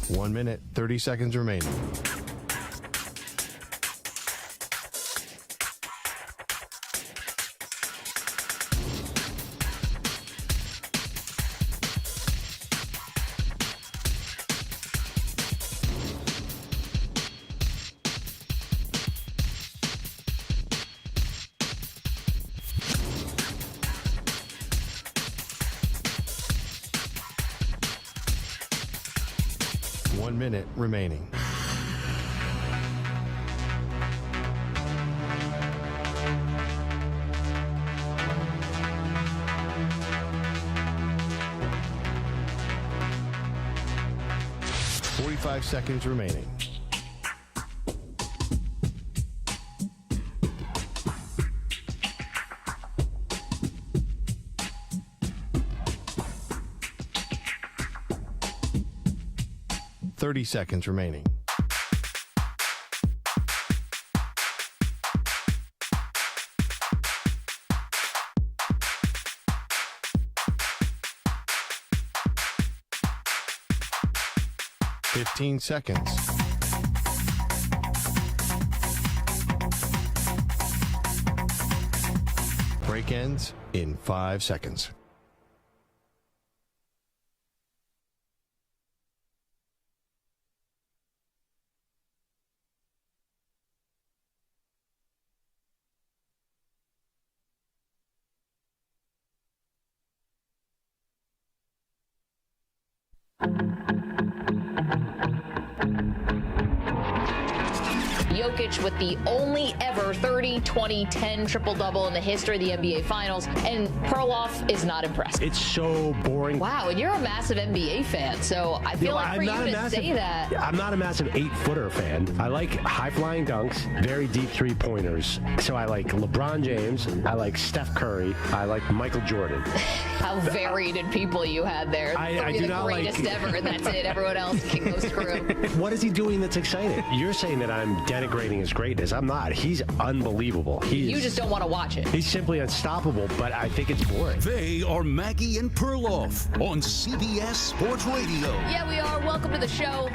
1 minute, 30 seconds remaining. One minute remaining. Five seconds remaining. $30 seconds remaining. $15 seconds. Break ends in 5 seconds. Jokic with the only ever 30-20-10 triple-double in the history of the NBA Finals, and Perloff is not impressed. It's so boring. Wow, and you're a massive NBA fan, so I feel like for you to say that. I'm not a massive 8-footer fan. I like high-flying dunks, very deep three-pointers. So I like LeBron James, I like Steph Curry, I like Michael Jordan. How varied in people you had there. I do not like... the greatest ever, and that's it. Everyone else can go screw. What is he doing that's exciting? You're saying that I'm denigrating his greatness. I'm not. He's unbelievable. You just don't want to watch it. He's simply unstoppable, but I think it's boring. They are Maggie and Perloff on CBS Sports Radio. Yeah, we are. Welcome to the show.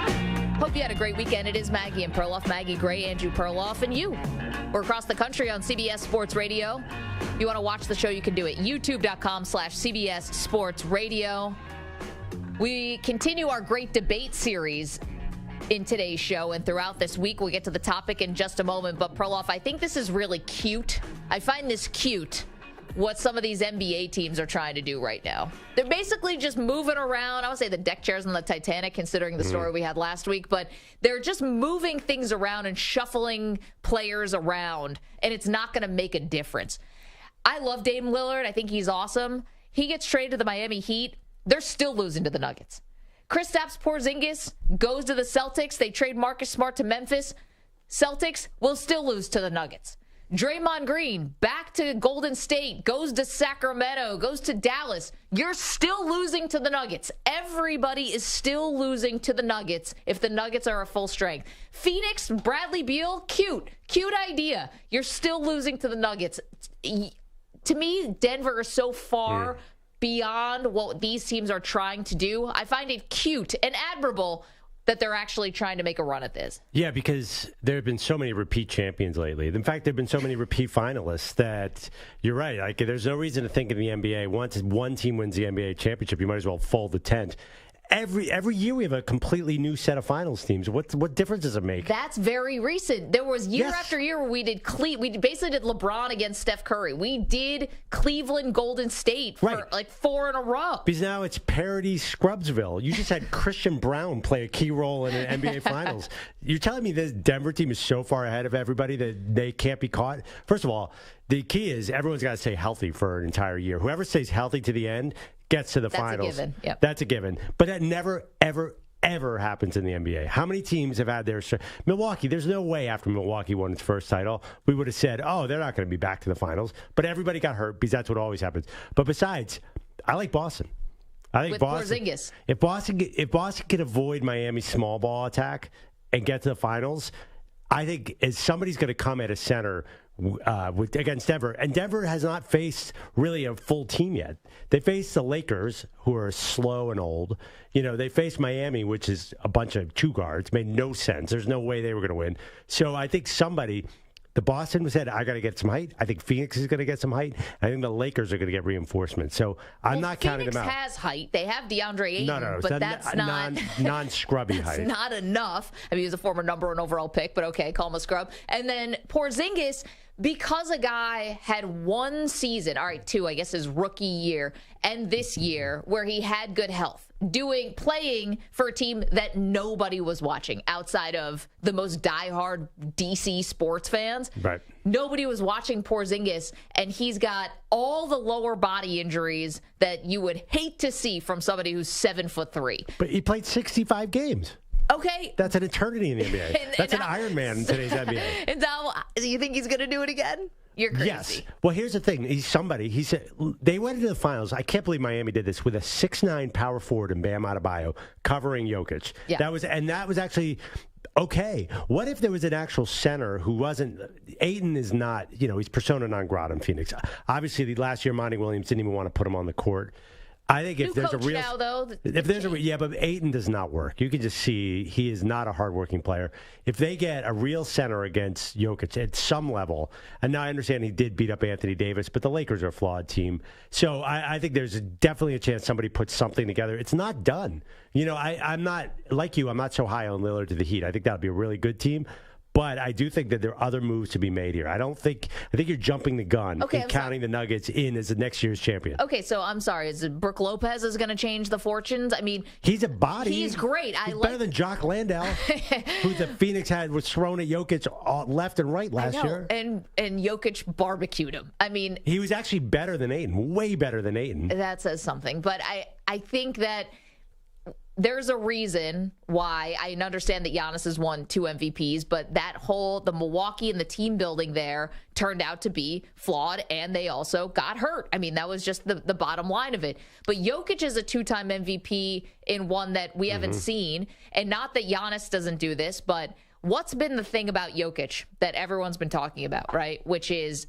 Hope you had a great weekend. It is Maggie and Perloff. Maggie Gray, Andrew Perloff, and you. We're across the country on CBS Sports Radio. If you want to watch the show, you can do it. YouTube.com/CBS Sports Radio. We continue our great debate series in today's show, and throughout this week. We'll get to the topic in just a moment. But Perloff, I think this is really cute. I find this cute, what some of these NBA teams are trying to do right now. They're basically just moving around. I would say the deck chairs on the Titanic, considering the story we had last week. But they're just moving things around and shuffling players around, and it's not going to make a difference. I love Damian Lillard. I think he's awesome. He gets traded to the Miami Heat. They're still losing to the Nuggets. Kristaps Porzingis goes to the Celtics. They trade Marcus Smart to Memphis. Celtics will still lose to the Nuggets. Draymond Green back to Golden State, goes to Sacramento, goes to Dallas. You're still losing to the Nuggets. Everybody is still losing to the Nuggets if the Nuggets are at full strength. Phoenix, Bradley Beal, cute idea. You're still losing to the Nuggets. To me, Denver is so far beyond what these teams are trying to do. I find it cute and admirable that they're actually trying to make a run at this. Yeah, because there have been so many repeat champions lately. In fact, there have been so many repeat finalists that you're right. Like, there's no reason to think in the NBA, once one team wins the NBA championship, you might as well fold the tent. Every year we have a completely new set of finals teams. What difference does it make? That's very recent. There was year after year where we basically did LeBron against Steph Curry. We did Cleveland Golden State for like 4 in a row. Because now it's parody Scrubsville. You just had Christian Brown play a key role in an NBA Finals. You're telling me this Denver team is so far ahead of everybody that they can't be caught? First of all, the key is everyone's got to stay healthy for an entire year. Whoever stays healthy to the end gets to the finals. That's a given. Yep. That's a given. But that never, ever happens in the NBA. How many teams have had their... Milwaukee, there's no way after Milwaukee won its first title, we would have said, oh, they're not going to be back to the finals. But everybody got hurt because that's what always happens. But besides, I like Boston. I think with Boston, Porzingis. If Boston can avoid Miami's small ball attack and get to the finals, I think somebody's going to come at a center against Denver. And Denver has not faced really a full team yet. They faced the Lakers, who are slow and old. They faced Miami, which is a bunch of two guards. Made no sense. There's no way they were going to win. So I think the Boston said, I got to get some height. I think Phoenix is going to get some height. I think the Lakers are going to get reinforcements. So I'm not counting them out. Phoenix has height. They have DeAndre Ayton, No, but that's not non-scrubby height. That's not enough. I mean, he was a former number one overall pick, but okay, call him a scrub. And then Porzingis, because a guy had one season, all right, two, I guess his rookie year, and this year where he had good health, playing for a team that nobody was watching outside of the most diehard DC sports fans. Right. Nobody was watching Porzingis, and he's got all the lower body injuries that you would hate to see from somebody who's 7'3". But he played 65 games. Okay. That's an eternity in the NBA. That's an Iron Man in today's NBA. And now, do you think he's going to do it again? You're crazy. Yes. Well, here's the thing. He said they went into the finals. I can't believe Miami did this with a 6'9" power forward and Bam Adebayo covering Jokic. Yeah. That was actually okay. What if there was an actual center who wasn't? Ayton is not. He's persona non grata in Phoenix. Obviously, last year Monty Williams didn't even want to put him on the court. I think if there's a real now, though, but Ayton does not work. You can just see he is not a hardworking player. If they get a real center against Jokic at some level, and now I understand he did beat up Anthony Davis, but the Lakers are a flawed team. So I think there's definitely a chance somebody puts something together. It's not done. I'm not like you. I'm not so high on Lillard to the Heat. I think that would be a really good team. But I do think that there are other moves to be made here. I think you're jumping the gun and counting the Nuggets in as the next year's champion. Okay, so I'm sorry. Is it Brook Lopez is going to change the fortunes? I mean, he's a body. He's great. He's better than Jock Landale, who the Phoenix was thrown at Jokic left and right last year. And Jokic barbecued him. I mean, he was actually better than Ayton, way better than Ayton. That says something. But I think that there's a reason why. I understand that Giannis has won 2 MVPs, but the Milwaukee and the team building there turned out to be flawed, and they also got hurt. I mean, that was just the bottom line of it. But Jokic is a 2-time MVP in one that we haven't seen, and not that Giannis doesn't do this, but what's been the thing about Jokic that everyone's been talking about, right? Which is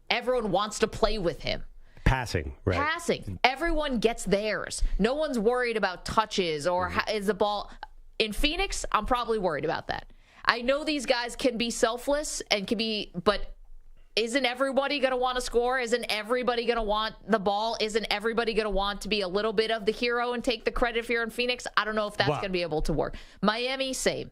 everyone wants to play with him. Passing, right? Passing. Everyone gets theirs. No one's worried about touches or is the ball. In Phoenix, I'm probably worried about that. I know these guys can be selfless and but isn't everybody going to want to score? Isn't everybody going to want the ball? Isn't everybody going to want to be a little bit of the hero and take the credit if you're in Phoenix? I don't know if that's going to be able to work. Miami, same.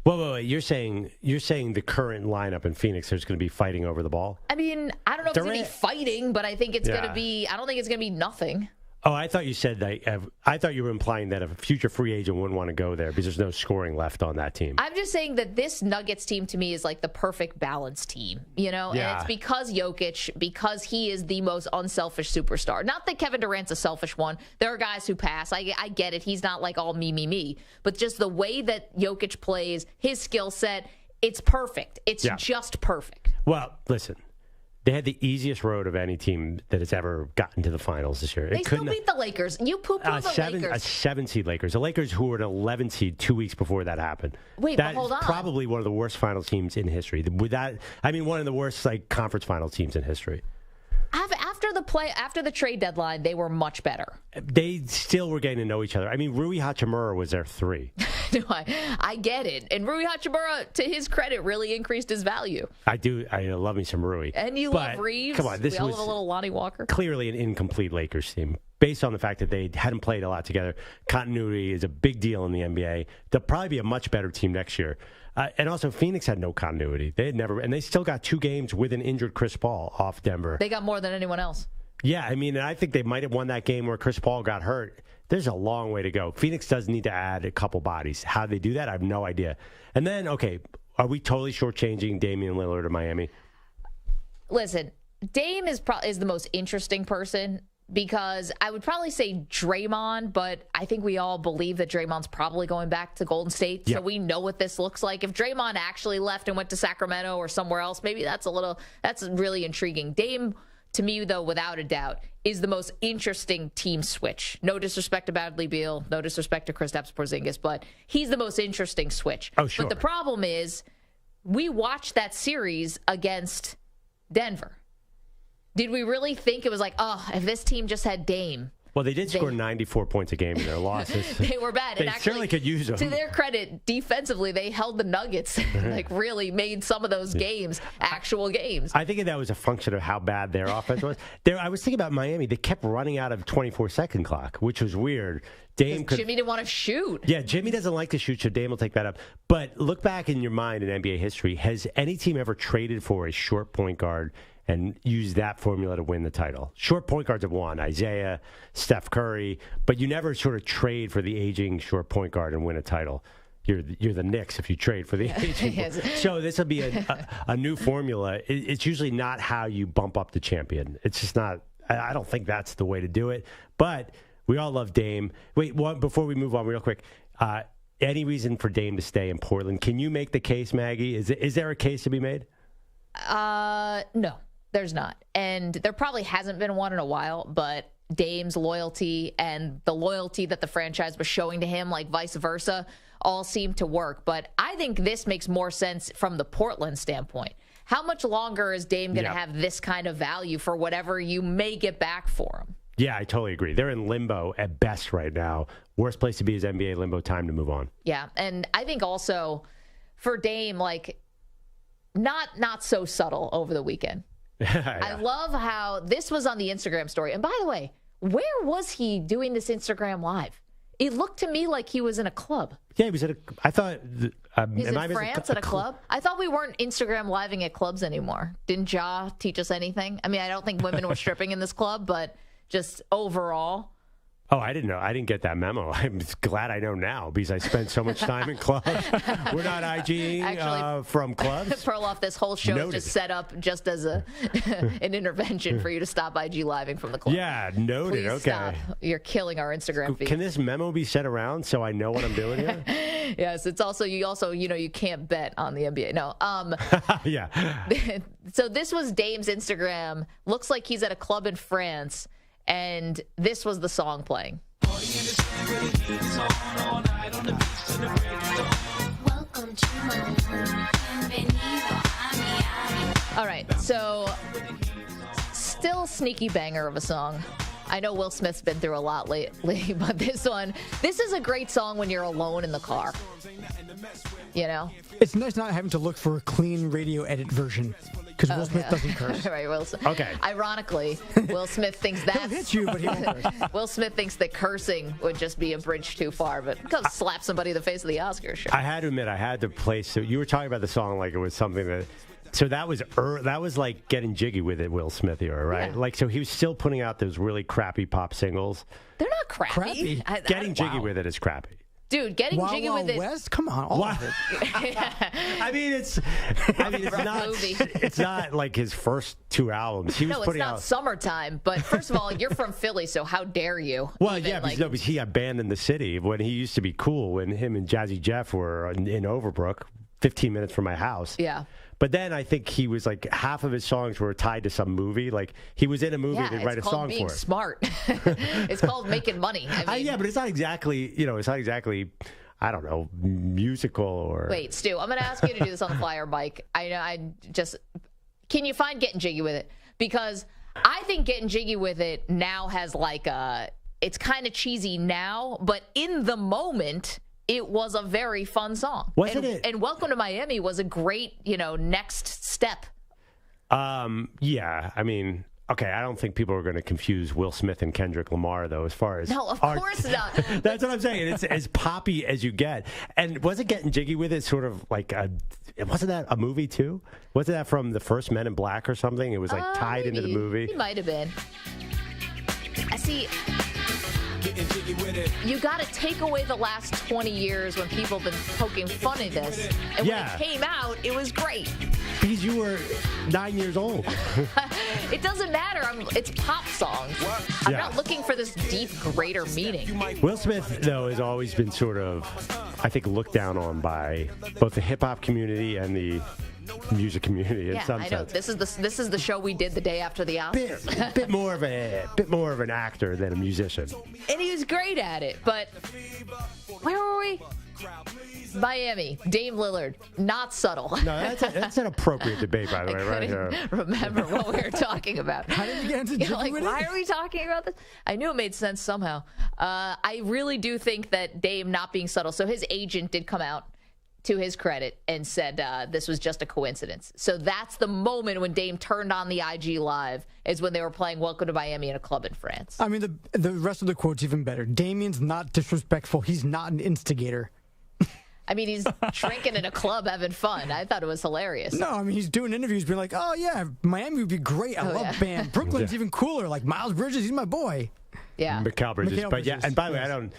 Wait. You're saying the current lineup in Phoenix, there's going to be fighting over the ball? I mean, I don't know if it's going to be fighting, but I think it's going to be. I don't think it's going to be nothing. Oh, I thought you said that. I thought you were implying that a future free agent wouldn't want to go there because there's no scoring left on that team. I'm just saying that this Nuggets team to me is like the perfect balanced team, Yeah. And it's because Jokic, because he is the most unselfish superstar. Not that Kevin Durant's a selfish one. There are guys who pass. I get it. He's not like all me. But just the way that Jokic plays, his skill set, it's perfect. It's just perfect. Well, listen. They had the easiest road of any team that has ever gotten to the finals this year. They still beat the Lakers. You poo-poo the Lakers. A 7-seed Lakers. The Lakers who were an 11 seed 2 weeks before that happened. Wait, but hold on. That's probably one of the worst finals teams in history. One of the worst conference finals teams in history. After the trade deadline, they were much better. They still were getting to know each other. I mean, Rui Hachimura was their 3. No, I get it. And Rui Hachimura, to his credit, really increased his value. I do. I love me some Rui. And you love Reeves. Come on, this we all was love a little Lonnie Walker. Clearly an incomplete Lakers team. Based on the fact that they hadn't played a lot together, continuity is a big deal in the NBA. They'll probably be a much better team next year. And also, Phoenix had no continuity. They had never, and they still got 2 games with an injured Chris Paul off Denver. They got more than anyone else. Yeah, I mean, and I think they might have won that game where Chris Paul got hurt. There's a long way to go. Phoenix does need to add a couple bodies. How they do that, I have no idea. And then, okay, are we totally shortchanging Damian Lillard of Miami? Listen, Dame is the most interesting person because I would probably say Draymond, but I think we all believe that Draymond's probably going back to Golden State, so we know what this looks like. If Draymond actually left and went to Sacramento or somewhere else, maybe that's really intriguing. Dame, to me, though, without a doubt, is the most interesting team switch. No disrespect to Bradley Beal, no disrespect to Kristaps Porzingis, but he's the most interesting switch. Oh, sure. But the problem is we watched that series against Denver. Did we really think it was like, oh, if this team just had Dame? Well, they did score 94 points a game in their losses. They were bad. They certainly could use them. To their credit, defensively, they held the Nuggets, like really made some of those games actual games. I think that was a function of how bad their offense was. I was thinking about Miami. They kept running out of 24-second clock, which was weird. Jimmy didn't want to shoot. Yeah, Jimmy doesn't like to shoot, so Dame will take that up. But look back in your mind in NBA history. Has any team ever traded for a short point guard and use that formula to win the title? Short point guards have won. Isaiah, Steph Curry. But you never sort of trade for the aging short point guard and win a title. You're the Knicks if you trade for the aging. Yes. So this will be a new formula. It's usually not how you bump up the champion. It's just not. I don't think that's the way to do it. But we all love Dame. Wait, before we move on real quick, any reason for Dame to stay in Portland? Can you make the case, Maggie? Is there a case to be made? No. There's not. And there probably hasn't been one in a while, but Dame's loyalty and the loyalty that the franchise was showing to him, like vice versa, all seem to work. But I think this makes more sense from the Portland standpoint. How much longer is Dame going to have this kind of value for whatever you may get back for him? Yeah, I totally agree. They're in limbo at best right now. Worst place to be is NBA limbo. Time to move on. Yeah, and I think also for Dame, like, not so subtle over the weekend. Yeah. I love how this was on the Instagram story. And by the way, where was he doing this Instagram live? It looked to me like he was in a club. Yeah, he was at a. I thought. He's in France at a club? I thought we weren't Instagram living at clubs anymore. Didn't Ja teach us anything? I mean, I don't think women were stripping in this club, but just overall. Oh, I didn't know. I didn't get that memo. I'm glad I know now because I spent so much time in clubs. We're not IGing from clubs. Perloff, this whole show is just set up just as an intervention for you to stop IG living from the club. Yeah, noted. Please okay. Stop. You're killing our Instagram feed. Can this memo be sent around so I know what I'm doing here? Yes, it's also you can't bet on the NBA. No. Yeah. So this was Dame's Instagram. Looks like he's at a club in France. And this was the song playing. All right, so still sneaky banger of a song. I know Will Smith's been through a lot lately, but this is a great song when you're alone in the car. You know? It's nice not having to look for a clean radio edit version. Because Will Smith doesn't curse. Right, Will Smith. Okay. Ironically, Will Smith thinks that's... He'll hit you, but he won't curse. Will Smith thinks that cursing would just be a bridge too far, but go slap somebody in the face of the Oscars, sure. I had to admit, I had to place... So you were talking about the song like it was something that... So that was like getting jiggy with it, Will Smith era, right? Yeah. Like, so he was still putting out those really crappy pop singles. They're not crappy. Getting jiggy with it is crappy. Dude, getting Wild jiggy Wild with it. West? Come on, all of it. I mean, it's not. Movie. It's not like his first two albums. He was No, it's putting not out. Summertime. But first of all, you're from Philly, so how dare you? Well, even, yeah, like, because he abandoned the city when he used to be cool. When him and Jazzy Jeff were in Overbrook, 15 minutes from my house. Yeah. But then I think he was like half of his songs were tied to some movie. Like he was in a movie to write a song being for it. Smart. It's called making money. I mean, Yeah, but it's not exactly. It's not exactly. I don't know, musical or... Wait, Stu, I'm going to ask you to do this on the flyer, Mike. Can you find Getting Jiggy With It? Because I think Getting Jiggy With It now has like it's kind of cheesy now, but in the moment, it was a very fun song. Wasn't it? And Welcome to Miami was a great, next step. Yeah, I mean... Okay, I don't think people are going to confuse Will Smith and Kendrick Lamar, though, as far as... No, of course not. That's what I'm saying. It's as poppy as you get. And wasn't Getting Jiggy With It sort of like wasn't that a movie, too? Wasn't that from the first Men in Black or something? It was like tied into the movie. It might have been. I see... You got to take away the last 20 years when people have been poking fun at this. And when it came out, it was great. Because you were 9 years old. It doesn't matter. It's pop songs. I'm not looking for this deep, greater meaning. Will Smith, though, has always been sort of, I think, looked down on by both the hip-hop community and the music community in Yeah, some I know. sense. This is the show we did the day after the Oscars. Bit more of an actor than a musician. And he was great at it. But where were we? Miami, Dame Lillard, not subtle. No, that's an appropriate debate, by the way, right here. Remember what we were talking about. How did you get into You're like, why are we talking about this? I knew it made sense somehow. I really do think that Dame not being subtle. So his agent did come out, to his credit, and said this was just a coincidence. So that's the moment when Dame turned on the IG Live, is when they were playing Welcome to Miami in a club in France. I mean, the rest of the quote's even better. Damian's not disrespectful. He's not an instigator. I mean, he's drinking in a club, having fun. I thought it was hilarious. No, I mean, he's doing interviews being like, oh, yeah, Miami would be great. I love band. Brooklyn's even cooler. Like, Miles Bridges, he's my boy. Yeah. Mikal Bridges. Mikal But yeah, Bridges, and by the way, yes.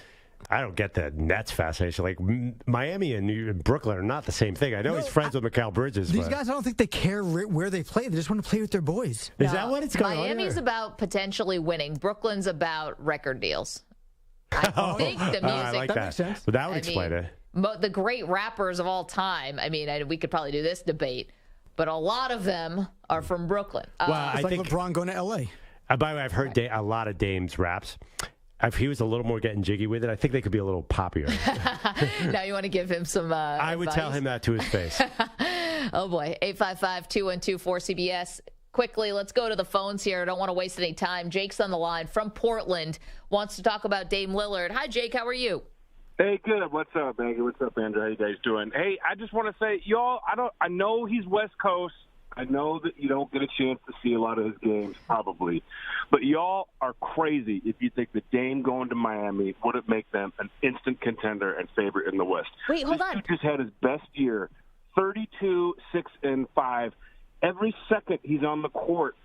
I don't get the Nets fascination. Like, Miami and Brooklyn are not the same thing. I know he's friends with Mikal Bridges. These but guys, I don't think they care where they play. They just want to play with their boys. Is that what it's going on? Miami's about potentially winning. Brooklyn's about record deals. I think the music. I like That that. makes sense. But that would explain it. The great rappers of all time. I mean, we could probably do this debate, but a lot of them are from Brooklyn. Well, It's I like think. LeBron going to L.A. By the way, I've heard a lot of Dame's raps. If he was a little more getting jiggy with it, I think they could be a little poppier. Now you want to give him some I would tell him that to his face. Oh, boy. 855-212-4CBS. Quickly, let's go to the phones here. I don't want to waste any time. Jake's on the line from Portland, wants to talk about Dame Lillard. Hi, Jake. How are you? Hey, good. What's up, Maggie? What's up, Andrew? How you guys doing? Hey, I just want to say, y'all, I know he's West Coast. I know that you don't get a chance to see a lot of his games, probably. But y'all are crazy if you think that Dame going to Miami wouldn't make them an instant contender and favorite in the West. Wait, hold on. He just had his best year, 32, 6, and 5. Every second he's on the court,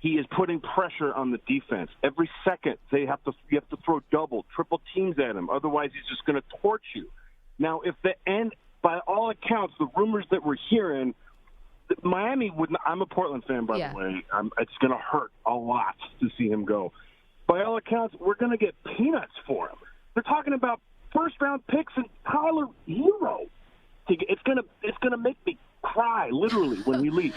he is putting pressure on the defense. Every second you have to throw double, triple teams at him. Otherwise, he's just going to torch you. Now, by all accounts, the rumors that we're hearing, Miami would. I'm a Portland fan, by the way. It's going to hurt a lot to see him go. By all accounts, we're going to get peanuts for him. They're talking about first-round picks and Tyler Hero. It's going to make me cry, literally, when he leaves.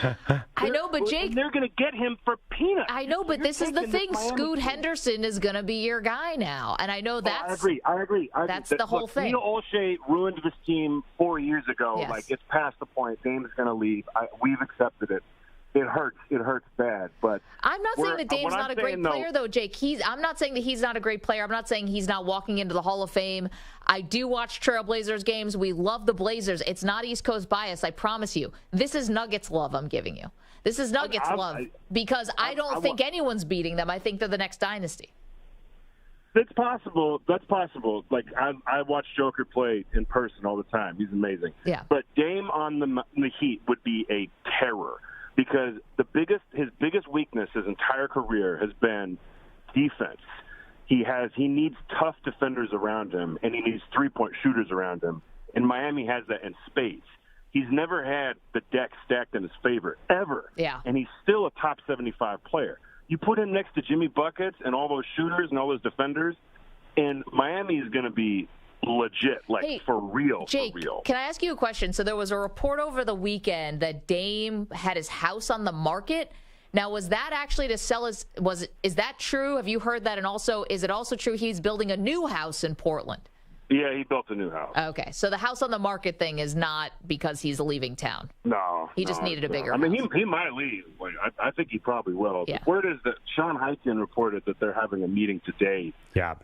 I know, but Jake, they're going to get him for peanuts. I know, but this is the thing. Scoot Henderson is going to be your guy now, and I know that's. I agree. That's the whole thing. Neil Olshey ruined this team 4 years ago. Yes. Like, it's past the point. Dame's going to leave. We've accepted it. It hurts. It hurts bad. But I'm not saying that Dame's not a great player, though, Jake. I'm not saying that he's not a great player. I'm not saying he's not walking into the Hall of Fame. I do watch Trailblazers games. We love the Blazers. It's not East Coast bias, I promise you. This is Nuggets love I'm giving you. This is Nuggets love because I don't think anyone's beating them. I think they're the next dynasty. It's possible. That's possible. Like, I watch Joker play in person all the time. He's amazing. Yeah. But Dame on the Heat would be a terror. Because his biggest weakness his entire career has been defense. He needs tough defenders around him, and he needs three-point shooters around him. And Miami has that in spades. He's never had the deck stacked in his favor, ever. Yeah. And he's still a top 75 player. You put him next to Jimmy Buckets and all those shooters and all those defenders, and Miami is going to be legit, for real, Jake, for real. Can I ask you a question? So there was a report over the weekend that Dame had his house on the market. Now, was that actually to sell is that true? Have you heard that? And also, is it also true he's building a new house in Portland? Yeah, he built a new house. Okay, so the house on the market thing is not because he's leaving town. No. He just needed a bigger house. I mean, he might leave. Like, I think he probably will. Yeah. The word is that Sean Hyten reported that they're having a meeting today to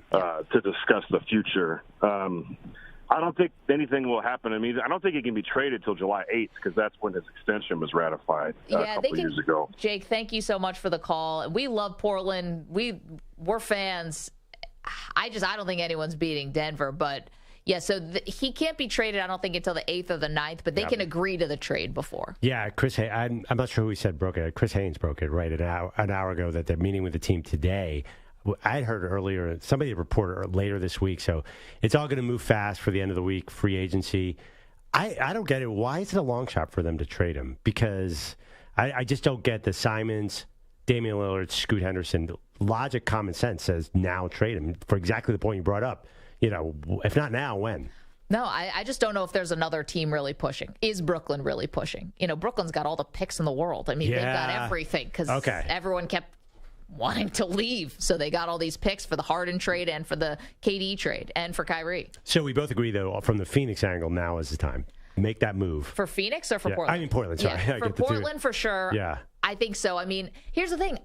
discuss the future. I don't think anything will happen. I mean, I don't think he can be traded till July 8th because that's when his extension was ratified a couple years ago. Jake, thank you so much for the call. We love Portland. We're fans. I don't think anyone's beating Denver, but yeah, so he can't be traded, I don't think, until the 8th or the 9th, but they can agree to the trade before. Yeah, I'm not sure who he said broke it. Chris Haynes broke it right an hour ago that they're meeting with the team today. I heard earlier, somebody reported later this week, so it's all going to move fast for the end of the week, free agency. I don't get it. Why is it a long shot for them to trade him? Because I just don't get the Simons, Damian Lillard, Scoot Henderson. Logic, common sense says now trade him for exactly the point you brought up. You know, if not now, when? No, I just don't know if there's another team really pushing. Is Brooklyn really pushing? Brooklyn's got all the picks in the world. I mean, they've got everything because everyone kept wanting to leave. So they got all these picks for the Harden trade and for the KD trade and for Kyrie. So we both agree, though, from the Phoenix angle, now is the time. Make that move. For Phoenix or for Portland? I mean Portland, sorry. Yeah, for Portland, for sure. Yeah. I think so. I mean, here's the thing.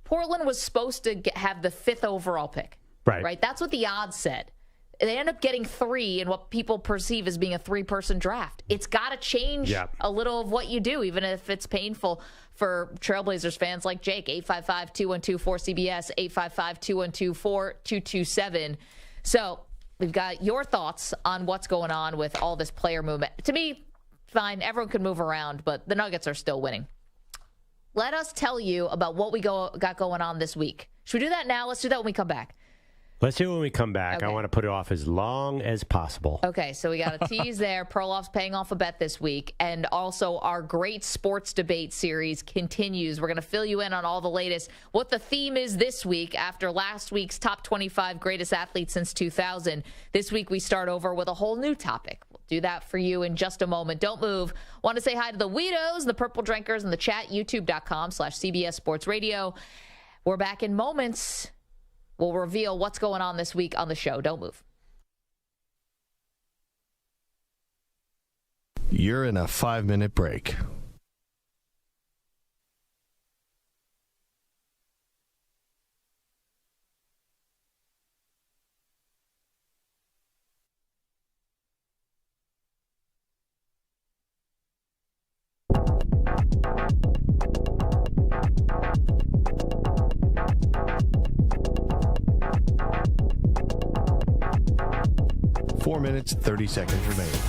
Portland was supposed to have the 5th overall pick. Right? That's what the odds said. They end up getting 3 in what people perceive as being a 3-person draft. It's got to change a little of what you do, even if it's painful for Trailblazers fans like Jake. 855-212-4CBS, 855-212-4227. So we've got your thoughts on what's going on with all this player movement. To me, fine. Everyone can move around, but the Nuggets are still winning. Let us tell you about what we got going on this week. Should we do that now? Let's do that when we come back. Let's do it when we come back. Okay. I want to put it off as long as possible. Okay, so we got a tease there. Perloff's paying off a bet this week. And also our great sports debate series continues. We're going to fill you in on all the latest. What the theme is this week after last week's top 25 greatest athletes since 2000. This week we start over with a whole new topic. We'll do that for you in just a moment. Don't move. Want to say hi to the Weedos, the Purple Drinkers in the chat, youtube.com/CBS Sports Radio. We're back in moments. We'll reveal what's going on this week on the show. Don't move. You're in a 5-minute break. Four minutes, 30 seconds remaining.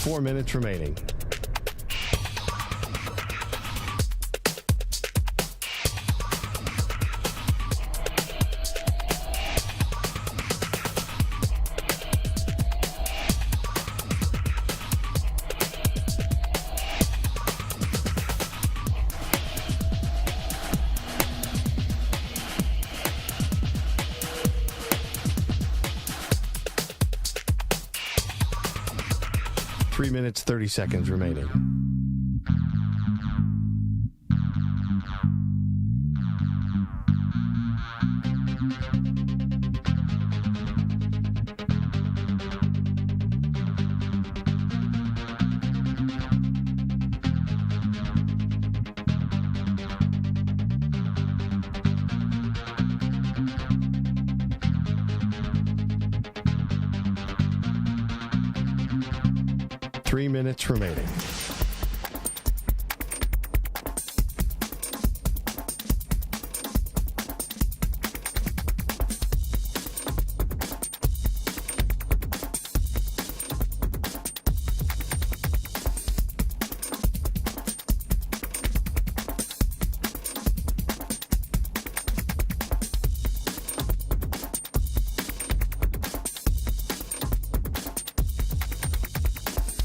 Four minutes remaining. Three minutes, 30 seconds remaining. Three minutes remaining.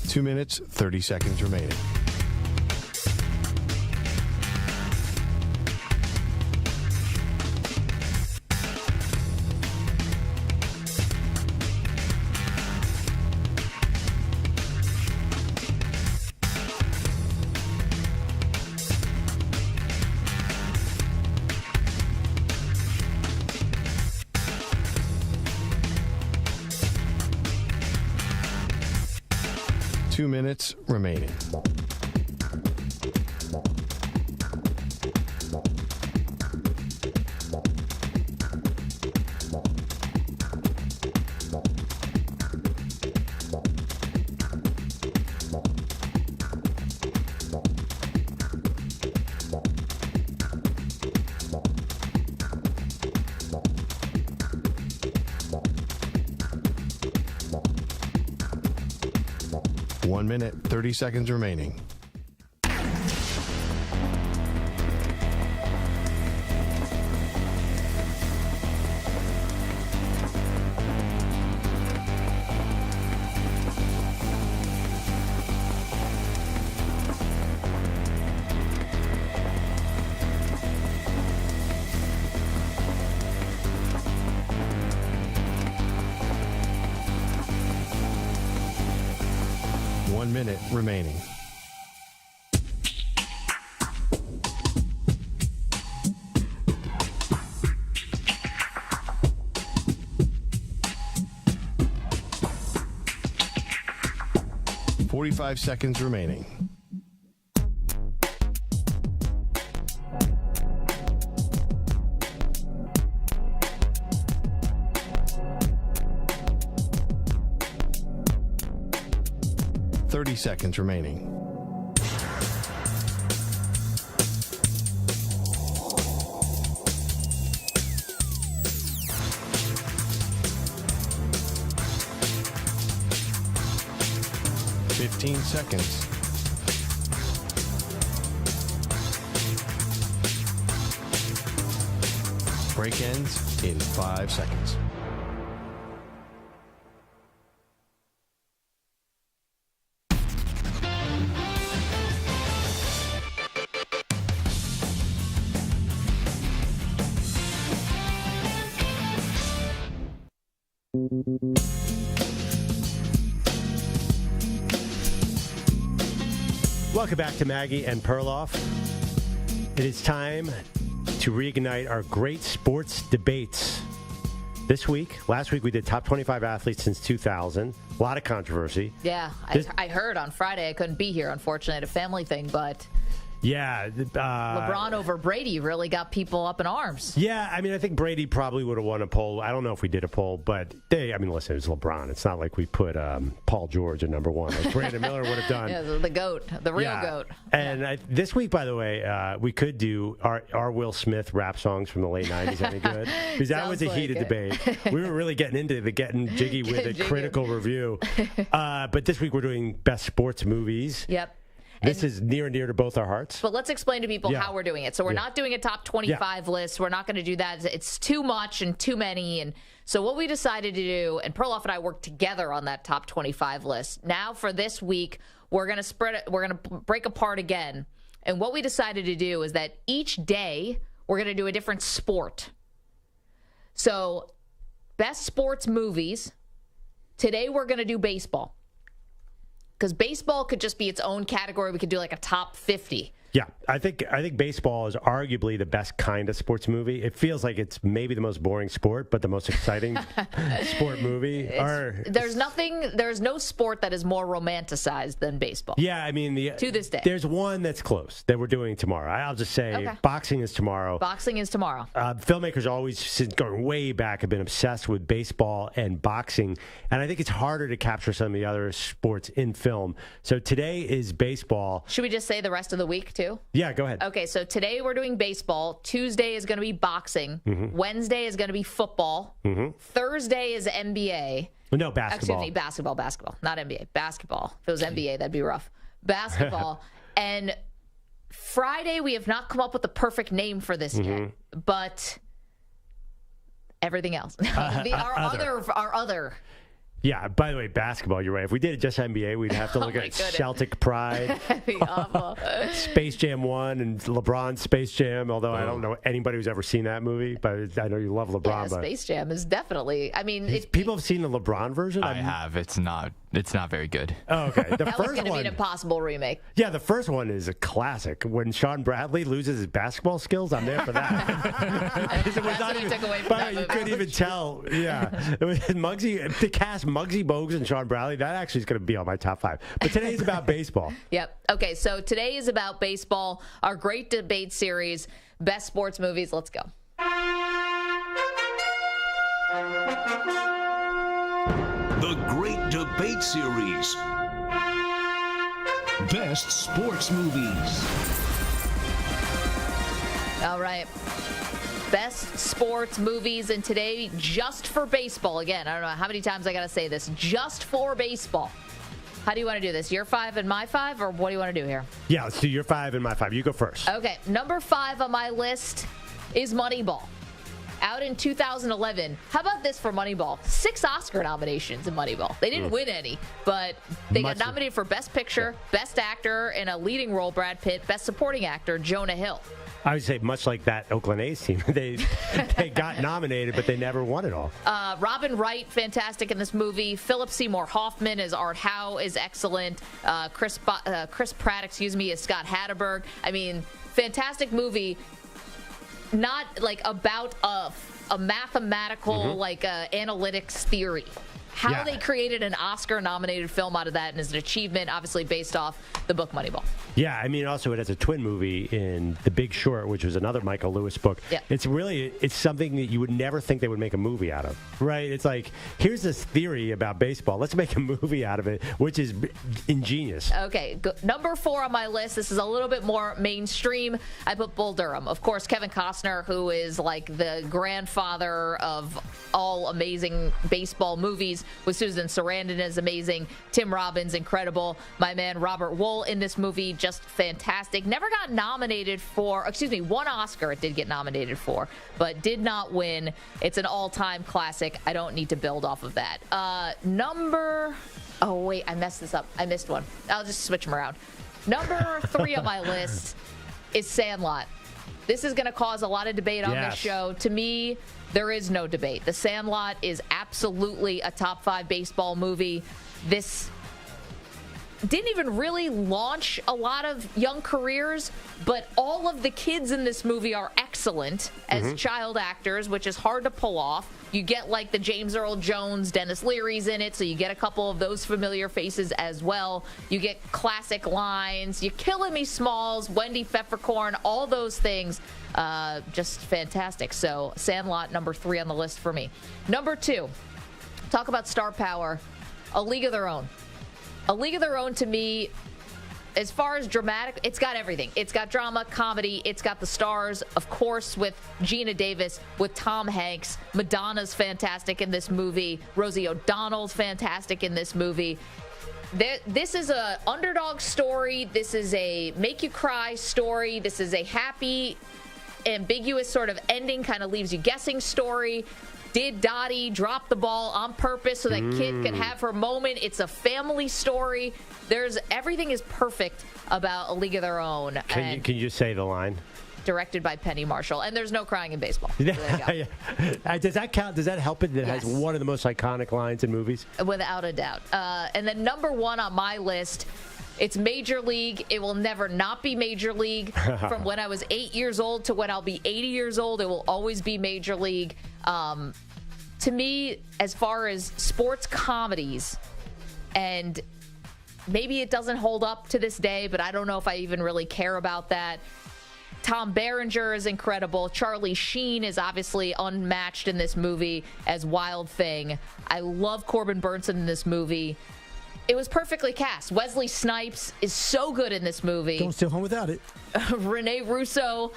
Two minutes, 30 seconds remaining. Two minutes remaining. 1 minute, 30 seconds remaining. One minute remaining. Forty-five seconds remaining. Thirty seconds remaining. Fifteen seconds. Break ends in 5 seconds. Welcome back to Maggie and Perloff. It is time to reignite our great sports debates. Last week we did top 25 athletes since 2000. A lot of controversy. Yeah, I heard on Friday I couldn't be here, unfortunately, at a family thing, but Yeah. LeBron over Brady really got people up in arms. Yeah, I mean, I think Brady probably would have won a poll. I don't know if we did a poll, but listen, it's LeBron. It's not like we put Paul George at number one, like Brandon Miller would have done. Yeah, the GOAT, the real GOAT. And this week, by the way, we could do our Will Smith rap songs from the late 90s any good? Because that was a heated debate. We were really getting into getting jiggy with a critical review. But this week we're doing best sports movies. Yep. This is near and dear to both our hearts. But let's explain to people how we're doing it. So we're not doing a top 25 list. We're not going to do that. It's too much and too many. And so what we decided to do, and Perloff and I worked together on that top 25 list. Now for this week, we're going to spread it. We're going to break apart again. And what we decided to do is that each day we're going to do a different sport. So best sports movies. Today we're going to do baseball. Because baseball could just be its own category. We could do like a top 50. Yeah, I think baseball is arguably the best kind of sports movie. It feels like it's maybe the most boring sport, but the most exciting sport movie. There's no sport that is more romanticized than baseball. Yeah, I mean, to this day. There's one that's close that we're doing tomorrow. I'll just say boxing is tomorrow. Boxing is tomorrow. Filmmakers always, since going way back, have been obsessed with baseball and boxing, and I think it's harder to capture some of the other sports in film. So today is baseball. Should we just say the rest of the week, too? Yeah, go ahead. Okay, so today we're doing baseball. Tuesday is going to be boxing. Mm-hmm. Wednesday is going to be football. Mm-hmm. Thursday is NBA. No, basketball. Excuse me, basketball, not NBA. Basketball. If it was NBA, that'd be rough. Basketball. And Friday, we have not come up with the perfect name for this yet, but everything else. Our other. Yeah, by the way, basketball, you're right. If we did just NBA, we'd have to look at Celtic Pride, That'd be awful. Space Jam 1 and LeBron's Space Jam, although I don't know anybody who's ever seen that movie, but I know you love LeBron. Yeah, Space Jam is definitely, people have seen the LeBron version? I have. It's not very good. Oh, okay. The that was going to be an impossible remake. Yeah, the first one is a classic. When Sean Bradley loses his basketball skills, I'm there for that. That's what he took away from that movie. You couldn't even tell. Yeah. It was Muggsy, the cast Muggsy Bogues and Sean Bradley, that actually is going to be on my top 5. But today's about baseball. Yep. Okay, so today is about baseball, our great debate series, best sports movies. Let's go. The Great Debate Series. Best Sports Movies. All right. Best sports movies, and today, just for baseball. Again, I don't know how many times I got to say this. Just for baseball. How do you want to do this? Your 5 and my 5, or what do you want to do here? Yeah, let's do your 5 and my 5. You go first. Okay, number 5 on my list is Moneyball. Out in 2011. How about this for Moneyball? 6 Oscar nominations in Moneyball. They didn't win any, but they got nominated for Best Picture, Best Actor in a Leading Role, Brad Pitt, Best Supporting Actor, Jonah Hill. I would say much like that Oakland A's team. They got nominated, but they never won it all. Robin Wright, fantastic in this movie. Philip Seymour Hoffman as Art Howe is excellent. Chris Pratt, is Scott Hatterberg. I mean, fantastic movie. Not like about a mathematical analytics theory. How they created an Oscar-nominated film out of that, and is an achievement, obviously based off the book Moneyball. Yeah, I mean, also it has a twin movie in The Big Short, which was another Michael Lewis book. Yeah. It's something that you would never think they would make a movie out of, right? It's like, here's this theory about baseball. Let's make a movie out of it, which is ingenious. Okay, number 4 on my list. This is a little bit more mainstream. I put Bull Durham. Of course, Kevin Costner, who is like the grandfather of all amazing baseball movies, with Susan Sarandon is amazing. Tim Robbins, incredible. My man Robert Wool in this movie, just fantastic. Never got nominated for, one Oscar it did get nominated for, but did not win. It's an all-time classic. I don't need to build off of that. Oh, wait, I messed this up. I missed one. I'll just switch them around. Number 3 on my list is Sandlot. This is going to cause a lot of debate on this show. To me, there is no debate. The Sandlot is absolutely a top 5 baseball movie. This didn't even really launch a lot of young careers, but all of the kids in this movie are excellent as child actors, which is hard to pull off. You get like the James Earl Jones, Dennis Leary's in it, so you get a couple of those familiar faces as well. You get classic lines. You're killing me, Smalls, Wendy Peppercorn, all those things. Just fantastic. So Sandlot, number 3 on the list for me. Number 2, talk about star power. A League of Their Own. A League of Their Own, to me, as far as dramatic, it's got everything. It's got drama, comedy. It's got the stars, of course, with Gina Davis, with Tom Hanks. Madonna's fantastic in this movie. Rosie O'Donnell's fantastic in this movie. This is a underdog story. This is a make you cry story. This is a happy, ambiguous sort of ending, kind of leaves you guessing story. Did Dottie drop the ball on purpose so that kid could have her moment? It's a family story. Everything is perfect about A League of Their Own. Can you just say the line? Directed by Penny Marshall. And there's no crying in baseball. So there you go. Does that count? Does that help it? That has one of the most iconic lines in movies? Without a doubt. And then number 1 on my list, it's Major League. It will never not be Major League. From when I was 8 years old to when I'll be 80 years old, it will always be Major League. To me, as far as sports comedies, and maybe it doesn't hold up to this day, but I don't know if I even really care about that. Tom Berenger is incredible. Charlie Sheen is obviously unmatched in this movie as Wild Thing. I love Corbin Burnson in this movie. It was perfectly cast. Wesley Snipes is so good in this movie. Don't stay home without it. Renee Russo,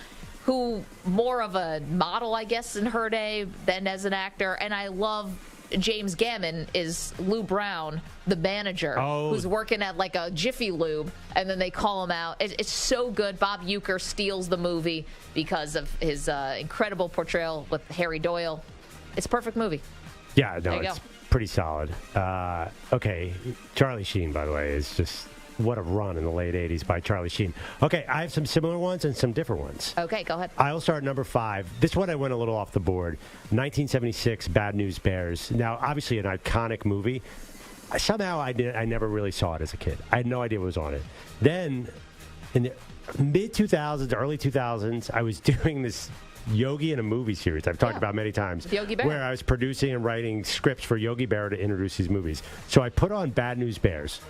who more of a model, I guess, in her day than as an actor. And I love James Gammon is Lou Brown, the manager, who's working at like a Jiffy Lube, and then they call him out. It's so good. Bob Uecker steals the movie because of his incredible portrayal with Harry Doyle. It's a perfect movie. Yeah, no, it's pretty solid. Okay, Charlie Sheen, by the way, is just... what a run in the late 80s by Charlie Sheen. Okay, I have some similar ones and some different ones. Okay, go ahead. I'll start at number 5. This one I went a little off the board. 1976, Bad News Bears. Now, obviously an iconic movie. Somehow I never really saw it as a kid. I had no idea what was on it. Then, in the mid-2000s, early 2000s, I was doing this Yogi in a movie series I've talked about many times, Yogi Berra, where I was producing and writing scripts for Yogi Berra to introduce these movies. So I put on Bad News Bears.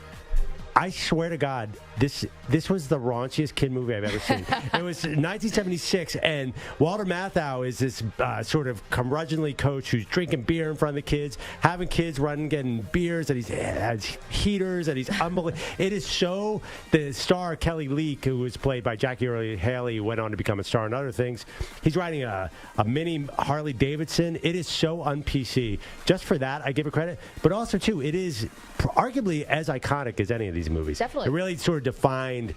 I swear to God, this was the raunchiest kid movie I've ever seen. It was 1976, and Walter Matthau is this sort of curmudgeonly coach who's drinking beer in front of the kids, having kids running, getting beers, and he has heaters, and he's unbelievable. It is so... The star, Kelly Leak, who was played by Jackie Earle Haley, went on to become a star in other things. He's riding a mini Harley Davidson. It is so un-PC. Just for that, I give it credit. But also, too, it is arguably as iconic as any of these movies. Definitely. It really sort of defined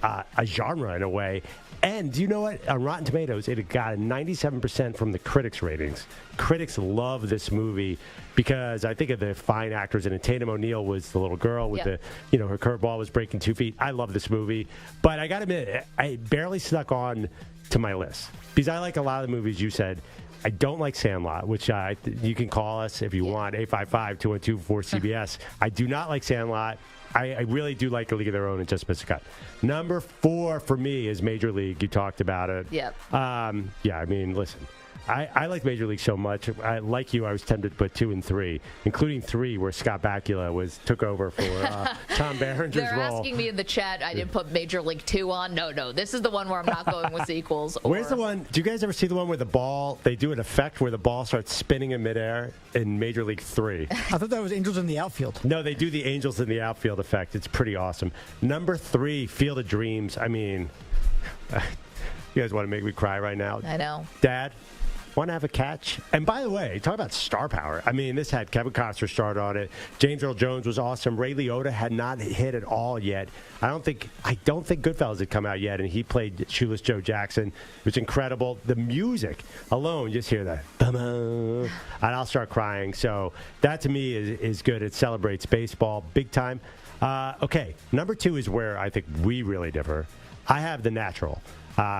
a genre in a way. And do you know what? On Rotten Tomatoes, it got a 97% from the critics' ratings. Critics love this movie because I think of the fine actors in it. Tatum O'Neal was the little girl with her curveball was breaking 2 feet. I love this movie. But I got to admit, I barely snuck on to my list because I like a lot of the movies you said. I don't like Sandlot, which you can call us if you want, 855-212-4CBS. I do not like Sandlot. I really do like A League of Their Own and Just Missed a Cut. Number 4 for me is Major League. You talked about it. Yep. Yeah, I mean, listen. I like Major League so much. Like you, I was tempted to put 2 and 3, including 3 where Scott Bakula took over for Tom Berenger's role. They're asking me in the chat, I didn't put Major League 2 on. No, this is the one where I'm not going with sequels. Where's the one? Do you guys ever see the one where the ball, they do an effect where the ball starts spinning in midair in Major League 3? I thought that was Angels in the Outfield. No, they do the Angels in the Outfield effect. It's pretty awesome. Number 3, Field of Dreams. I mean, you guys want to make me cry right now? I know. Dad, want to have a catch? And by the way, talk about star power. I mean, this had Kevin Costner starred on it. James Earl Jones was awesome. Ray Liotta had not hit at all yet. I don't think Goodfellas had come out yet, and he played Shoeless Joe Jackson. It was incredible. The music alone, just hear that, and I'll start crying. So that to me is good. It celebrates baseball big time. Okay, number 2 is where I think we really differ. I have The Natural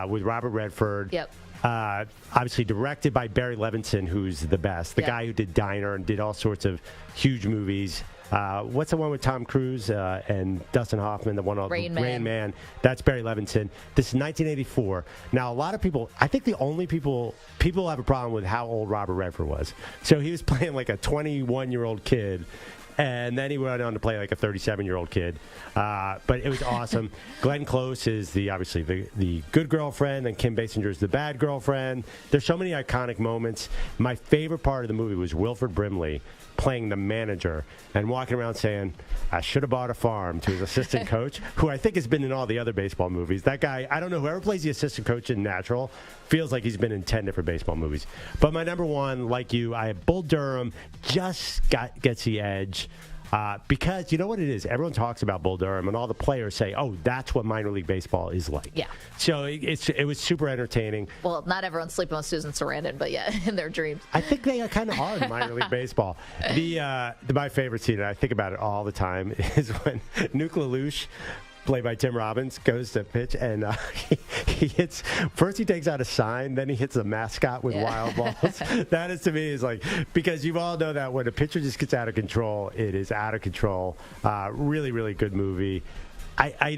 with Robert Redford. Yep. Obviously directed by Barry Levinson, who's the best. The guy who did Diner and did all sorts of huge movies. What's the one with Tom Cruise and Dustin Hoffman? The one on Rain Man. That's Barry Levinson. This is 1984. Now, a lot of people, I think the only people have a problem with how old Robert Redford was. So he was playing like a 21-year-old kid. And then he went on to play like a 37-year-old kid. But it was awesome. Glenn Close is obviously the good girlfriend, and Kim Basinger's the bad girlfriend. There's so many iconic moments. My favorite part of the movie was Wilford Brimley playing the manager and walking around saying, I should have bought a farm, to his assistant coach, who I think has been in all the other baseball movies. That guy, I don't know, whoever plays the assistant coach in Natural feels like he's been in 10 different baseball movies. But my number 1, like you, I have Bull Durham, just gets the edge. Because you know what it is? Everyone talks about Bull Durham, and all the players say, oh, that's what minor league baseball is like. Yeah. So it was super entertaining. Well, not everyone's sleeping with Susan Sarandon, but yeah, in their dreams. I think they kind of are in minor league baseball. My favorite scene, and I think about it all the time, is when Nuke LaLoosh, played by Tim Robbins, goes to pitch, and he hits. First, he takes out a sign, then he hits a mascot with wild balls. That is, to me, is like, because you all know that when a pitcher just gets out of control, it is out of control. Really, really good movie. I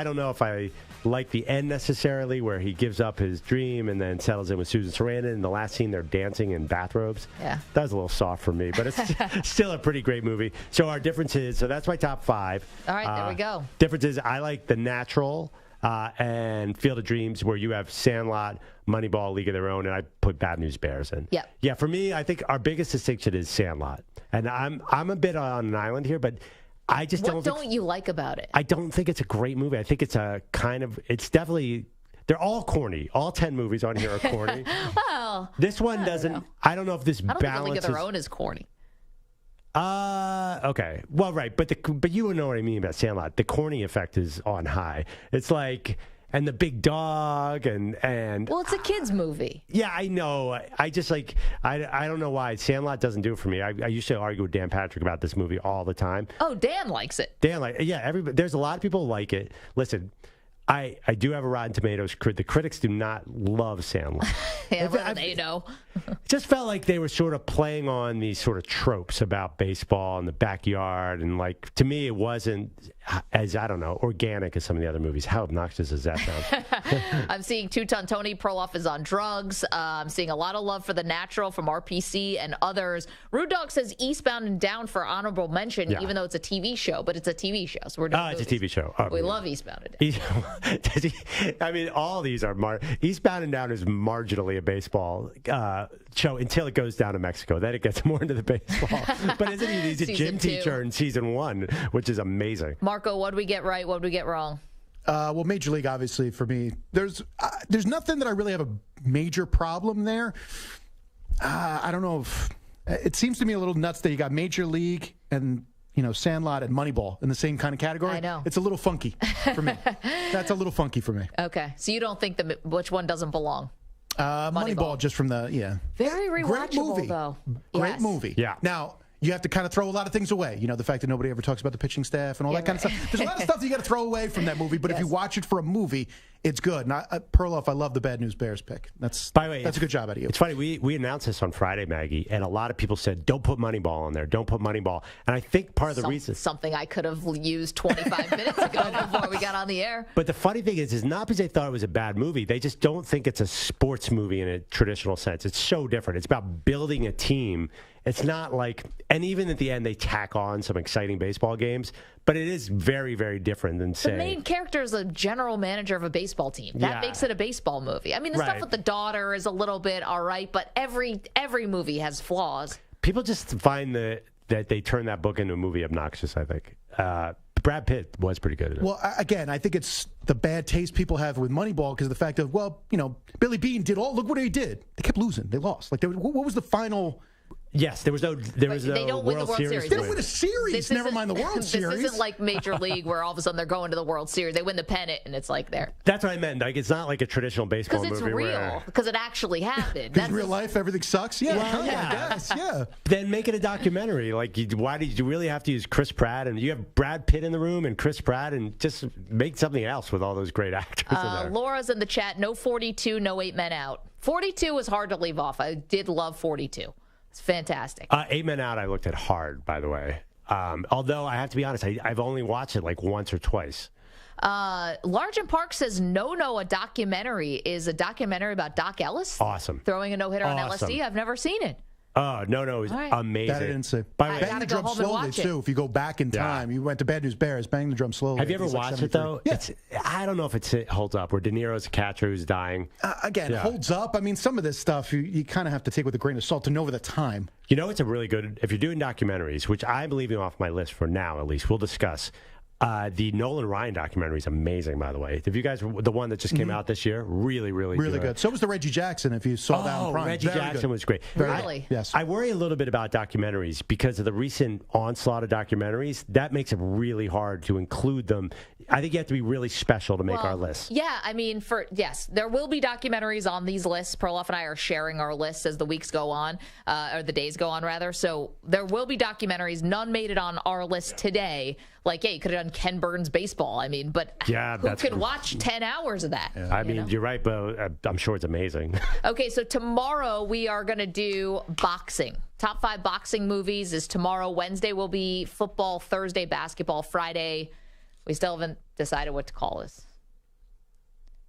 don't know if I like the end necessarily, where he gives up his dream and then settles in with Susan Sarandon. In the last scene, they're dancing in bathrobes. Yeah. That was a little soft for me, but it's still a pretty great movie. So our difference is, so that's my top 5. All right, there we go. Difference is, I like The Natural and Field of Dreams, where you have Sandlot, Moneyball, League of Their Own, and I put Bad News Bears in. Yep. Yeah, for me, I think our biggest distinction is Sandlot. And I'm a bit on an island here, but I just What don't you like about it? I don't think it's a great movie. I think it's it's definitely, they're all corny. All 10 movies on here are corny. Well, this one doesn't. I don't know if this I don't balances. think A League of Their Own is corny. Okay. Well, right, but you would know what I mean about Sandlot. The corny effect is on high. It's like, and the big dog and Well, it's a kids movie. Yeah, I know. I just like, I don't know why Sandlot doesn't do it for me. I used to argue with Dan Patrick about this movie all the time. Oh, Dan likes it. Dan, everybody. There's a lot of people who like it. Listen, I do have a Rotten Tomatoes. The critics do not love Sandlot. Yeah, well, they know. It just felt like they were sort of playing on these sort of tropes about baseball and the backyard, and like, to me, it wasn't as, I don't know, organic as some of the other movies. How obnoxious does that sound? I'm seeing Two-Ton Tony, Perloff is on drugs. I'm seeing a lot of love for The Natural from RPC and others. Rude Dog says Eastbound and Down for honorable mention, even though it's a TV show, but it's a TV show, so we're doing it's a TV show. We love Eastbound and Down. I mean, all these are Eastbound and Down is marginally a baseball show until it goes down to Mexico. Then it gets more into the baseball. But isn't he? He's a gym teacher in season 1, which is amazing. Marco, what did we get right? What did we get wrong? Well, Major League, obviously, for me, there's nothing that I really have a major problem there. I don't know if it seems to me a little nuts that you got Major League and Sandlot and Moneyball in the same kind of category. I know. It's a little funky for me. That's a little funky for me. Okay. So you don't think which one doesn't belong? Moneyball, just from the, Very rewatchable, Great movie. though. Great Yes. movie. Yeah. Now, you have to kind of throw a lot of things away. The fact that nobody ever talks about the pitching staff and all that kind of stuff. There's a lot of stuff that you got to throw away from that movie, but if you watch it for a movie, it's good. And Perloff, I love the Bad News Bears pick. By the way, that's a good job out of you. It's funny, we announced this on Friday, Maggie, and a lot of people said, don't put Moneyball on there. Don't put Moneyball. And I think part of the reason... Something I could have used 25 minutes ago before we got on the air. But the funny thing is not because they thought it was a bad movie. They just don't think it's a sports movie in a traditional sense. It's so different. It's about building a team. It's not like... And even at the end, they tack on some exciting baseball games. But it is very, very different than saying... The main character is a general manager of a baseball team. That makes it a baseball movie. I mean, the stuff with the daughter is a little bit all right, but every movie has flaws. People just find that they turn that book into a movie obnoxious, I think. Brad Pitt was pretty good at it. Well, again, I think it's the bad taste people have with Moneyball because of the fact of, Billy Beane did look what he did. They kept losing. They lost. Like, what was the final... Yes, there was no they don't win the World Series. They don't win a series. Never mind the World Series. This isn't like Major League where all of a sudden they're going to the World Series. They win the pennant and it's like there. That's what I meant. Like, it's not like a traditional baseball movie. Because it's real. Because it actually happened. Because real life, everything sucks. Yeah, I guess. Yeah. Then make it a documentary. Like, why did you really have to use Chris Pratt? And you have Brad Pitt in the room and Chris Pratt, and just make something else with all those great actors in there. Laura's in the chat. No 42, no 8 Men Out. 42 was hard to leave off. I did love 42. It's fantastic. 8 Men Out I looked at hard, by the way. Although I have to be honest, I've only watched it like once or twice. Large and Park says No, a documentary is a documentary about Doc Ellis. Awesome. Throwing a no-hitter on LSD. I've never seen it. Oh, no, it was amazing. That I didn't see. By the way, Bang the Drum Slowly, too. If you go back in time, you went to Bad News Bears, Bang the Drum Slowly. Have you ever watched it, though? Yeah. I don't know if it holds up, where De Niro's a catcher who's dying. Again, holds up. I mean, some of this stuff you kind of have to take with a grain of salt to know the time. It's a really good, if you're doing documentaries, which I'm leaving off my list for now, at least, we'll discuss. The Nolan Ryan documentary is amazing, by the way. If you guys, the one that just came out this year, really good. So was the Reggie Jackson, if you saw that on Prime. Reggie Jackson was great. Really? Yes. I worry a little bit about documentaries because of the recent onslaught of documentaries. That makes it really hard to include them. I think you have to be really special to make our list. Yeah, I mean, there will be documentaries on these lists. Perloff and I are sharing our lists as the weeks go on, or the days go on, rather. So there will be documentaries. None made it on our list today. Like, you could have done Ken Burns baseball. I mean, but who could watch 10 hours of that? Yeah. I mean, you're right, but I'm sure it's amazing. Okay, so tomorrow we are going to do boxing. Top 5 boxing movies is tomorrow. Wednesday will be football. Thursday, basketball. Friday, we still haven't decided what to call this.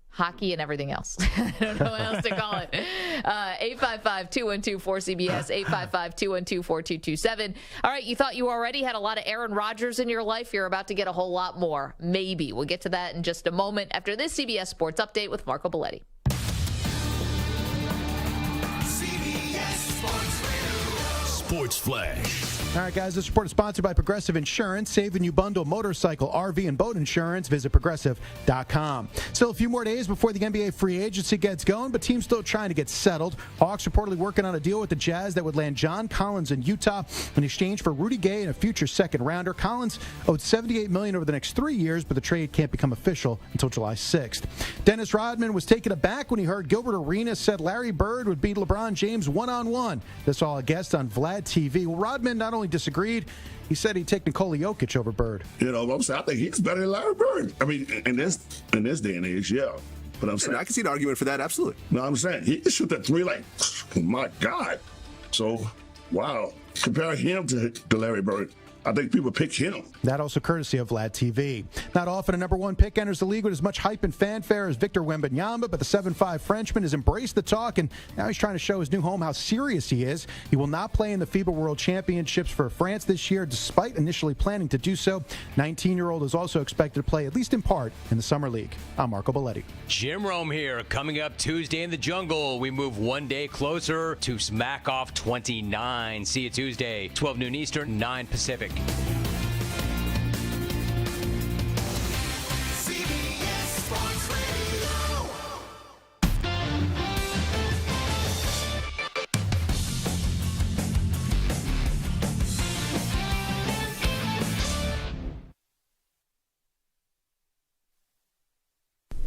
Hockey and everything else. I don't know what else to call it. 855-212-4CBS, 855-212-4227. All right, you thought you already had a lot of Aaron Rodgers in your life. You're about to get a whole lot more. Maybe. We'll get to that in just a moment after this CBS Sports Update with Marco Belletti. CBS Sports Radio. Sports Flash. All right, guys, this report is sponsored by Progressive Insurance. Save when you bundle motorcycle, RV, and boat insurance. Visit Progressive.com. Still a few more days before the NBA free agency gets going, but teams still trying to get settled. Hawks reportedly working on a deal with the Jazz that would land John Collins in Utah in exchange for Rudy Gay and a future second-rounder. Collins owed $78 million over the next 3 years, but the trade can't become official until July 6th. Dennis Rodman was taken aback when he heard Gilbert Arenas said Larry Bird would beat LeBron James one-on-one. This all a guest on Vlad TV. Well, Rodman not only disagreed, he said he'd take Nikola Jokic over Bird. I'm saying I think he's better than Larry Bird. I mean, in this day and age, yeah. But I'm saying I can see an argument for that, absolutely. No, I'm saying he can shoot that three like, my God. So, wow. Compare him to Larry Bird. I think people pick him. That also courtesy of Vlad TV. Not often a number one pick enters the league with as much hype and fanfare as Victor Wembanyama, but the 7'5 Frenchman has embraced the talk, and now he's trying to show his new home how serious he is. He will not play in the FIBA World Championships for France this year, despite initially planning to do so. 19-year-old is also expected to play, at least in part, in the Summer League. I'm Marco Belletti. Jim Rome here. Coming up Tuesday in the Jungle, we move one day closer to Smack Off 29. See you Tuesday, 12 noon Eastern, 9 Pacific.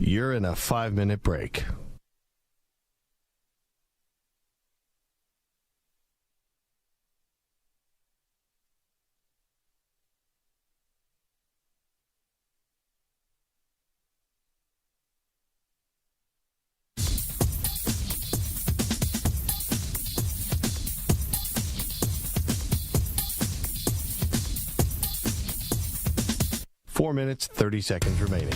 You're in a 5-minute break. Four minutes, 30 seconds remaining.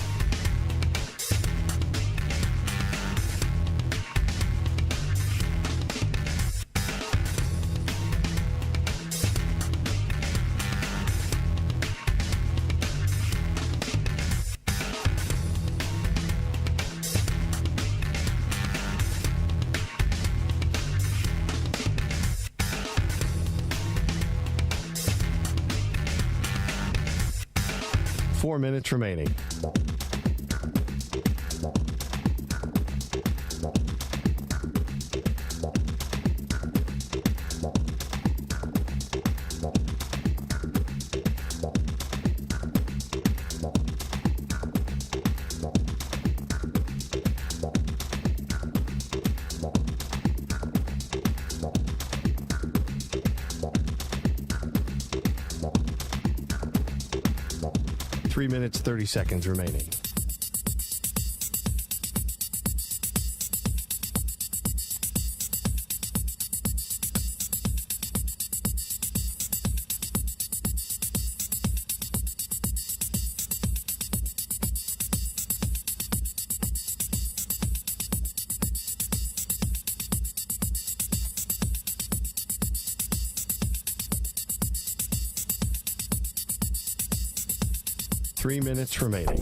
Four minutes remaining. Three minutes, 30 seconds remaining. Three minutes remaining.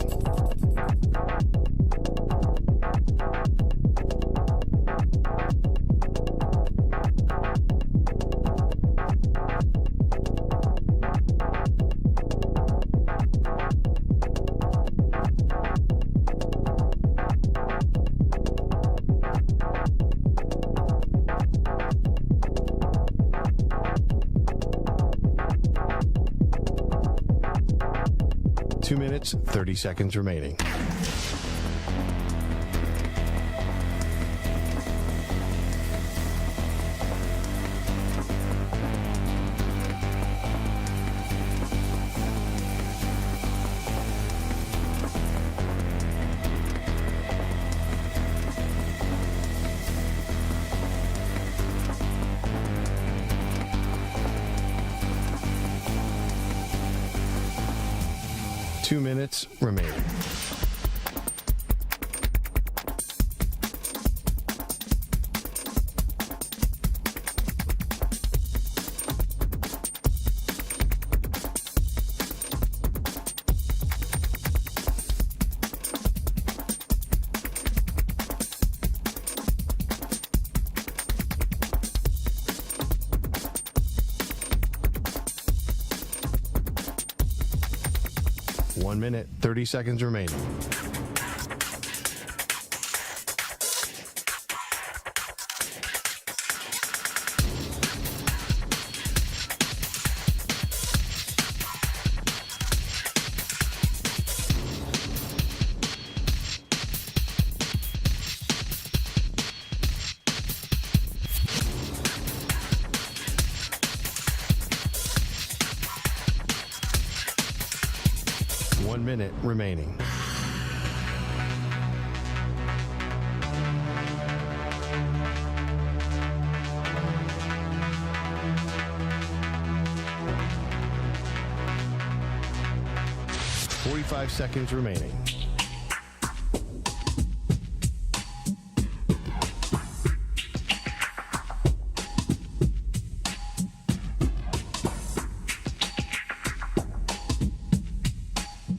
Two minutes, 30 seconds remaining. Two minutes remaining. One minute, 30 seconds remaining. One minute remaining. Five seconds remaining.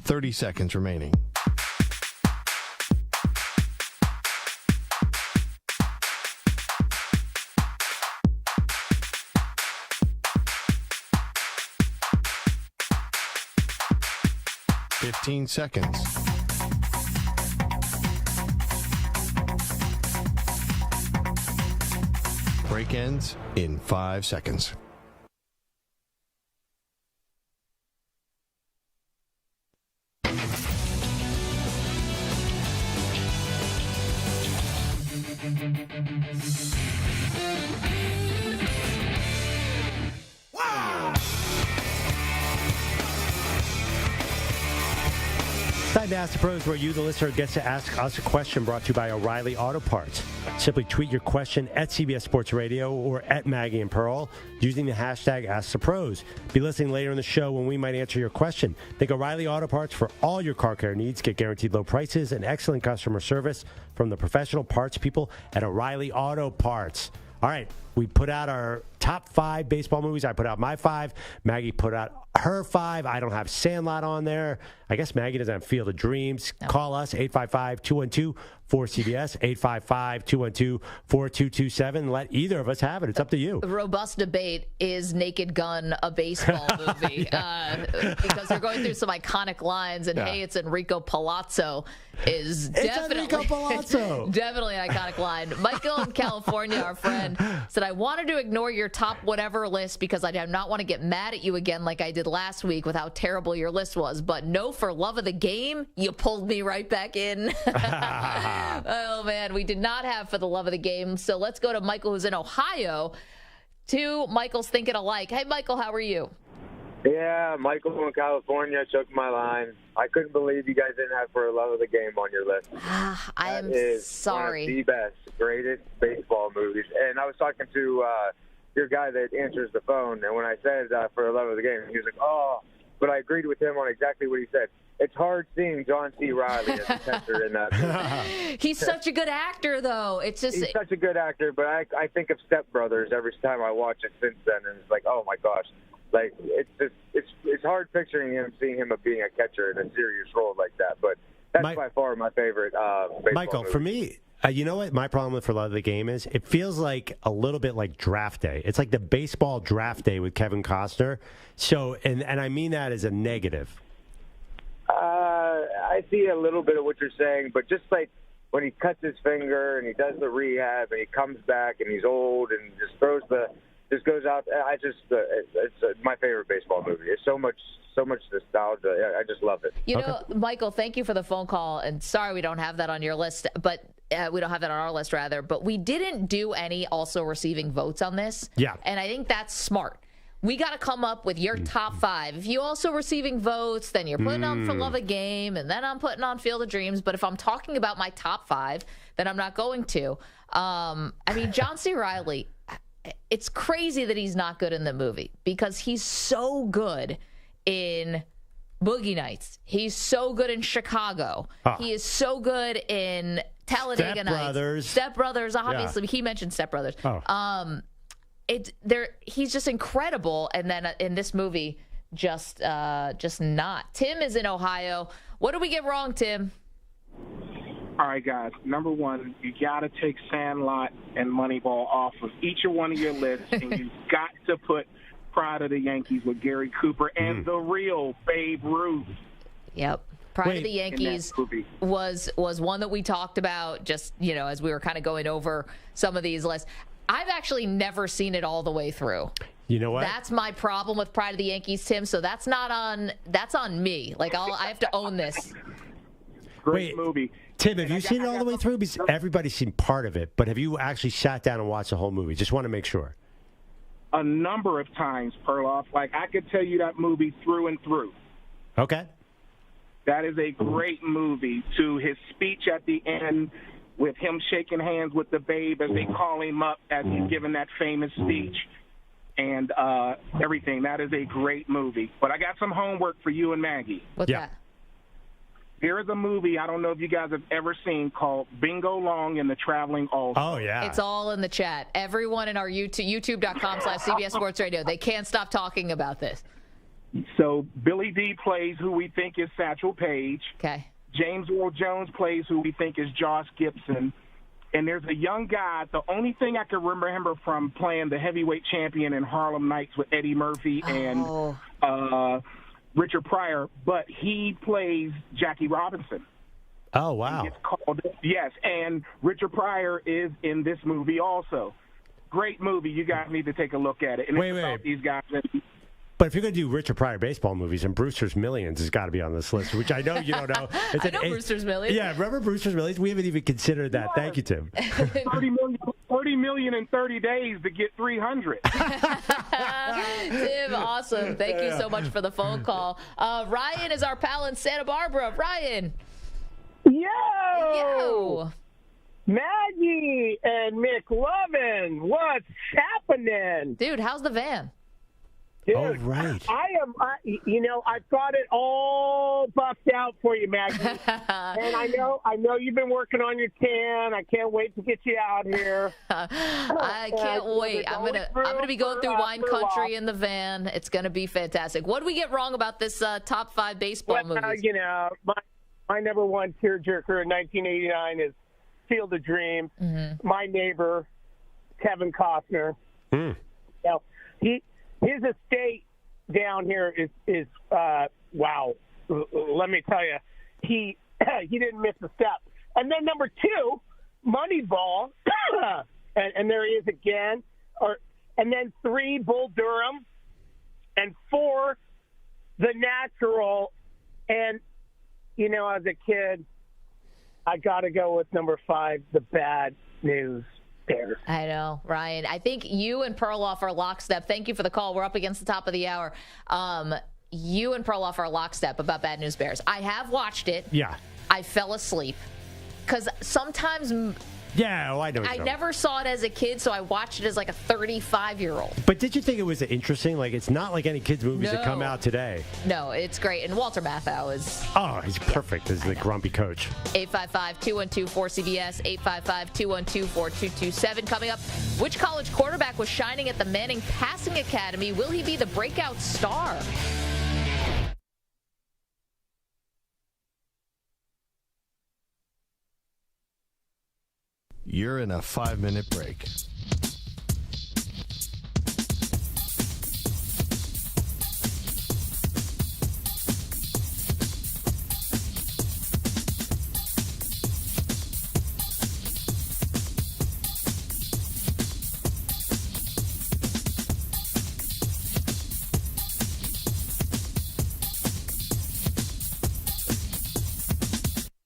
Thirty seconds remaining. Fifteen seconds. Break ends in 5 seconds. Time to Ask the Pros, where you, the listener, gets to ask us a question, brought to you by O'Reilly Auto Parts. Simply tweet your question at CBS Sports Radio or at Maggie and Pearl using the hashtag #AskThePros. Be listening later in the show when we might answer your question. Think O'Reilly Auto Parts for all your car care needs. Get guaranteed low prices and excellent customer service from the professional parts people at O'Reilly Auto Parts. All right, we put out our top 5 baseball movies. I put out my 5. Maggie put out her 5. I don't have Sandlot on there. I guess Maggie doesn't have Field of Dreams. No. Call us, 855-212-4CBS, 855-212-4227. Let either of us have it. It's up to you. The robust debate, is Naked Gun a baseball movie? Because they're going through some iconic lines, and hey, it's Enrico Palazzo is definitely Enrico Palazzo. Definitely an iconic line. Michael in California, our friend, said, I wanted to ignore your top whatever list because I do not want to get mad at you again like I did last week with how terrible your list was. But no, for love of the game, you pulled me right back in. Oh, man, we did not have for the love of the game. So let's go to Michael, who's in Ohio. 2 Michaels thinking alike. Hey, Michael, how are you? Yeah, Michael in California took my line. I couldn't believe you guys didn't have For the Love of the Game on your list. I am sorry. One of the best, greatest baseball movies. And I was talking to your guy that answers the phone, and when I said For the Love of the Game, he was like, oh, but I agreed with him on exactly what he said. It's hard seeing John C. Reilly as a catcher in that movie. He's such a good actor, though. It's just he's such a good actor, but I think of Step Brothers every time I watch it since then, and it's like, oh my gosh, like it's hard picturing him, seeing him being a catcher in a serious role like that. But that's by far my favorite baseball Michael, movie. for me, you know what my problem with For Love of the Game is? It feels like a little bit like Draft Day. It's like the baseball draft day with Kevin Costner. So, and I mean that as a negative. I see a little bit of what you're saying, but just like when he cuts his finger and he does the rehab and he comes back and he's old and just goes out. It's my favorite baseball movie. It's so much nostalgia. I just love it. You know, Michael, thank you for the phone call. And sorry we don't have that on your list, but we don't have that on our list, rather. But we didn't do any also receiving votes on this. Yeah. And I think that's smart. We got to come up with your top 5. If you also receiving votes, then you're putting on For Love of the Game, and then I'm putting on Field of Dreams. But if I'm talking about my top 5, then I'm not going to. I mean, John C. Reilly, it's crazy that he's not good in the movie because he's so good in Boogie Nights. He's so good in Chicago. He is so good in Talladega Nights. Step Brothers, obviously. Yeah. He mentioned Step Brothers. He's just incredible, and then in this movie, just not. Tim is in Ohio. What did we get wrong, Tim? All right, guys. Number 1, you got to take Sandlot and Moneyball off of each one of your lists, and you've got to put Pride of the Yankees with Gary Cooper and the real Babe Ruth. Yep. Pride of the Yankees was one that we talked about just, as we were kind of going over some of these lists. I've actually never seen it all the way through. You know what? That's my problem with Pride of the Yankees, Tim. So that's on me. Like I have to own this. Great movie. Tim, have you seen it all the way through? Because everybody's seen part of it, but have you actually sat down and watched the whole movie? Just want to make sure. A number of times, Perloff. Like I could tell you that movie through and through. Okay. That is a great movie. To his speech at the end, with him shaking hands with the Babe as they call him up as he's giving that famous speech and everything. That is a great movie. But I got some homework for you and Maggie. What's that? There is a movie, I don't know if you guys have ever seen, called Bingo Long and the Traveling All-Stars. Oh, yeah. It's all in the chat. Everyone in our youtube.com/CBS Sports Radio, they can't stop talking about this. So Billy D plays who we think is Satchel Paige. Okay. James Earl Jones plays who we think is Josh Gibson. And there's a young guy. The only thing I can remember from playing the heavyweight champion in Harlem Nights with Eddie Murphy and Richard Pryor, but he plays Jackie Robinson. Oh, wow. Yes, and Richard Pryor is in this movie also. Great movie. You guys need to take a look at it. And wait. These guys. But if you're going to do Richard Pryor baseball movies, and Brewster's Millions has got to be on this list, which I know you don't know. I know Brewster's Millions. Yeah, remember Brewster's Millions? We haven't even considered that. Thank you, Tim. 30 million in 30 days to get 300. Tim, awesome. Thank you so much for the phone call. Ryan is our pal in Santa Barbara. Ryan. Yo! Maggie and McLovin, what's happening? Dude, how's the van? Dude, oh, right. I've got it all buffed out for you, Maggie. And I know you've been working on your tan. I can't wait to get you out here. I can't wait. I'm gonna be going through wine country in the van. It's gonna be fantastic. What did we get wrong about this top 5 baseball movies? My number one tearjerker in 1989 is Field of Dreams. Mm-hmm. My Neighbor, Kevin Costner. His estate down here is wow. Let me tell you, he didn't miss a step. And then number 2, Moneyball, and there he is again. And then 3, Bull Durham, and 4, The Natural. And as a kid, I got to go with number 5, The Bad News Bears. I know, Ryan. I think you and Perloff are lockstep. Thank you for the call. We're up against the top of the hour. You and Perloff are lockstep about Bad News Bears. I have watched it. Yeah. I fell asleep because sometimes. Yeah, I know. I never saw it as a kid, so I watched it as like a 35-year-old. But did you think it was interesting? Like, it's not like any kids' movies that come out today. No, it's great. And Walter Matthau is... Oh, he's perfect as the grumpy coach. 855-212-4CBS, 855-212-4227. Coming up, which college quarterback was shining at the Manning Passing Academy? Will he be the breakout star? You're in a 5-minute break.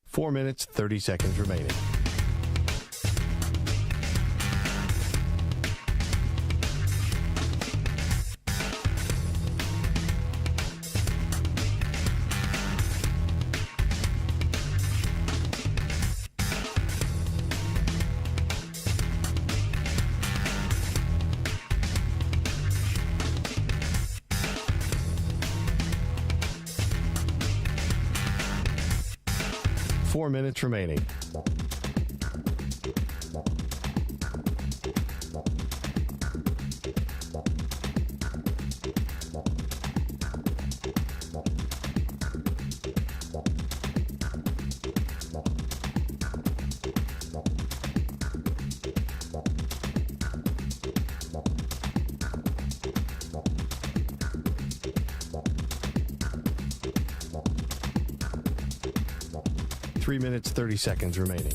Four minutes, 30 seconds remaining. Four minutes remaining. Three minutes, 30 seconds remaining.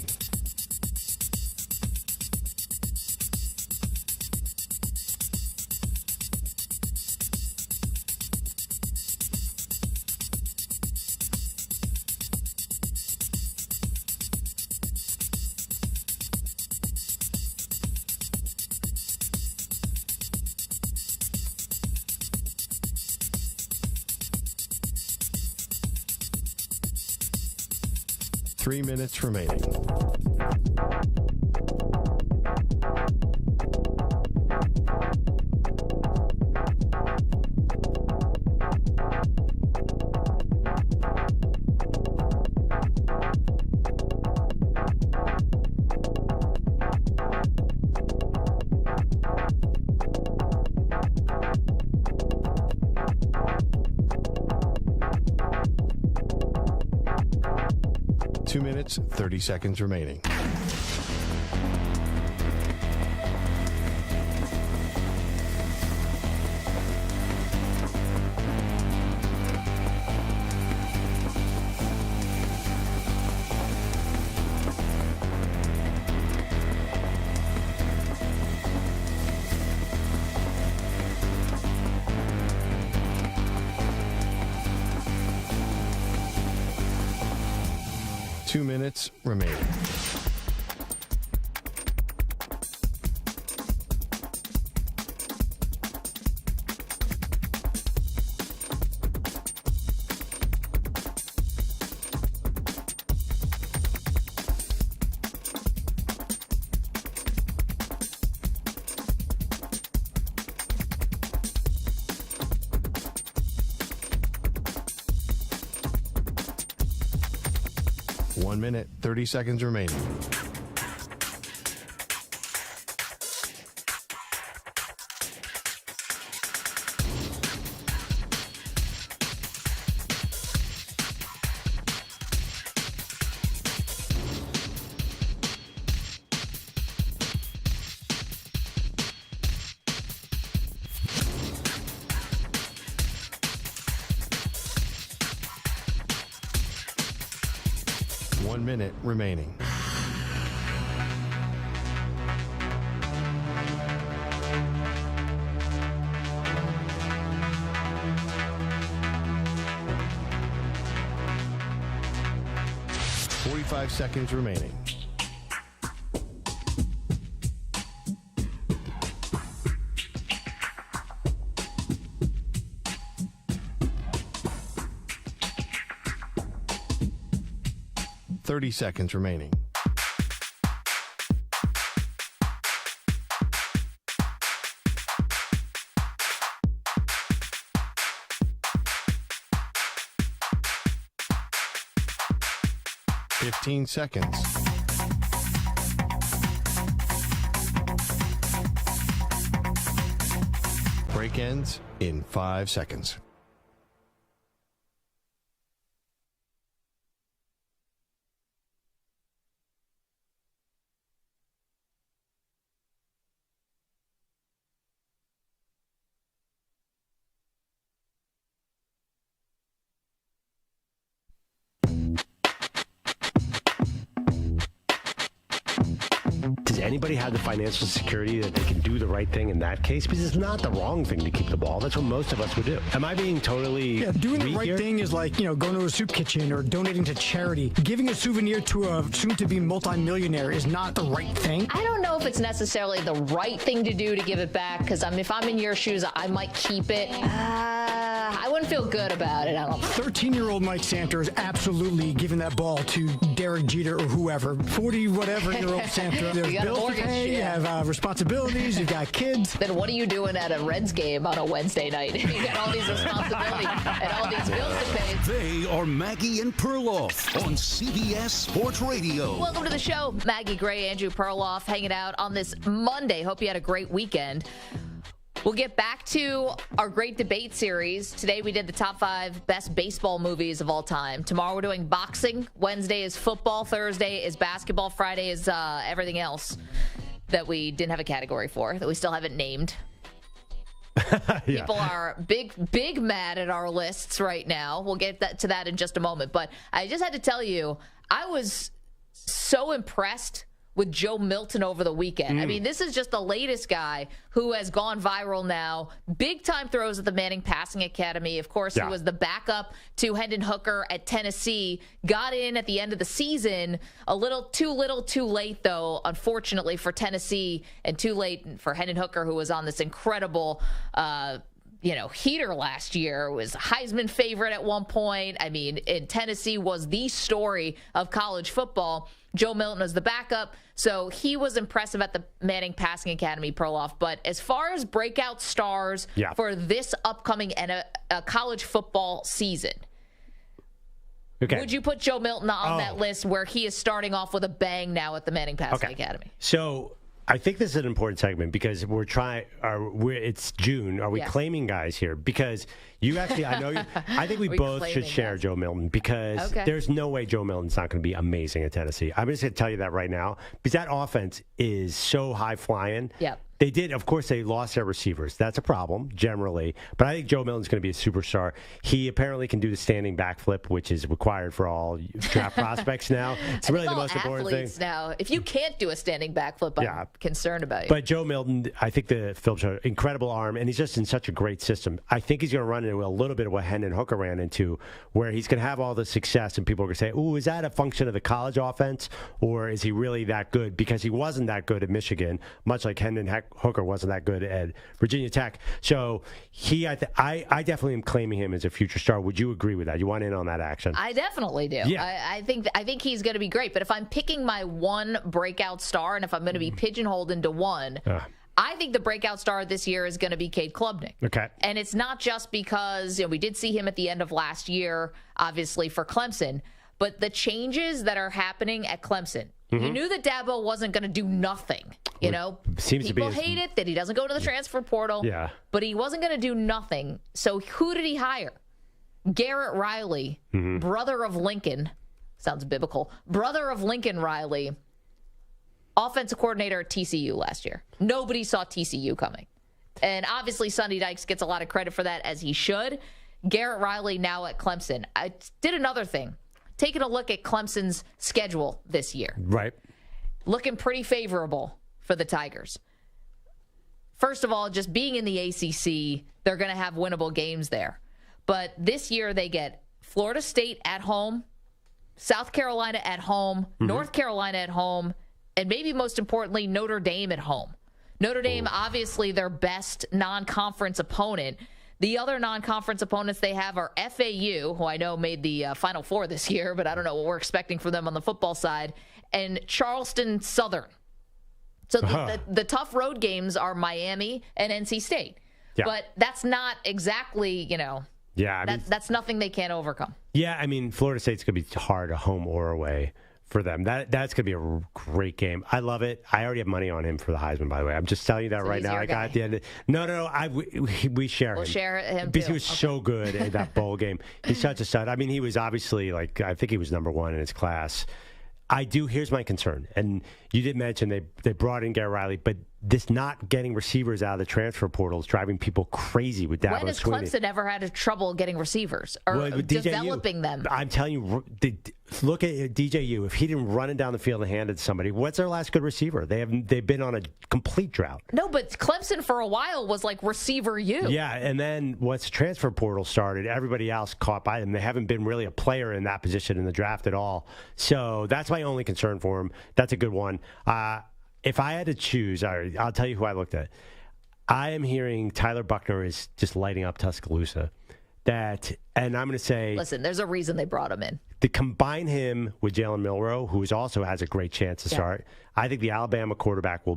Three minutes remaining. Two minutes, 30 seconds remaining. 2 minutes remaining. One minute, 30 seconds remaining. One minute remaining. Five seconds remaining. Thirty seconds remaining. Fifteen seconds. Break ends in 5 seconds. Does anybody have the financial security that they can do the right thing in that case? Because it's not the wrong thing to keep the ball. That's what most of us would do. Am I being totally doing the weak right here? thing is like, going to a soup kitchen or donating to charity. Giving a souvenir to a soon-to-be multimillionaire is not the right thing. I don't know if it's necessarily the right thing to do to give it back, because if I'm in your shoes, I might keep it. I wouldn't feel good about it. I don't know. 13-year-old Mike Santa is absolutely giving that ball to Derek Jeter or whoever. 40-whatever-year-old Santa. There's You got a bills to mortgage, pay, you have responsibilities, you've got kids. Then what are you doing at a Reds game on a Wednesday night? You got all these responsibilities and all these bills to pay. They are Maggie and Perloff on CBS Sports Radio. Welcome to the show. Maggie Gray, Andrew Perloff, hanging out on this Monday. Hope you had a great weekend. We'll get back to our great debate series. Today we did the top 5 best baseball movies of all time. Tomorrow we're doing boxing. Wednesday is football. Thursday is basketball. Friday is everything else that we didn't have a category for, that we still haven't named. People are big mad at our lists right now. We'll get to that in just a moment. But I just had to tell you, I was so impressed with Joe Milton over the weekend. I mean, this is just the latest guy who has gone viral now. Big time throws at the Manning Passing Academy. Of course, he was the backup to Hendon Hooker at Tennessee. Got in at the end of the season. A little too late, though, unfortunately, for Tennessee, and too late for Hendon Hooker, who was on this incredible heater last year. Was a Heisman favorite at one point. I mean, in Tennessee was the story of college football. Joe Milton was the backup, so he was impressive at the Manning Passing Academy, Perloff. But as far as breakout stars for this upcoming college football season, would you put Joe Milton on that list where he is starting off with a bang now at the Manning Passing Academy? So I think this is an important segment because it's June. Are we claiming guys here? Because you actually, I think we both should share Joe Milton, because there's no way Joe Milton's not going to be amazing at Tennessee. I'm just going to tell you that right now, because that offense is so high flying They did, of course, they lost their receivers. That's a problem, generally. But I think Joe Milton's going to be a superstar. He apparently can do the standing backflip, which is required for all draft prospects now. It's really the most important thing. Now, if you can't do a standing backflip, I'm concerned about you. But Joe Milton, I think the film showed incredible arm, and he's just in such a great system. I think he's going to run into a little bit of what Hendon Hooker ran into, where he's going to have all the success, and people are going to say, ooh, is that a function of the college offense, or is he really that good? Because he wasn't that good at Michigan, much like Hendon Hooker wasn't that good at Virginia Tech. So I definitely am claiming him as a future star. Would you agree with that? You want in on that action? I definitely do. Yeah. I think he's going to be great. But if I'm picking my one breakout star, and if I'm going to be pigeonholed into one, I think the breakout star this year is going to be Cade Klubnik. Okay. And it's not just because we did see him at the end of last year, obviously, for Clemson, but the changes that are happening at Clemson. You knew that Dabo wasn't going to do nothing. People hate it that he doesn't go to the transfer portal. Yeah. But he wasn't going to do nothing. So who did he hire? Garrett Riley, brother of Lincoln. Sounds biblical. Brother of Lincoln Riley, offensive coordinator at TCU last year. Nobody saw TCU coming. And obviously Sonny Dykes gets a lot of credit for that, as he should. Garrett Riley now at Clemson. I did another thing. Taking a look at Clemson's schedule this year. Right. Looking pretty favorable for the Tigers. First of all, just being in the ACC, they're going to have winnable games there. But this year they get Florida State at home, South Carolina at home, North Carolina at home, and maybe most importantly, Notre Dame at home. Notre Dame, obviously their best non-conference opponent. The other non-conference opponents they have are FAU, who I know made the Final Four this year, but I don't know what we're expecting from them on the football side, and Charleston Southern. So the tough road games are Miami and NC State. Yeah. But that's not exactly, that's nothing they can't overcome. Yeah, I mean, Florida State's going to be hard, a home or away for them. That's going to be a great game. I love it. I already have money on him for the Heisman, by the way. I'm just telling you that right now. I got at the end. We share him. We'll share him because too. He was so good at that bowl game. He's such a stud. I mean, he was obviously I think he was number one in his class. Here's my concern. And you did mention they brought in Garrett Riley, but this not getting receivers out of the transfer portal is driving people crazy with Dabo. When has Clemson ever had trouble getting receivers or developing them? I'm telling you, look at DJU. If he didn't run it down the field and hand it to somebody, what's their last good receiver? They've been on a complete drought. No, but Clemson for a while was like receiver U. Yeah, and then once the transfer portal started, everybody else caught by them. They haven't been really a player in that position in the draft at all. So that's my only concern for him. That's a good one. If I had to choose, I'll tell you who I looked at. I am hearing Tyler Buchner is just lighting up Tuscaloosa. And I'm going to say... Listen, there's a reason they brought him in. To combine him with Jalen Milroe, who also has a great chance to start, I think the Alabama quarterback will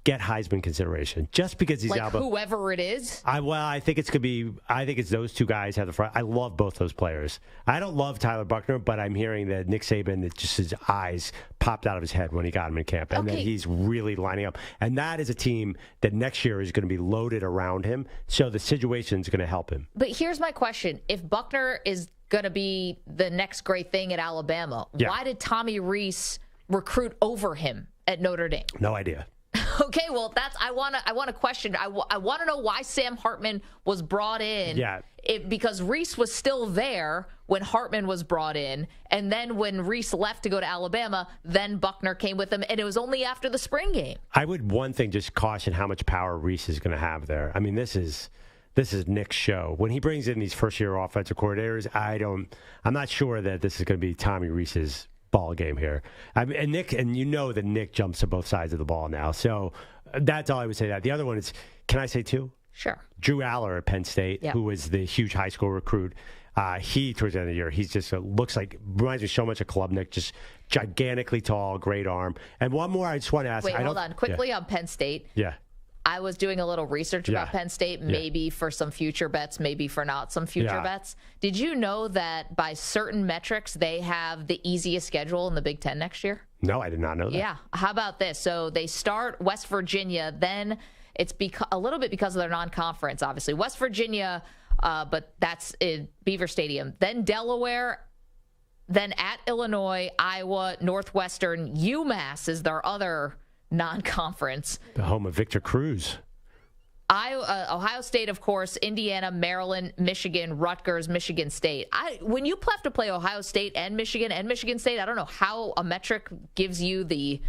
get Heisman consideration just because he's whoever it is. I think it's going to be. I think it's those two guys at the front. I love both those players. I don't love Tyler Buchner, but I'm hearing that Nick Saban, just his eyes popped out of his head when he got him in camp, and that he's really lining up. And that is a team that next year is going to be loaded around him, so the situation is going to help him. But here's my question: if Buchner is going to be the next great thing at Alabama, why did Tommy Rees recruit over him at Notre Dame? No idea. Okay, well, I want to question. I want to know why Sam Hartman was brought in. Yeah. Because Reese was still there when Hartman was brought in, and then when Reese left to go to Alabama, then Buchner came with him, and it was only after the spring game. I would just caution how much power Reese is going to have there. I mean, this is Nick's show. When he brings in these first-year offensive coordinators, I'm not sure that this is going to be Tommy Reese's ball game here. I mean, and you know that Nick jumps to both sides of the ball now. So that's all I would say. That the other one is, can I say two? Sure. Drew Aller at Penn State, who was the huge high school recruit. He towards the end of the year, he's just reminds me so much of Klubnik, just gigantically tall, great arm. And one more, I just want to ask. Wait, hold on, quickly on Penn State. Yeah. I was doing a little research about Penn State, maybe for some future bets, maybe for not some future bets. Did you know that by certain metrics, they have the easiest schedule in the Big Ten next year? No, I did not know that. Yeah. How about this? So they start West Virginia, then it's a little bit because of their non-conference, obviously. West Virginia, but that's in Beaver Stadium. Then Delaware, then at Illinois, Iowa, Northwestern, UMass is their other non-conference. The home of Victor Cruz. Ohio State, of course, Indiana, Maryland, Michigan, Rutgers, Michigan State. When you have to play Ohio State and Michigan State, I don't know how a metric gives you the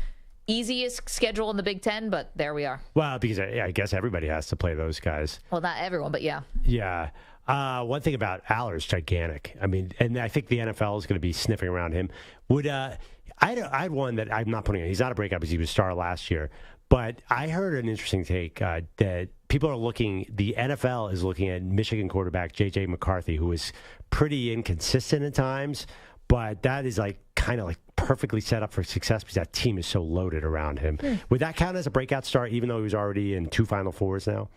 easiest schedule in the Big Ten, but there we are. Well, because I guess everybody has to play those guys. Well, not everyone, but yeah. Yeah. One thing about Aller is gigantic. I mean, and I think the NFL is going to be sniffing around him. I had one that I'm not putting in. He's not a breakout because he was a star last year. But I heard an interesting take that people are the NFL is looking at Michigan quarterback J.J. McCarthy, who is pretty inconsistent at times, but that is kind of perfectly set up for success because that team is so loaded around him. Would that count as a breakout star, even though he was already in 2 Final Fours now?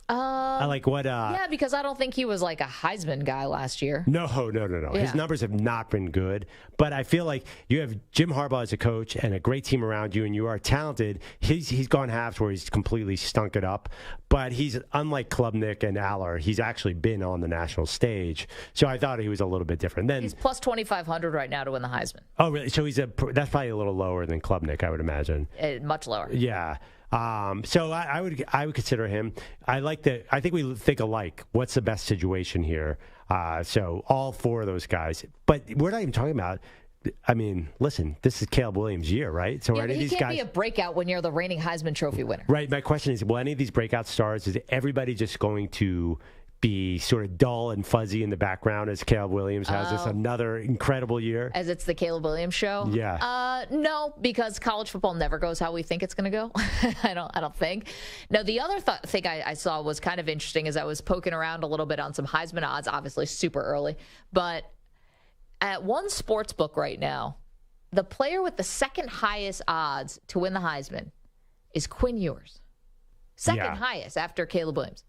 Yeah, because I don't think he was a Heisman guy last year. No. Yeah. His numbers have not been good, but I feel like you have Jim Harbaugh as a coach and a great team around you, and you are talented. He's gone halves where he's completely stunk it up, but he's unlike Klubnik and Aller. He's actually been on the national stage, so I thought he was a little bit different. Then he's plus 2,500 right now to win the Heisman. Oh, really? So that's probably a little lower than Klubnik, I would imagine. Much lower. Yeah. So I would consider him. I think we think alike. What's the best situation here? So all 4 of those guys. But we're not even talking about. I mean, listen, this is Caleb Williams' year, right? So yeah, any of he these can't guys be a breakout when you're the reigning Heisman Trophy winner. Right. My question is, will any of these breakout stars, is everybody just going to be sort of dull and fuzzy in the background as Caleb Williams has this another incredible year? As it's the Caleb Williams show? Yeah. No, because college football never goes how we think it's going to go. I don't think. No, the other thing I saw was kind of interesting as I was poking around a little bit on some Heisman odds, obviously super early, but at one sports book right now, the player with the second highest odds to win the Heisman is Quinn Ewers. Second highest after Caleb Williams.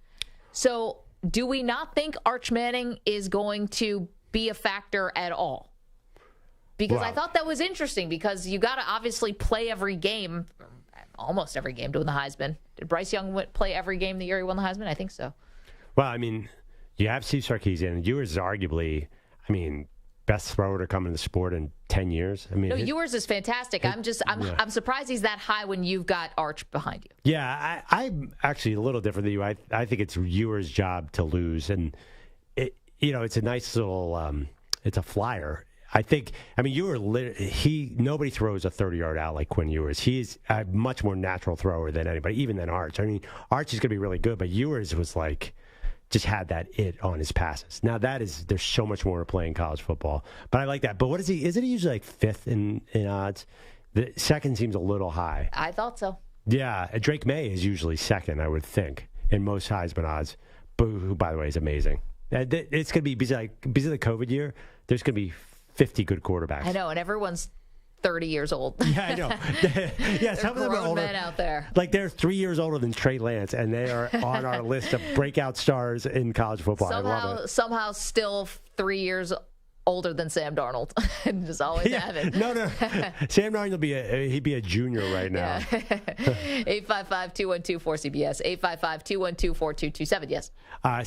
So do we not think Arch Manning is going to be a factor at all? Because I thought that was interesting because you got to obviously play every game, almost every game to win the Heisman. Did Bryce Young play every game the year he won the Heisman? I think so. Well, I mean, you have Steve Sarkisian. Ewers is arguably, best thrower to come in the sport in 10 years. No, Ewers is fantastic. I'm surprised he's that high when you've got Arch behind you. Yeah, I'm actually a little different than you. I think it's Ewers' job to lose, and it's a nice little it's a flyer. Nobody throws a 30-yard out like Quinn Ewers. He's a much more natural thrower than anybody, even than Arch. Arch is going to be really good, but Ewers was just had that it on his passes. Now there's so much more to play in college football, but I like that. But what is he? Isn't he usually 5th in odds? The second seems a little high. I thought so. Yeah, Drake May is usually 2nd, I would think, in most Heisman odds. But who, by the way, is amazing. It's going to be because of the COVID year. There's going to be 50 good quarterbacks. I know, and everyone's 30 years old. Yeah, I know. Yeah, some of them are older. Men out there. They're 3 years older than Trey Lance, and they are on our list of breakout stars in college football. I love it. Somehow still 3 years older than Sam Darnold. Just always have it. No. Sam Darnold he'd be a junior right now. 855-212-4CBS. 855-212-4227. Yes.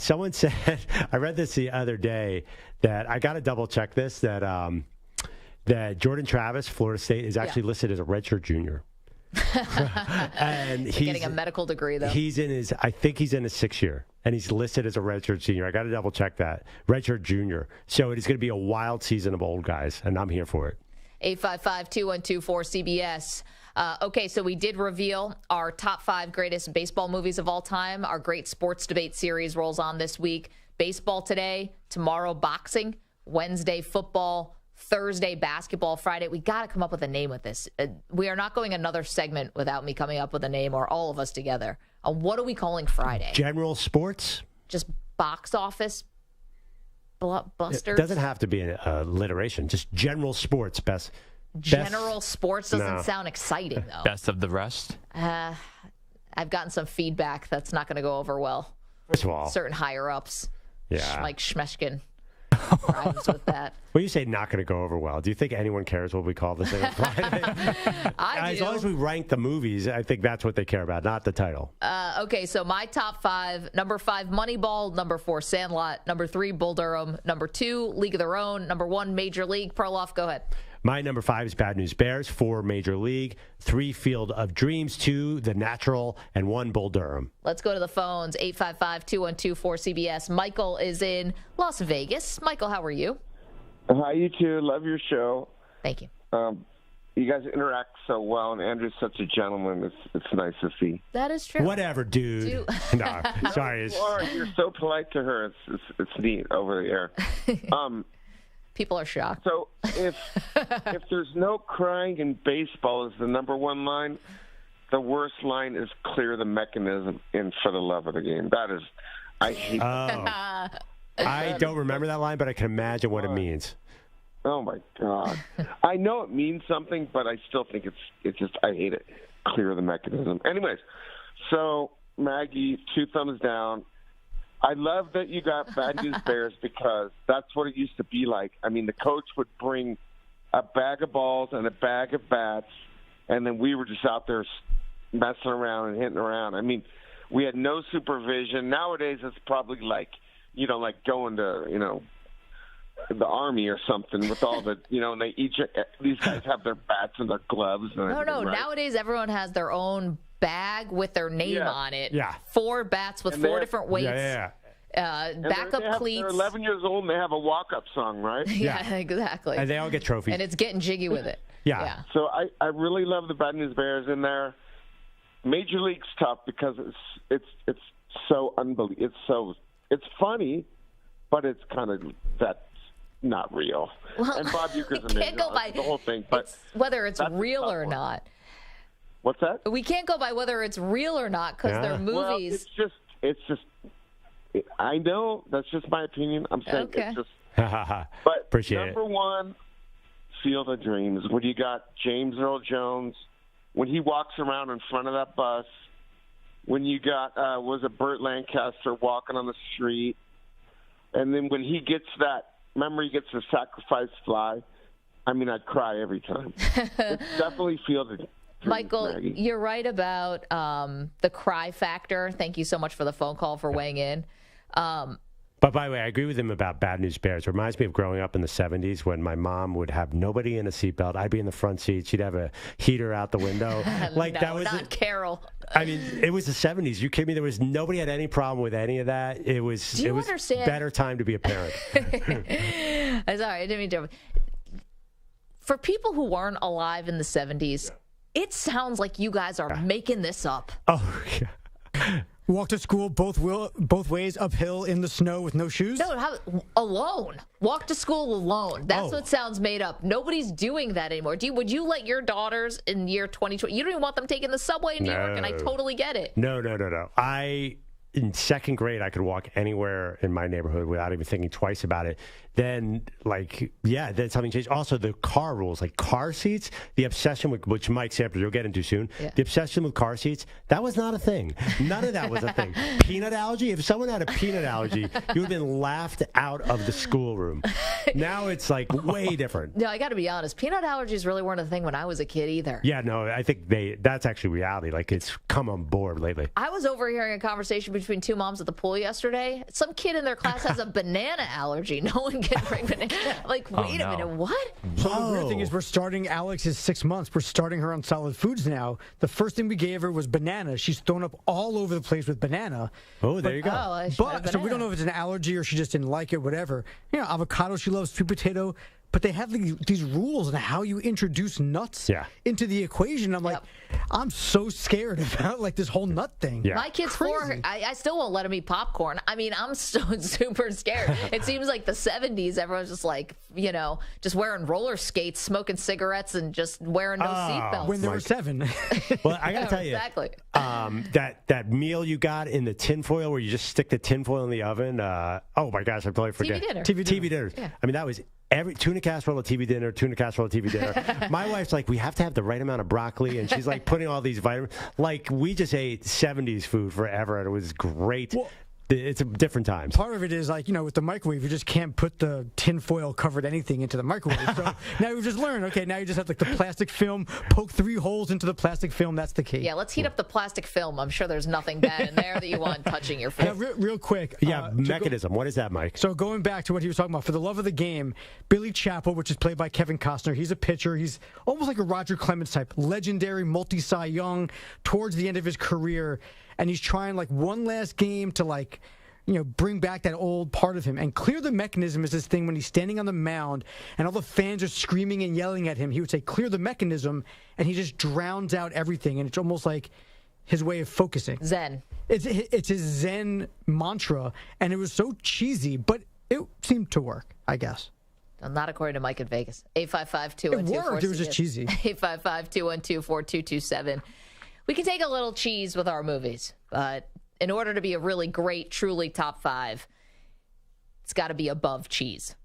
Someone said, I read this the other day, that I got to double check this, that Jordan Travis, Florida State, is actually listed as a redshirt junior. And he's getting a medical degree, though. I think he's in his 6th year, and he's listed as a redshirt senior. I got to double check that. Redshirt junior. So it is going to be a wild season of old guys, and I'm here for it. 855-212-4CBS. Okay, so we did reveal our top 5 greatest baseball movies of all time. Our great sports debate series rolls on this week. Baseball today, tomorrow boxing, Wednesday football, Thursday basketball, Friday. We got to come up with a name with this. We are not going another segment without me coming up with a name, or all of us together. What are we calling Friday? General sports? Just box office busters? It doesn't have to be an alliteration. Just general sports. General sports doesn't sound exciting, though. Best of the rest? I've gotten some feedback that's not going to go over well. First of all, certain higher-ups, Mike Schmeshkin, rhymes with that. When you say not going to go over well, do you think anyone cares what we call this thing on Friday? As long as we rank the movies, I think that's what they care about, not the title. Okay, so my top 5, number 5, Moneyball, number 4, Sandlot, number 3, Bull Durham, number 2, League of Their Own, number 1, Major League. Perloff, go ahead. My number 5 is Bad News Bears, 4 Major League, 3 Field of Dreams, 2 The Natural, and 1 Bull Durham. Let's go to the phones, 855-212-4CBS. Michael is in Las Vegas. Michael, how are you? Hi, you too. Love your show. Thank you. You guys interact so well, and Andrew's such a gentleman. It's nice to see. That is true. Whatever, dude. No, sorry. You're so polite to her. It's neat over the air. People are shocked. So if there's no crying in baseball is the number 1 line, the worst line is clear the mechanism in for the love of the game. That is, I hate that. I don't remember that line, but I can imagine what it means. Oh, my God. I know it means something, but I still think it's just, I hate it. Clear the mechanism. Anyways, so, Maggie, 2 thumbs down. I love that you got Bad News Bears because that's what it used to be like. I mean, the coach would bring a bag of balls and a bag of bats, and then we were just out there messing around and hitting around. I mean, we had no supervision. Nowadays, it's probably like, like going to, the Army or something with all the, and these guys have their bats and their gloves. And no. Right? Nowadays, everyone has their own bag with their name on it. Yeah. 4 bats with 4 different weights. Yeah. Backup cleats. They're 11 years old and they have a walk-up song, right? Yeah, exactly. And they all get trophies. And it's getting jiggy with it. Yeah. So I really love the Bad News Bears in there. Major League's tough because it's so unbelievable. It's funny, but it's kind of that's not real. Well, and Bob Uecker's amazing. Can't go by the whole thing, but whether it's real or not. What's that? We can't go by whether it's real or not because they're movies. Well, it's just. I know that's just my opinion. I'm saying it's just. But appreciate number 1, Field of Dreams. When you got James Earl Jones, when he walks around in front of that bus, when you got was it Burt Lancaster walking on the street, and then when he gets that. Remember, he gets the sacrifice fly. I mean, I'd cry every time. It's definitely Field of Dreams. Michael, Maggie. you're right about the cry factor. Thank you so much for the phone call for weighing in. But by the way, I agree with him about Bad News Bears. It reminds me of growing up in the 70s when my mom would have nobody in a seatbelt. I'd be in the front seat. She'd have a heater out the window. Not Carol. I mean, it was the 70s. You kidding me? There was nobody had any problem with any of that. It was better time to be a parent. I'm sorry, I didn't mean to. For people who weren't alive in the 70s, it sounds like you guys are making this up. Oh, yeah. Walk to school both ways uphill in the snow with no shoes? No, alone. Walk to school alone. That's what sounds made up. Nobody's doing that anymore. Would you let your daughters in year 2020? You don't even want them taking the subway in New York, and I totally get it. No. In 2nd grade, I could walk anywhere in my neighborhood without even thinking twice about it. Then, then something changed. Also, the car rules, like car seats, the obsession with, which Mike Sampson, you'll get into soon, the obsession with car seats, that was not a thing. None of that was a thing. Peanut allergy, if someone had a peanut allergy, you would have been laughed out of the schoolroom. Now it's way different. No, I got to be honest. Peanut allergies really weren't a thing when I was a kid either. Yeah, no, I think that's actually reality. It's come on board lately. I was overhearing a conversation between 2 moms at the pool yesterday. Some kid in their class has a banana allergy. No one can bring banana. Wait a minute, what? So the weird thing is we're starting, Alex is 6 months. We're starting her on solid foods now. The first thing we gave her was banana. She's thrown up all over the place with banana. Oh, there you go. So we don't know if it's an allergy or she just didn't like it, whatever. Avocado, she loves, sweet potato. But they have these rules on how you introduce nuts into the equation. I'm like, I'm so scared about this whole nut thing. Yeah. My kid's 4. I still won't let him eat popcorn. I mean, I'm so super scared. It seems like the 70s, everyone's just just wearing roller skates, smoking cigarettes, and just wearing no seatbelts. When they were 7. Well, I got to tell you, exactly. That meal you got in the tinfoil where you just stick the tinfoil in the oven. Oh my gosh, I totally forget. TV dinner. Yeah. I mean, that was every tuna casserole, TV dinner, tuna casserole, TV dinner. My wife's like, we have to have the right amount of broccoli, and she's putting all these vitamins. We just ate 70s food forever, and it was great. Well, it's different times. Part of it is like, with the microwave, you just can't put the tinfoil covered anything into the microwave. So now we've just learned, okay, now you just have like the plastic film, poke 3 holes into the plastic film. That's the key. Yeah, let's heat up the plastic film. I'm sure there's nothing bad in there that you want touching your food. Now, real quick. Mechanism. What is that, Mike? So going back to what he was talking about, for the love of the game, Billy Chappell, which is played by Kevin Costner, he's a pitcher. He's almost like a Roger Clemens type, legendary, multi-Cy Young, towards the end of his career. And he's trying like one last game to like, bring back that old part of him. And clear the mechanism is this thing when he's standing on the mound and all the fans are screaming and yelling at him. He would say, clear the mechanism, and he just drowns out everything. And it's almost like his way of focusing. Zen. It's his Zen mantra, and it was so cheesy, but it seemed to work, I guess. Well, not according to Mike in Vegas. 855-212-4CBS. It worked. It was just cheesy. 855-212-4227. We can take a little cheese with our movies, but in order to be a really great, truly top 5, it's got to be above cheese.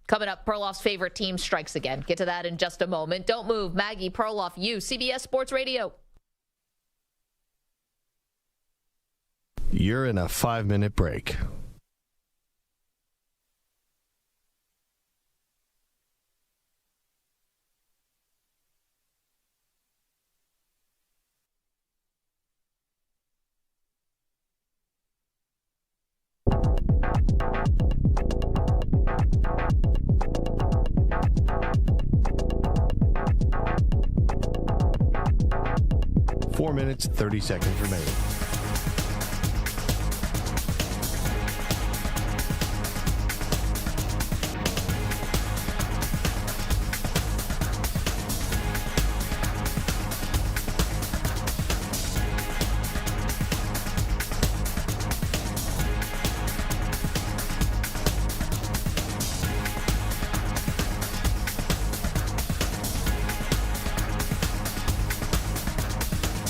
Coming up, Perloff's favorite team strikes again. Get to that in just a moment. Don't move. Maggie, Perloff, CBS Sports Radio. You're in a 5-minute break. Four minutes, 30 seconds remaining.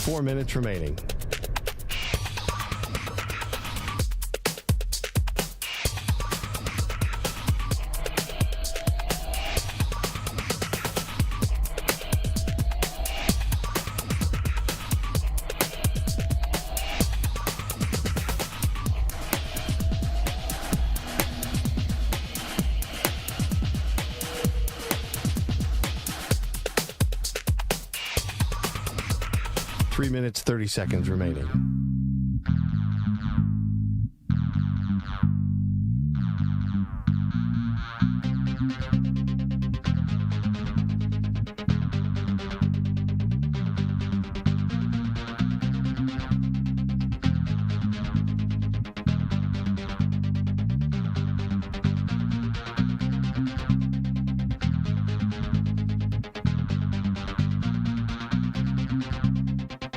Four minutes remaining. Three minutes, 30 seconds remaining.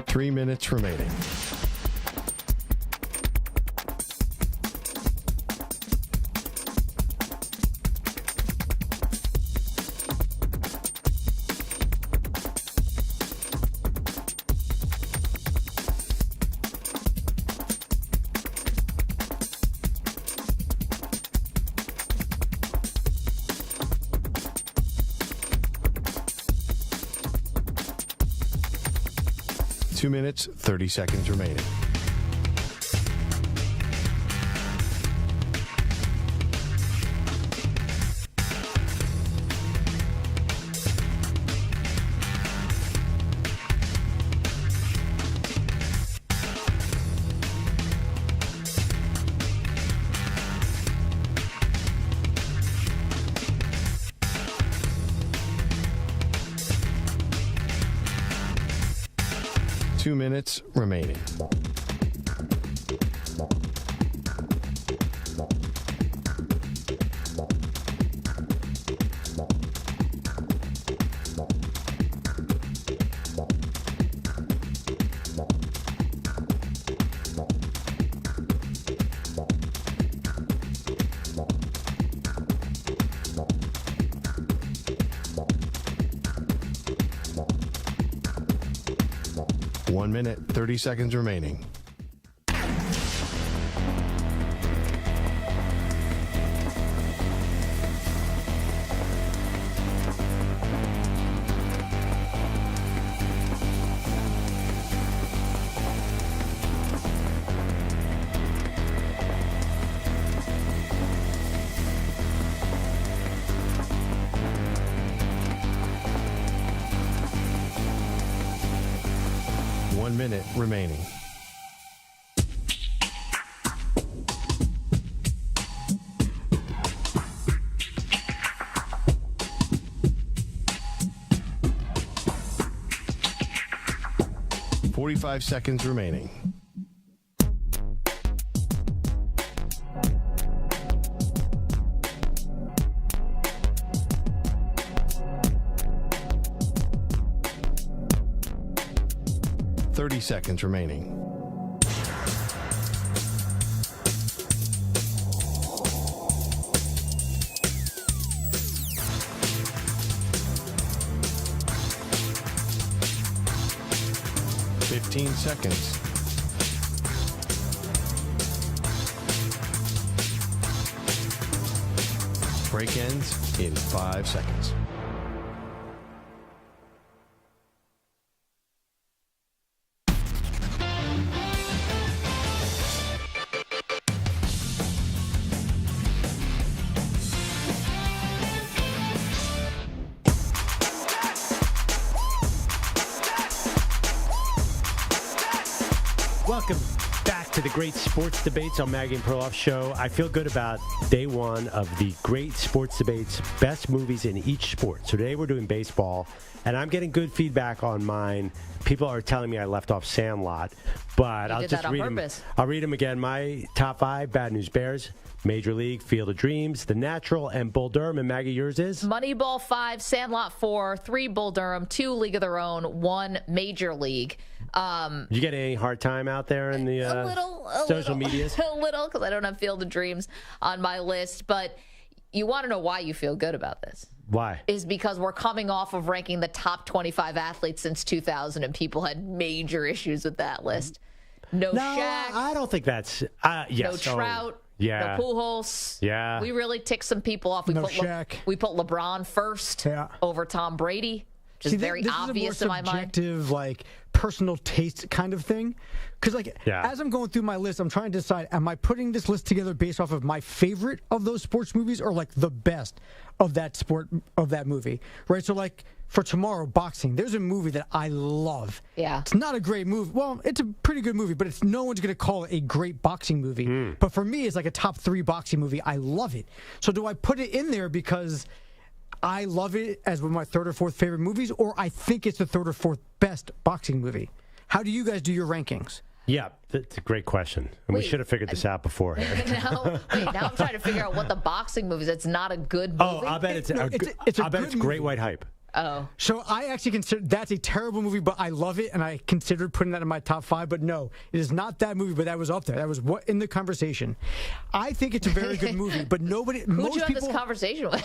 Three minutes remaining. Two minutes, 30 seconds remaining. Two minutes remaining. One minute, 30 seconds remaining. 1 minute remaining. "45 seconds remaining. "30 seconds remaining. "15 seconds. Break ends in 5 seconds. Welcome back to the Great Sports Debates on Maggie and Perloff Show. I feel good about day one of the Great Sports Debates, best movies in each sport. So today we're doing baseball, and I'm getting good feedback on mine. People are telling me I left off Sandlot, but I'll just read them. I'll read them again. My top 5: Bad News Bears, Major League, Field of Dreams, The Natural, and Bull Durham. And Maggie, yours is? Moneyball 5, Sandlot 4, 3 Bull Durham, 2 League of Their Own, 1 Major League. You get any hard time out there in the social medias? A little, because I don't have Field of Dreams on my list. But you want to know why you feel good about this? Why? Is because we're coming off of ranking the top 25 athletes since 2000, and people had major issues with that list. No Shaq. I don't think that's... yes. No Trout. Yeah. No Pujols. Yeah. We really ticked some people off. We we put LeBron first over Tom Brady, which is very obvious in my mind. This is a more subjective, like, personal taste kind of thing. Because, like, as I'm going through my list, I'm trying to decide, am I putting this list together based off of my favorite of those sports movies or, like, the best of that sport, of that movie, right? So, like, for tomorrow, boxing, there's a movie that I love. Yeah. It's not a great movie. Well, it's a pretty good movie, but no one's going to call it a great boxing movie. But for me, it's like a top 3 boxing movie. I love it. So do I put it in there because I love it as one of my 3rd or 4th favorite movies, or I think it's the 3rd or 4th best boxing movie? How do you guys do your rankings? Yeah, that's a great question. And we should have figured this out before. now I'm trying to figure out what the boxing movie is. It's not a good movie. Oh, I bet it's Great White Hype. Oh. So I actually consider that's a terrible movie, but I love it, and I considered putting that in my top 5. But no, it is not that movie, but that was up there. That was what in the conversation. I think it's a very good movie, but nobody. Who'd you have this conversation with?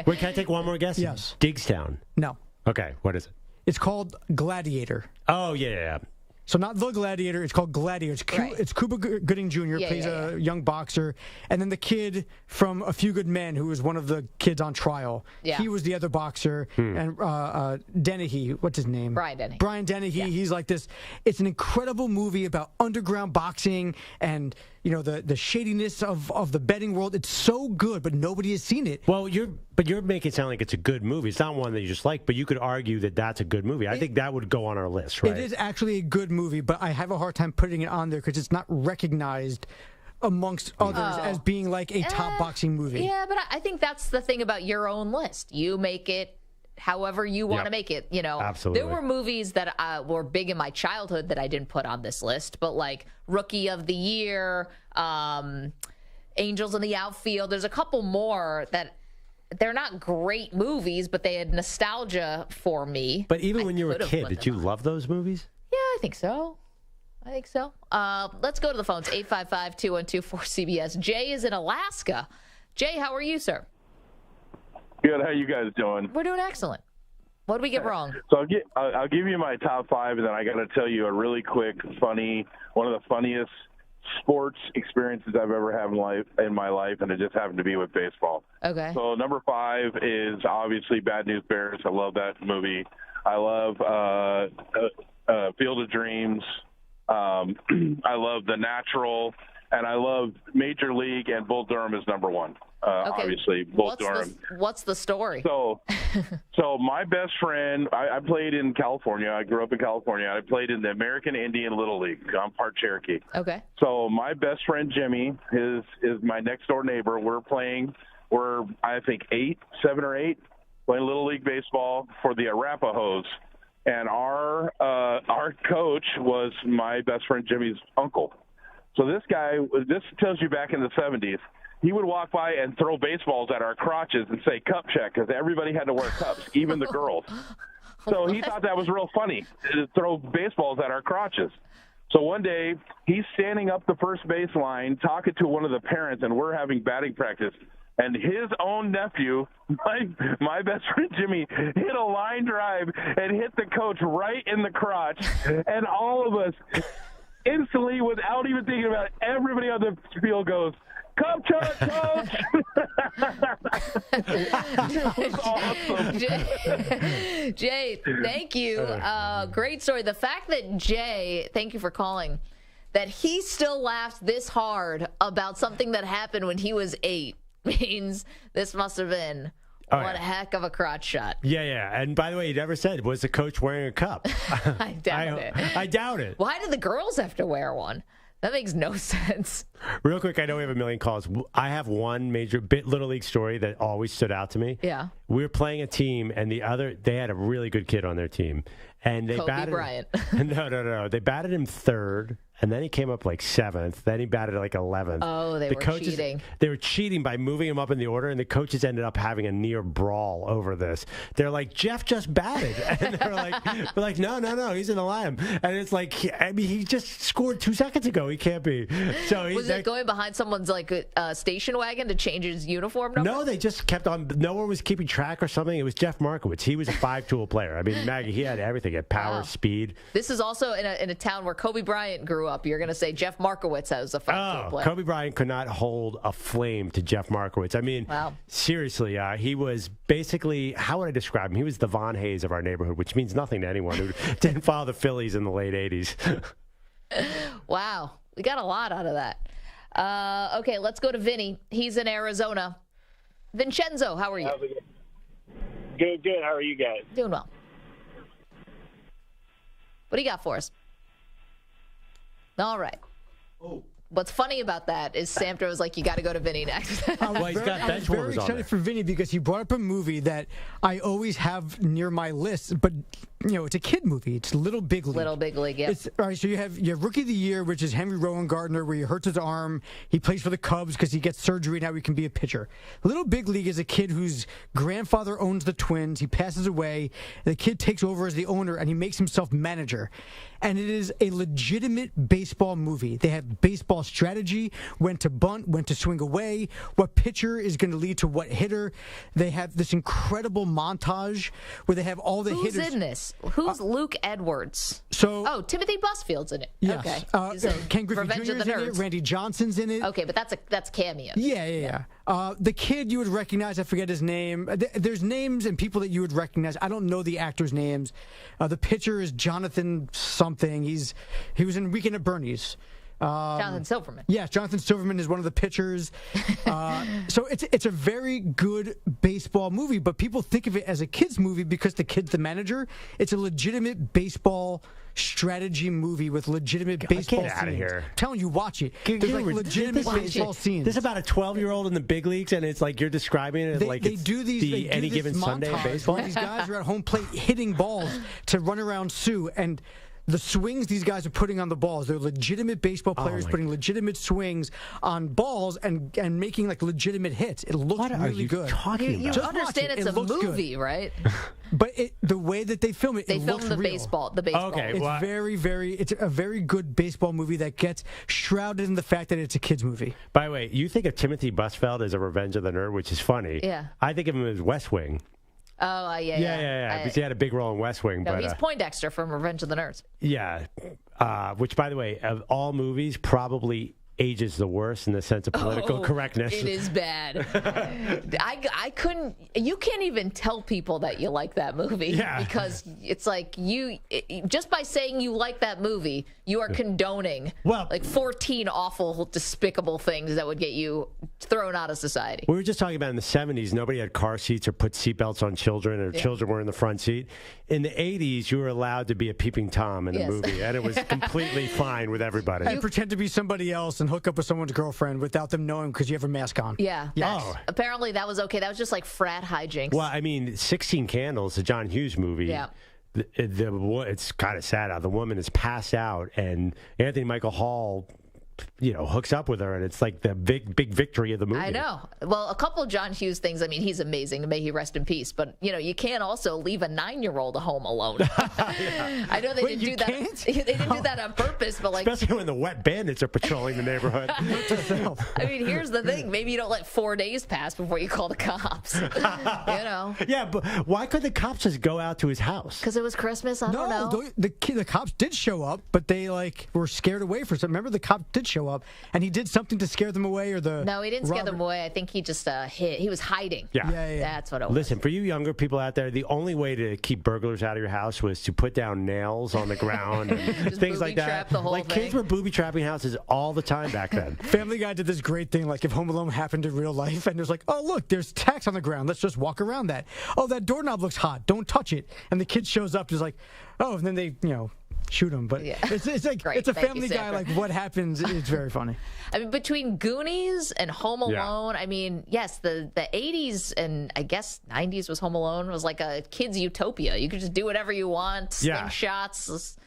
Wait, can I take one more guess? Yes. Digstown. No. Okay, what is it? It's called Gladiator. Oh, yeah. So not The Gladiator, it's called Gladiator. It's Cuba Gooding Jr. plays a young boxer. And then the kid from A Few Good Men, who was one of the kids on trial. Yeah. He was the other boxer. And Dennehy, what's his name? Brian Dennehy. He's like this. It's an incredible movie about underground boxing and, you know, the shadiness of the betting world. It's so good, but nobody has seen it. Well, you're making it sound like it's a good movie. It's not one that you just like, but you could argue that that's a good movie. I think that would go on our list, right? It is actually a good movie, but I have a hard time putting it on there because it's not recognized amongst others as being like a top boxing movie. Yeah, but I think that's the thing about your own list. You make it however you want to make it. You know, absolutely. There were movies that were big in my childhood that I didn't put on this list, but like Rookie of the Year, Angels in the Outfield. There's a couple more that they're not great movies, but they had nostalgia for me. But even when you were a kid, did you love those movies? Yeah, I think so. Let's go to the phones. 855-212-4CBS. Jay is in Alaska. Jay, how are you, sir? Good. How you guys doing? We're doing excellent. What did we get wrong? So I'll give you my top 5, and then I got to tell you a really quick, funny, one of the funniest sports experiences I've ever had in my life, and it just happened to be with baseball. Okay. So number 5 is obviously Bad News Bears. I love that movie. I love Field of Dreams. I love The Natural, and I love Major League, and Bull Durham is number 1. obviously, both Durham. What's the story? So my best friend, I played in California. I grew up in California. I played in the American Indian Little League. I'm part Cherokee. Okay. So my best friend Jimmy is my next door neighbor. We're I think 7 or 8, playing Little League baseball for the Arapahoes. And our coach was my best friend Jimmy's uncle. So this tells you back in the 70s, he would walk by and throw baseballs at our crotches and say cup check because everybody had to wear cups, even the girls. So he thought that was real funny to throw baseballs at our crotches. So one day he's standing up the first base line talking to one of the parents, and we're having batting practice. And his own nephew, my best friend Jimmy, hit a line drive and hit the coach right in the crotch. And all of us instantly, without even thinking about it, everybody on the field goes, "Cup check, coach!" It was awesome. Jay, thank you. Great story. The fact that Jay, thank you for calling, that he still laughed this hard about something that happened when he was 8 means this must have been one heck of a crotch shot. Yeah. And by the way, he never said, was the coach wearing a cup? I doubt it. I doubt it. Why did the girls have to wear one? That makes no sense. Real quick, I know we have a million calls. I have one major Little League story that always stood out to me. Yeah. We were playing a team, and they had a really good kid on their team. And they Kobe Bryant. No. They batted him 3rd, and then he came up like 7th. Then he batted like 11th. Oh, they were cheating. They were cheating by moving him up in the order, and the coaches ended up having a near brawl over this. They're like, Jeff just batted. And we're like, no, he's in the lineup. And it's like, he just scored 2 seconds ago. He can't be. So was it going behind someone's station wagon to change his uniform number? No, they just kept on. No one was keeping track or something. It was Jeff Markowitz. He was a 5-tool player. I mean, Maggie, he had everything. He had power, speed. This is also in a town where Kobe Bryant grew up. You're going to say Jeff Markowitz has a 5-tool player. Kobe Bryant could not hold a flame to Jeff Markowitz. I mean, seriously, he was basically, how would I describe him? He was the Von Hayes of our neighborhood, which means nothing to anyone who didn't follow the Phillies in the late 80s. Wow. We got a lot out of that. Okay, let's go to Vinny. He's in Arizona. Vincenzo, how are you? Good. How are you guys? Doing well. What do you got for us? All right. What's funny about that is Sam was like, you got to go to Vinny next. Well, he's got I was very excited for Vinny because he brought up a movie that I always have near my list, but it's a kid movie. It's Little Big League. Little Big League, yeah. All right, so you have Rookie of the Year, which is Henry Rowan Gardner, where he hurts his arm. He plays for the Cubs because he gets surgery, and now he can be a pitcher. Little Big League is a kid whose grandfather owns the Twins. He passes away. The kid takes over as the owner, and he makes himself manager. And it is a legitimate baseball movie. They have baseball strategy, when to bunt, when to swing away, what pitcher is going to lead to what hitter. They have this incredible montage where they have all the hitters. Who's in this? Who's Luke Edwards? So, Timothy Busfield's in it. Yes. Okay. Ken Griffey Revenge Jr. of the is in Nerds. it. Randy Johnson's in it. Okay, but that's cameo. Yeah. The kid you would recognize, I forget his name. There's names and people that you would recognize. I don't know the actors' names. The pitcher is Jonathan something. He was in Weekend at Bernie's. Jonathan Silverman. Yes, Jonathan Silverman is one of the pitchers. So it's a very good baseball movie, but people think of it as a kid's movie because the kid's the manager. It's a legitimate baseball strategy movie with legitimate baseball scenes. Get out of here. I'm telling you, watch it. There's like legitimate baseball scenes. This is about a 12-year-old in the big leagues, and it's like you're describing it like they do these any given Sunday in baseball. Where these guys are at home plate hitting balls to run around Sue, and the swings these guys are putting on the balls, they're legitimate baseball players putting legitimate swings on balls and making like legitimate hits. It looks really good. You understand it's a movie, right? But the way that they film it, they it film looks the real. baseball. Okay, it's a very good baseball movie that gets shrouded in the fact that it's a kids movie. By the way, you think of Timothy Busfeld as a Revenge of the Nerd, which is funny. Yeah. I think of him as West Wing. Oh, yeah. Because he had a big role in West Wing. No, but, he's Poindexter from Revenge of the Nerds. Yeah. Which, by the way, of all movies, probably age is the worst in the sense of political correctness. It is bad. I couldn't. You can't even tell people that you like that movie because it's like just by saying you like that movie, you are condoning like 14 awful, despicable things that would get you thrown out of society. We were just talking about in the 70s, nobody had car seats or put seatbelts on children, or children were in the front seat. In the 80s, you were allowed to be a peeping Tom in a movie, and it was completely fine with everybody. And pretend to be somebody else and hook up with someone's girlfriend without them knowing because you have a mask on. Yeah. Apparently that was okay. That was just like frat hijinks. Well, I mean, 16 Candles, the John Hughes movie. Yeah. It's kind of sad how the woman is passed out, and Anthony Michael Hall, hooks up with her, and it's like the big victory of the movie. I know. Well, a couple of John Hughes things. I mean, he's amazing. May he rest in peace. But you can't also leave a 9-year-old home alone. I know they didn't do that. They didn't do that on purpose, but especially when the wet bandits are patrolling the neighborhood. I mean, here's the thing. Maybe you don't let 4 days pass before you call the cops. Yeah, but why could the cops just go out to his house? Because it was Christmas. I don't know. The cops did show up, but they were scared away for something. Remember, the cop did show up, and he did something to scare them away, or No, he didn't scare them away. I think he just hid. He was hiding. Yeah. That's what it was. Listen, for you younger people out there, the only way to keep burglars out of your house was to put down nails on the ground and things like that. The whole thing. Kids were booby trapping houses all the time back then. Family Guy did this great thing, like if Home Alone happened in real life, and there's like, oh, look, there's tacks on the ground. Let's just walk around that. Oh, that doorknob looks hot. Don't touch it. And the kid shows up, just like, oh, and then they, shoot him. But it's like it's a Family Guy. Like what happens? It's very funny. I mean, between Goonies and Home Alone, I mean, yes, the 80s and I guess 90s was Home Alone was like a kid's utopia. You could just do whatever you want, slingshots.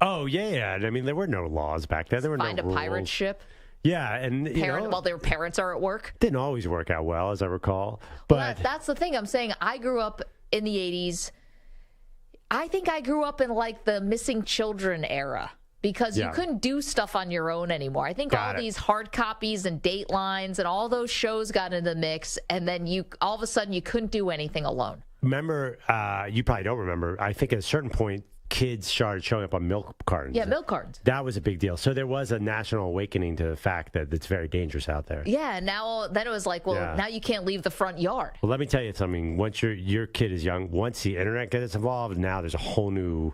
Oh yeah. I mean, there were no laws back then. There were Find no a rules. pirate ship. Yeah, and while their parents are at work. Didn't always work out well, as I recall. But that's the thing. I'm saying I grew up in the 80s. I think I grew up in like the missing children era because you couldn't do stuff on your own anymore. I think these hard copies and Datelines and all those shows got in the mix, and then all of a sudden you couldn't do anything alone. Remember, you probably don't remember, I think at a certain point, kids started showing up on milk cartons. Yeah, milk cartons. That was a big deal. So there was a national awakening to the fact that it's very dangerous out there. Yeah, then it was like, now you can't leave the front yard. Well, let me tell you something. Once your kid is young, once the internet gets involved, now there's a whole new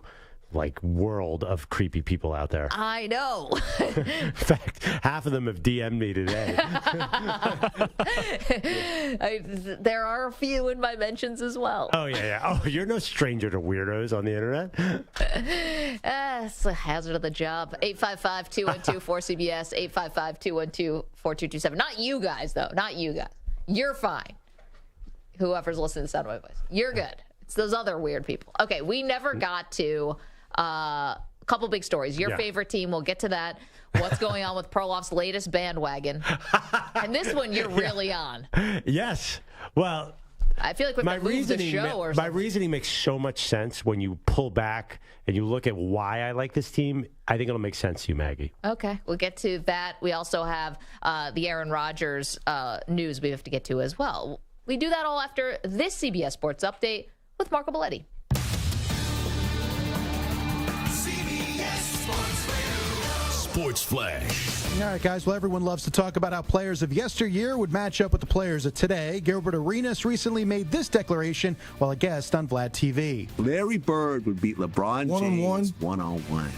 world of creepy people out there. I know. In fact, half of them have DM'd me today. There are a few in my mentions as well. Oh, yeah. Oh, you're no stranger to weirdos on the internet. It's a hazard of the job. 855-212-4CBS, 855-212-4227. Not you guys, though. Not you guys. You're fine. Whoever's listening to the sound of my voice. You're good. It's those other weird people. Okay, we never got to a couple big stories. Your favorite team, we'll get to that. What's going on with Perloff's latest bandwagon. And this one you're really on. Yes. Well, I feel like we could move the show or something. My reasoning makes so much sense when you pull back and you look at why I like this team. I think it'll make sense to you, Maggie. Okay, we'll get to that. We also have the Aaron Rodgers news we have to get to as well. We do that all after this CBS Sports Update with Marco Belletti. Sports Flash. All right, guys. Well, everyone loves to talk about how players of yesteryear would match up with the players of today. Gilbert Arenas recently made this declaration while a guest on Vlad TV. Larry Bird would beat LeBron James one-on-one.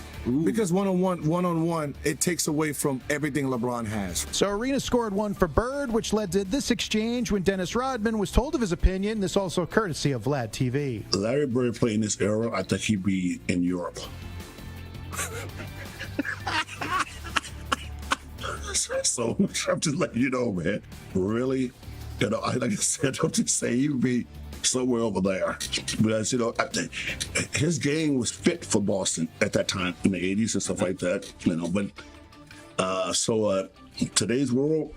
Because one-on-one, it takes away from everything LeBron has. So Arenas scored one for Bird, which led to this exchange when Dennis Rodman was told of his opinion. This also courtesy of Vlad TV. Larry Bird played in this era, I think he'd be in Europe. So I'm just letting you know, man. Really, like I said, don't just say you'd be somewhere over there. Because, I think his game was fit for Boston at that time in the 80s and stuff like that. But today's world,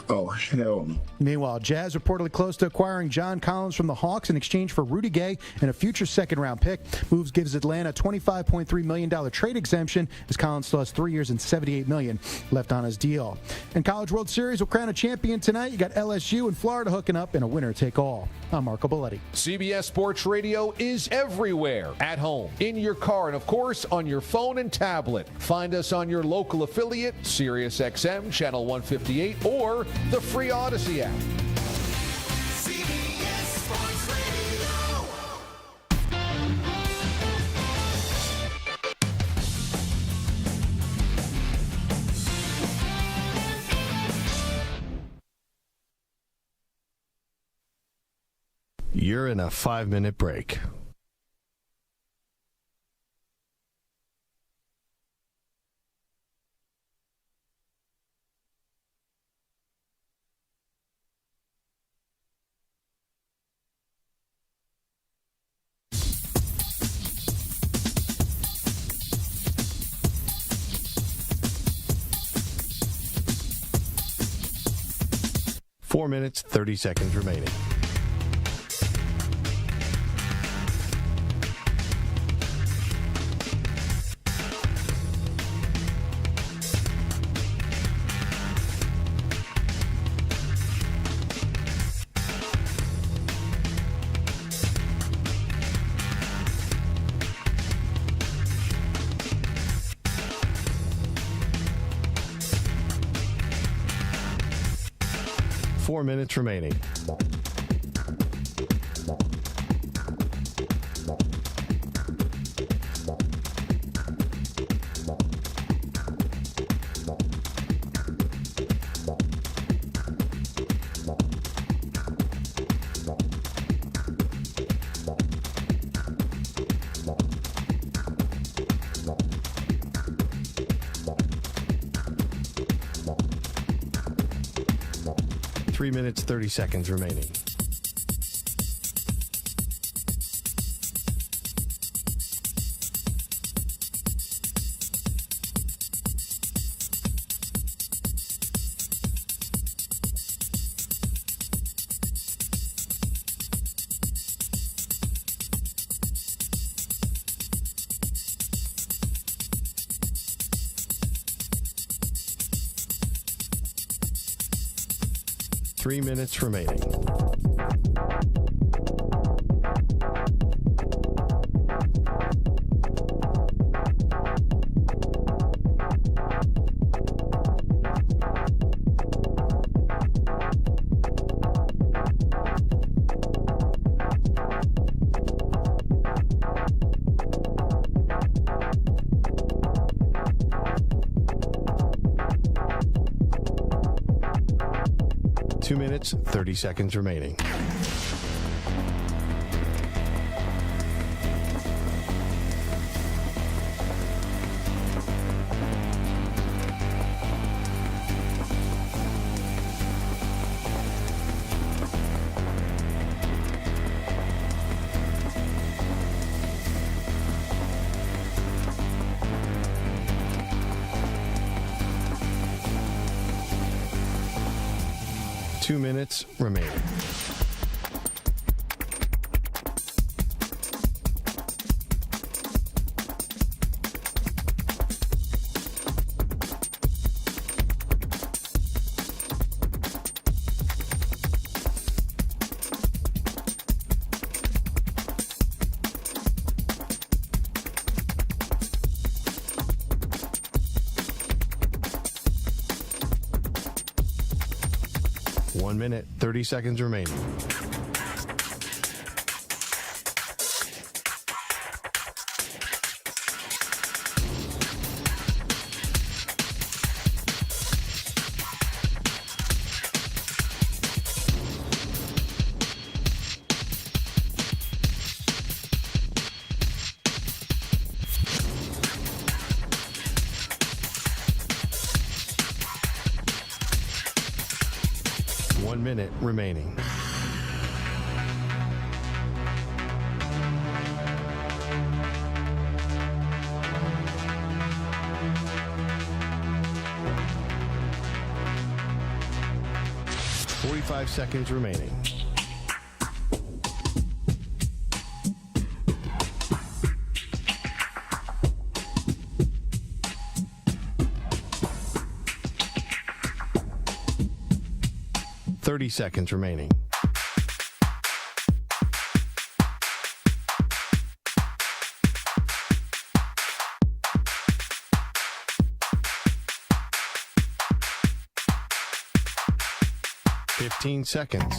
oh, hell no. Meanwhile, Jazz reportedly close to acquiring John Collins from the Hawks in exchange for Rudy Gay and a future second-round pick. Moves gives Atlanta a $25.3 million trade exemption, as Collins still has 3 years and $78 million left on his deal. And College World Series will crown a champion tonight. You got LSU and Florida hooking up in a winner-take-all. I'm Marco Belletti. CBS Sports Radio is everywhere, at home, in your car, and of course on your phone and tablet. Find us on your local affiliate, SiriusXM, Channel 158, or the free Odyssey app. CBS Sports Radio. You're in a 5-minute break. Four minutes, 30 seconds remaining. Four minutes remaining. Three minutes, 30 seconds remaining. Three minutes remaining. Two minutes, 30 seconds remaining. Two minutes remaining. One minute, 30 seconds remaining. One minute remaining. 45 seconds remaining. Seconds remaining. Seconds.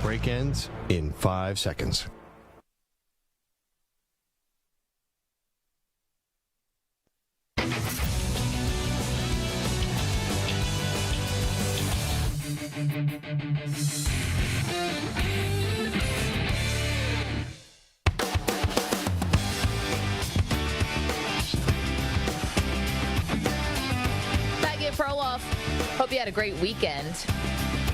Break ends in 5 seconds. Perloff, hope you had a great weekend.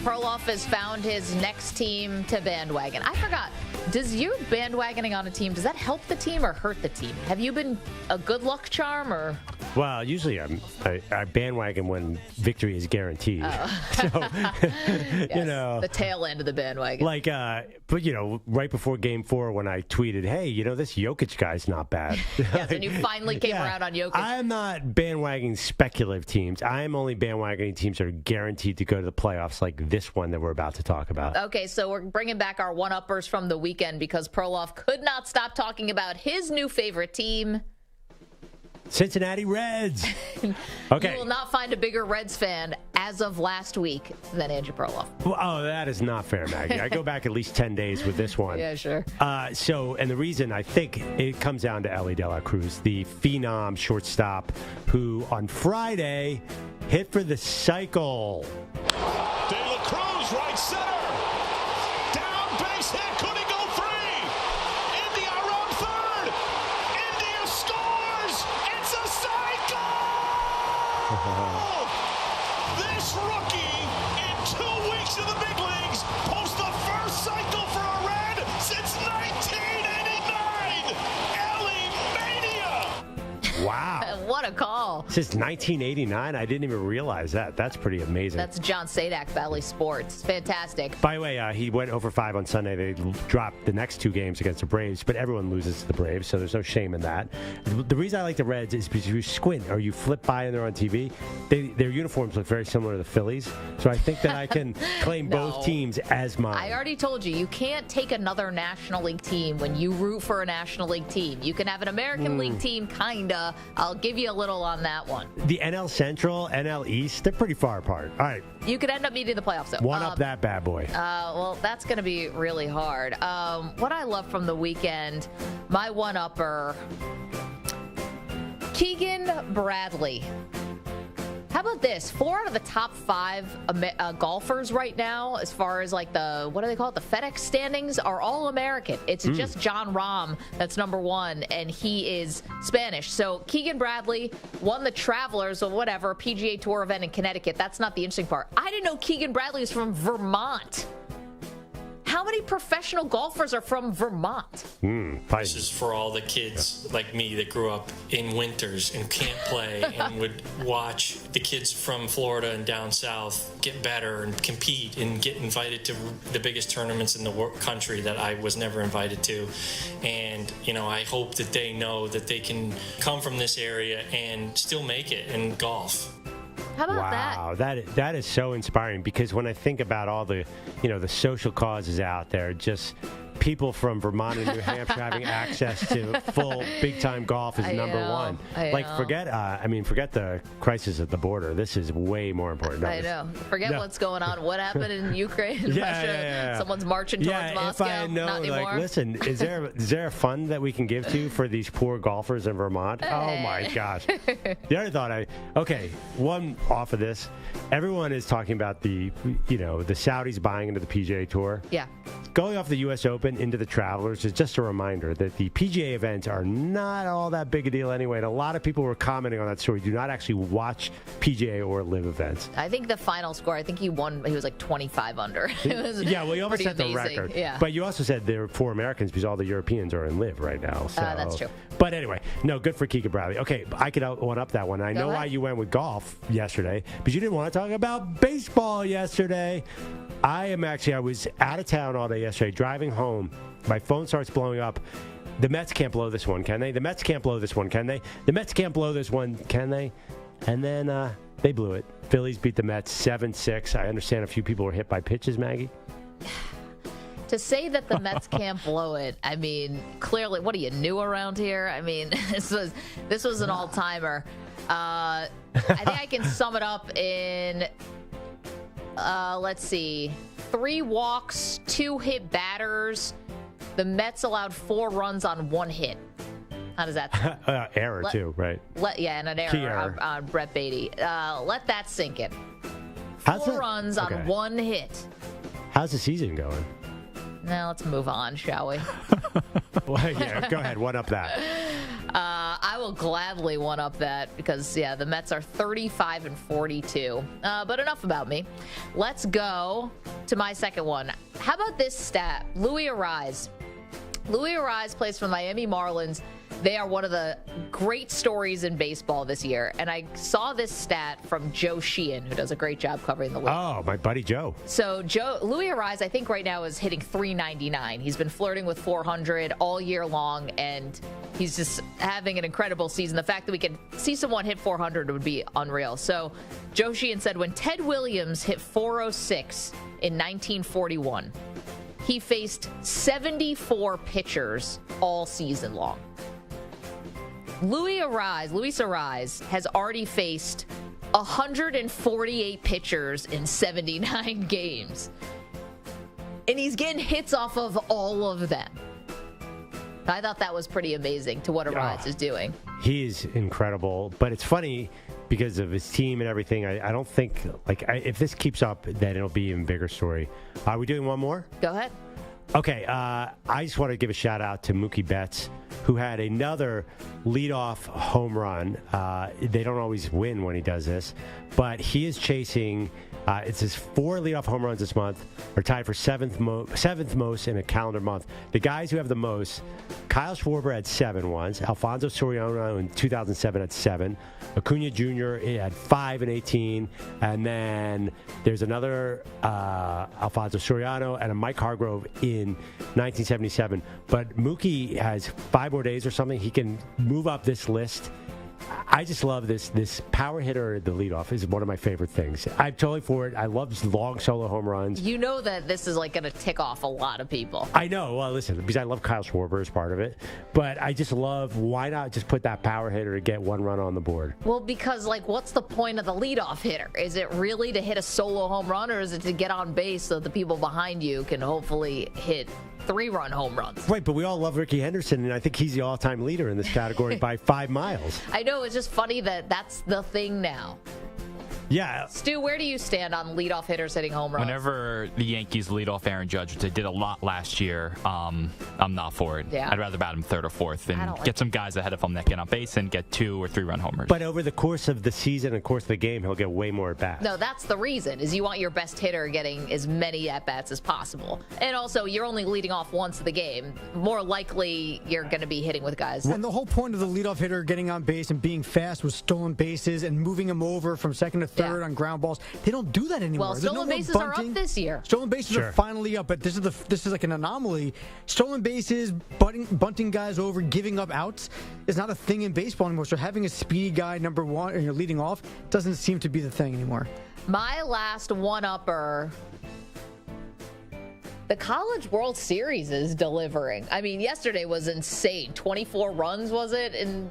Perloff has found his next team to bandwagon. I forgot, does you bandwagoning on a team, does that help the team or hurt the team? Have you been a good luck charm or? Well, usually I bandwagon when victory is guaranteed. Oh. So, yes, you know. The tail end of the bandwagon. Like, but, you know, right before Game 4 when I tweeted, hey, you know, this Jokic guy's not bad. Yes, and you finally came around on Jokic. I'm not bandwagoning speculative teams. I'm only bandwagoning teams that are guaranteed to go to the playoffs like this one that we're about to talk about. Okay, so we're bringing back our one-uppers from the weekend because Perloff could not stop talking about his new favorite team. Cincinnati Reds. Okay. You will not find a bigger Reds fan as of last week than Andrew Perloff. Oh, that is not fair, Maggie. I go back at least 10 days with this one. Yeah, sure. And the reason I think it comes down to Ellie De La Cruz, the phenom shortstop who on Friday hit for the cycle. De La Cruz, right center. Down base hit. Could he go free? India around third. India scores. It's a cycle. This rookie in 2 weeks in the big leagues posts the first cycle for a Red since 1989. Ellie Mania. Wow. What a call. Since 1989, I didn't even realize that. That's pretty amazing. That's John Sadak, Valley Sports. Fantastic. By the way, he went over 5 on Sunday. They dropped the next 2 games against the Braves, but everyone loses to the Braves, so there's no shame in that. The reason I like the Reds is because you squint or you flip by and they're on TV. Their uniforms look very similar to the Phillies, so I think that I can claim both teams as mine. I already told you, you can't take another National League team when you root for a National League team. You can have an American League team, kinda. I'll give you a little on that one. The NL Central, NL East, they're pretty far apart. All right. You could end up meeting the playoffs, though. One up that bad boy. Well, that's going to be really hard. What I love from the weekend, my one-upper, Keegan Bradley. How about this? 4 out of the top 5 golfers right now, as far as like the, what do they call it? The FedEx standings are all American. It's just John Rahm that's number 1, and he is Spanish. So Keegan Bradley won the Travelers or whatever PGA Tour event in Connecticut. That's not the interesting part. I didn't know Keegan Bradley was from Vermont. How many professional golfers are from Vermont? This is for all the kids like me that grew up in winters and can't play and would watch the kids from Florida and down south get better and compete and get invited to the biggest tournaments in the country that I was never invited to. And, you know, I hope that they know that they can come from this area and still make it in golf. How about wow, that is so inspiring, because when I think about all the, you know, the social causes out there, just people from Vermont and New Hampshire having access to full big-time golf is number one. Like, forget the crisis at the border. This is way more important. I know. Forget what's going on. What happened in Ukraine and Russia? Yeah. Someone's marching towards Moscow. If I know, not anymore. like, listen, is there a fund that we can give to for these poor golfers in Vermont? Hey. Oh my gosh. The other thought, one off of this, everyone is talking about the Saudis buying into the PGA Tour. Yeah. Going off the U.S. Open, went into the Travelers is just a reminder that the PGA events are not all that big a deal anyway. And a lot of people were commenting on that story. Do not actually watch PGA or live events. I think the final score, I think he won, he was like 25 under. It was yeah, well, you almost set the amazing. record. Yeah. But you also said there are 4 Americans because all the Europeans are in live right now. So. That's true. But anyway, no, good for Keegan Bradley. Okay, I could one up that one. I know why you went with golf yesterday, but you didn't want to talk about baseball yesterday. I was out of town all day yesterday, driving home. My phone starts blowing up. The Mets can't blow this one, can they? The Mets can't blow this one, can they? The Mets can't blow this one, can they? And then they blew it. Phillies beat the Mets 7-6. I understand a few people were hit by pitches, Maggie. To say that the Mets can't blow it, I mean, clearly, what are you, new around here? I mean, this was an all-timer. I think I can sum it up in, let's see, 3 walks, 2 hit batters. The Mets allowed 4 runs on 1 hit. How does that sound? Error, too, right? And an error on Brett Beatty. Let that sink in. 4 runs on 1 hit. How's the season going? Now let's move on, shall we? Well, yeah, go ahead. One up that. I will gladly one up that because, the Mets are 35-42. But enough about me. Let's go to my second one. How about this stat? Luis Arraez. Luis Arraez plays for the Miami Marlins. They are one of the great stories in baseball this year. And I saw this stat from Joe Sheehan, who does a great job covering the league. Oh, my buddy Joe. So Luis Arraez, I think right now is hitting .399. He's been flirting with .400 all year long, and he's just having an incredible season. The fact that we can see someone hit .400 would be unreal. So Joe Sheehan said when Ted Williams hit .406 in 1941, he faced 74 pitchers all season long. Luis Arraez has already faced 148 pitchers in 79 games. And he's getting hits off of all of them. I thought that was pretty amazing to what Arraez is doing. He is incredible. But it's funny because of his team and everything. I don't think, if this keeps up, then it'll be an even bigger story. Are we doing one more? Go ahead. Okay, I just want to give a shout out to Mookie Betts, who had another leadoff home run. They don't always win when he does this, but he is chasing. It's his 4 leadoff home runs this month, are tied for seventh most in a calendar month. The guys who have the most: Kyle Schwarber had 7 once, Alfonso Soriano in 2007 had 7, Acuna Jr. had 5 in 18, and then there's another Alfonso Soriano and a Mike Hargrove in 1977. But Mookie has 5 more days or something. He can move up this list. I just love this power hitter. The leadoff is one of my favorite things. I'm totally for it. I love long solo home runs. You know that this is going to tick off a lot of people. I know. Well, listen, because I love Kyle Schwarber as part of it, but I just love, why not just put that power hitter to get 1 run on the board? Well, because what's the point of the leadoff hitter? Is it really to hit a solo home run, or is it to get on base so the people behind you can hopefully hit 3-run home runs? Right, but we all love Ricky Henderson, and I think he's the all-time leader in this category by 5 miles. I know, it's just funny that that's the thing now. Yeah. Stu, where do you stand on leadoff hitters hitting home runs? Whenever the Yankees lead off Aaron Judge, which they did a lot last year, I'm not for it. Yeah. I'd rather bat him 3rd or 4th and get some guys ahead of him that get on base and get 2 or 3-run homers. But over the course of the season and course of the game, he'll get way more at bats. No, that's the reason, is you want your best hitter getting as many at-bats as possible. And also, you're only leading off once of the game. More likely, you're going to be hitting with guys. And the whole point of the leadoff hitter getting on base and being fast was stolen bases and moving him over from 2nd to 3rd on ground balls. They don't do that anymore. Well, stolen bases are up this year. Stolen bases are finally up, but this is like an anomaly. Stolen bases, bunting guys over, giving up outs is not a thing in baseball anymore. So having a speedy guy number 1 and you're leading off doesn't seem to be the thing anymore. My last one-upper, the College World Series is delivering. I mean, yesterday was insane. 24 runs, was it? And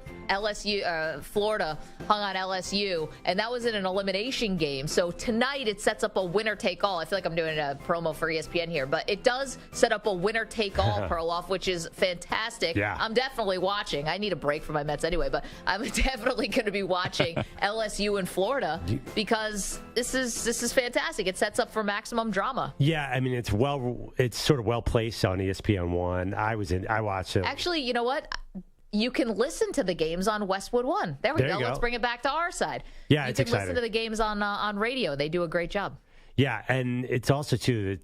Florida hung on LSU, and that was in an elimination game. So tonight it sets up a winner-take-all. I feel like I'm doing a promo for ESPN here, but it does set up a winner-take-all, Perloff, which is fantastic. Yeah. I'm definitely watching. I need a break from my Mets anyway, but I'm definitely going to be watching LSU in Florida because this is fantastic. It sets up for maximum drama. Yeah, I mean it's sort of well placed on ESPN1. I watched it. Actually, you know what? You can listen to the games on Westwood One. There we go. Let's bring it back to our side. Yeah, it's exciting. You can listen to the games on radio. They do a great job. Yeah, and it's also, too,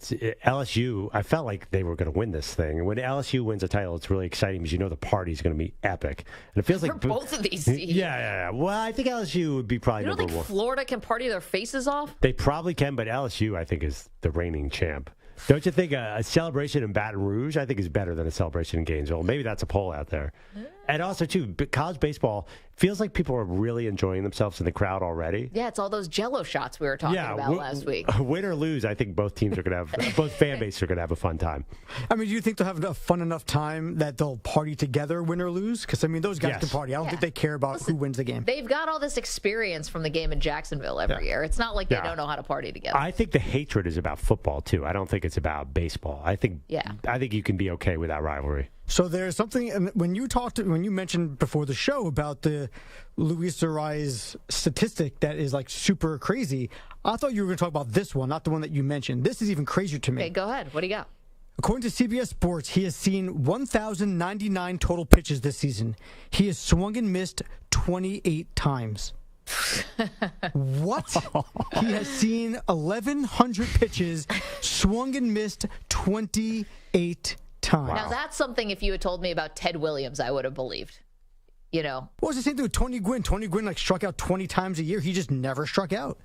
LSU, I felt like they were going to win this thing. When LSU wins a title, it's really exciting because you know the party's going to be epic. And it feels like both of these teams. Yeah. Well, I think LSU would be probably number one. You don't think Florida can party their faces off? They probably can, but LSU, I think, is the reigning champ. Don't you think a celebration in Baton Rouge, I think, is better than a celebration in Gainesville? Maybe that's a poll out there. And also, too, college baseball feels like people are really enjoying themselves in the crowd already. Yeah, it's all those Jello shots we were talking about last week. Win or lose, I think both teams are going to have, both fan bases are going to have a fun time. I mean, do you think they'll have a fun enough time that they'll party together, win or lose? Because, I mean, those guys can party. I don't think they care about who wins the game. They've got all this experience from the game in Jacksonville every year. It's not like they don't know how to party together. I think the hatred is about football, too. I don't think it's about baseball. I think you can be okay with that rivalry. So there's something, and when you mentioned before the show about the Luis Ariz statistic that is like super crazy, I thought you were going to talk about this one, not the one that you mentioned. This is even crazier to me. Okay, go ahead. What do you got? According to CBS Sports, he has seen 1,099 total pitches this season. He has swung and missed 28 times. What? He has seen 1,100 pitches, swung and missed 28 times. Now, that's something if you had told me about Ted Williams, I would have believed. You know? What was the same thing with Tony Gwynn? Tony Gwynn struck out 20 times a year. He just never struck out.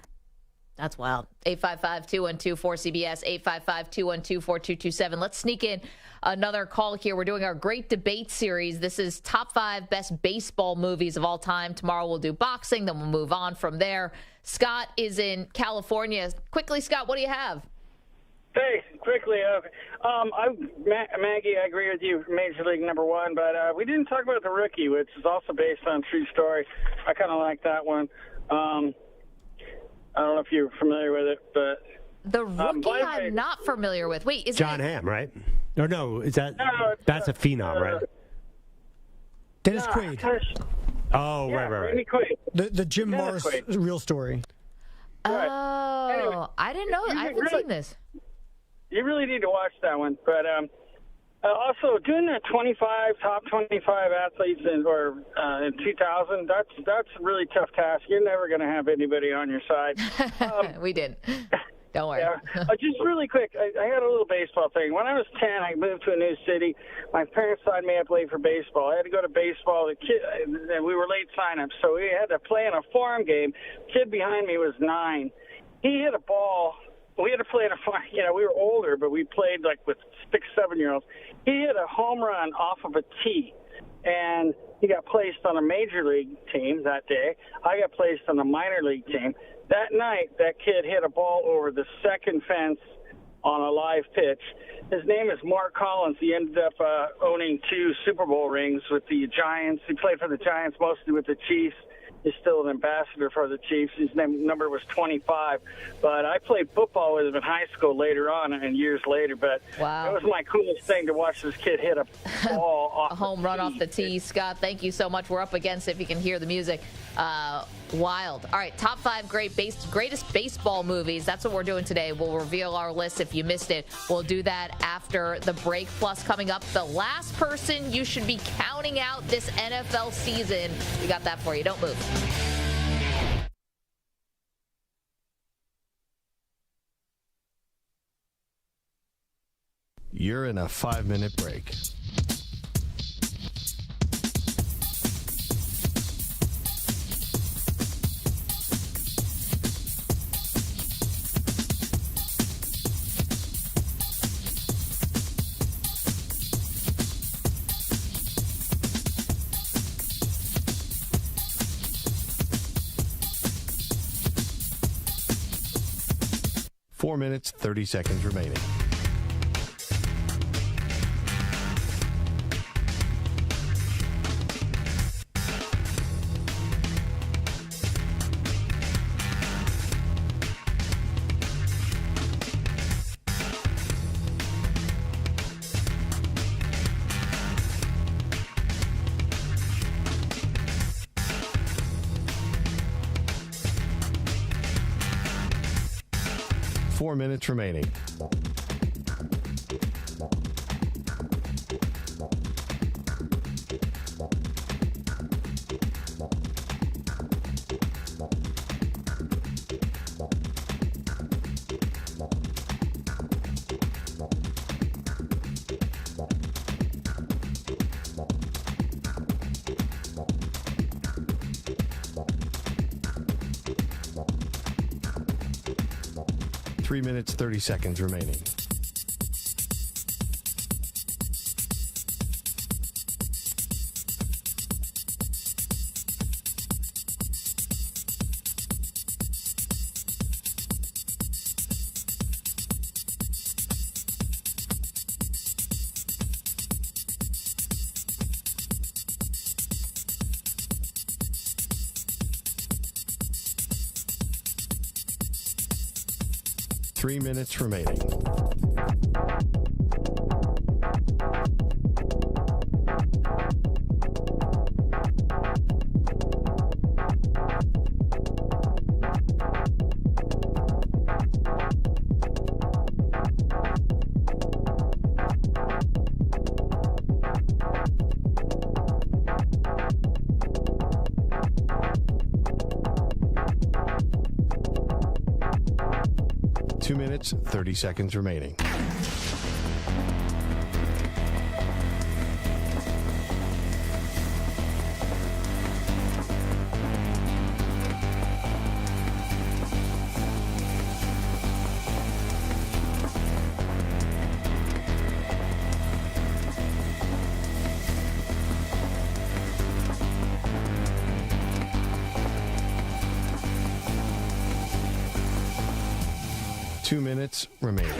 That's wild. 855-212-4CBS, 855-212-4227. Let's sneak in another call here. We're doing our great debate series. This is top 5 best baseball movies of all time. Tomorrow we'll do boxing, then we'll move on from there. Scott is in California. Quickly, Scott, what do you have? Hey, quickly, Maggie, I agree with you, Major League #1, but we didn't talk about The Rookie, which is also based on a true story. I kind of like that one. I don't know if you're familiar with it, but The Rookie I'm not familiar with. Wait, is John Hamm, right? Or no, is that that's a phenom, right? Dennis Quaid. Oh, right. The Jim Morris real story. Oh, anyway, I didn't know. I haven't seen this. You really need to watch that one. But also, doing the top 25 athletes in 2000, that's a really tough task. You're never going to have anybody on your side. We didn't. Don't worry. Yeah. Just really quick, I had a little baseball thing. When I was 10, I moved to a new city. My parents signed me up late for baseball. I had to go to baseball. And we were late sign-ups, so we had to play in a farm game. The kid behind me was 9. He hit a ball. We had to play in a farm. We were older, but we played with 6, 7-year-olds. He hit a home run off of a tee, and he got placed on a major league team that day. I got placed on a minor league team. That night, that kid hit a ball over the second fence on a live pitch. His name is Mark Collins. He ended up owning 2 Super Bowl rings with the Giants. He played for the Giants, mostly with the Chiefs. He's still an ambassador for the Chiefs. His number was 25. But I played football with him in high school later on and years later. But it was my coolest thing to watch this kid hit a ball off a home run off the tee. Scott, thank you so much. We're up against it if you can hear the music. Wild. All right, top 5 greatest baseball movies. That's what we're doing today. We'll reveal our list if you missed it. We'll do that after the break. Plus, coming up, the last person you should be counting out this NFL season. We got that for you. Don't move. You're in a 5-minute break. Four minutes, 30 seconds remaining. 4 minutes remaining. Three minutes, 30 seconds remaining. Three minutes remaining. Two minutes, 30 seconds remaining. Two minutes remaining.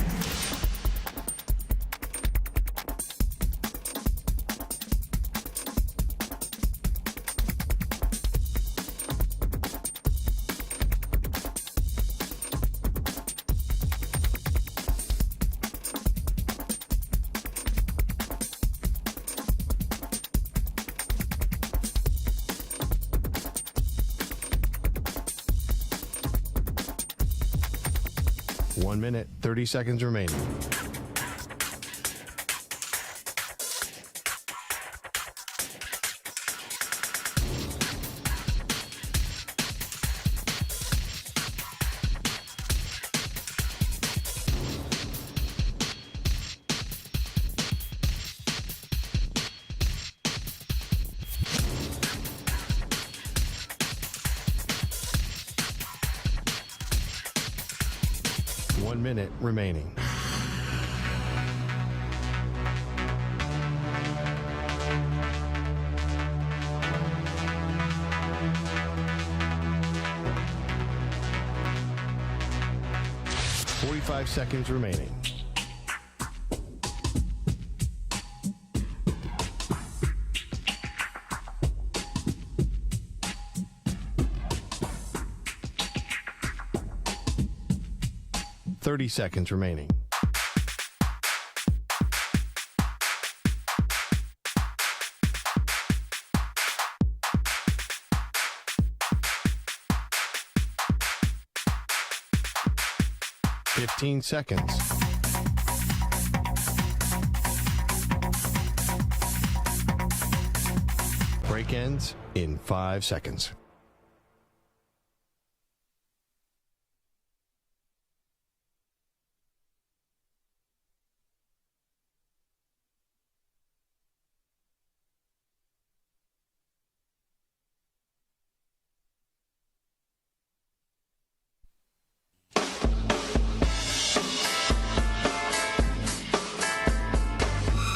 One minute, 30 seconds remaining. One minute remaining. Five seconds remaining. Thirty seconds remaining. Fifteen seconds. Break ends in 5 seconds.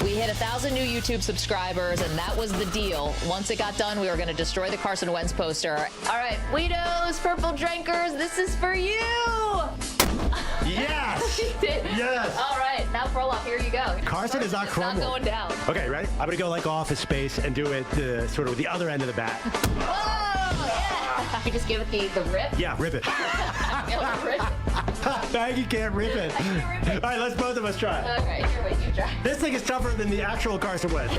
We hit 1,000 new YouTube subscribers, and that was the deal. Once it got done, we were going to destroy the Carson Wentz poster. All right, Weekdays, Purple Drinkers, this is for you. Yes. Yes. All right, now Perloff, here you go. Carson is not crumbled. Not going down. Okay, ready? I'm going to go like Office Space and do it sort of with the other end of the bat. Whoa, yeah. You just give it the rip? Yeah, rip it. Rip it. Maggie can't rip it. All right, let's both of us try. Okay, here, wait, you try. This thing is tougher than the actual Carson Wentz.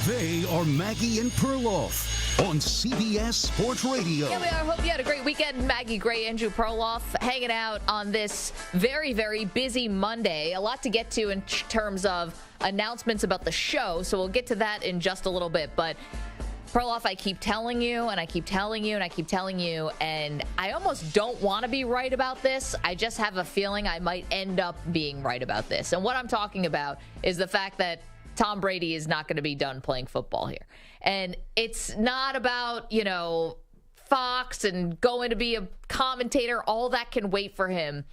They are Maggie and Perloff. on CBS Sports Radio. Yeah, we are. Hope you had a great weekend. Maggie Gray, Andrew Perloff, hanging out on this very, very busy Monday. A lot to get to in terms of announcements about the show, so we'll get to that in just a little bit. But Perloff, I keep telling you, and I keep telling you, and I keep telling you, and I almost don't want to be right about this. I just have a feeling I might end up being right about this. And what I'm talking about is the fact that Tom Brady is not going to be done playing football here. And it's not about, Fox and going to be a commentator. All that can wait for him.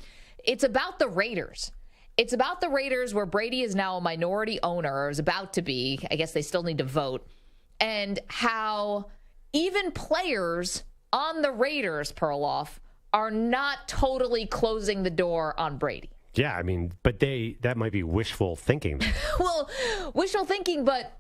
It's about the Raiders. It's about the Raiders, where Brady is now a minority owner, or is about to be. I guess they still need to vote. And how even players on the Raiders, Perloff, are not totally closing the door on Brady. Yeah, I mean, but that might be wishful thinking. Well, wishful thinking, but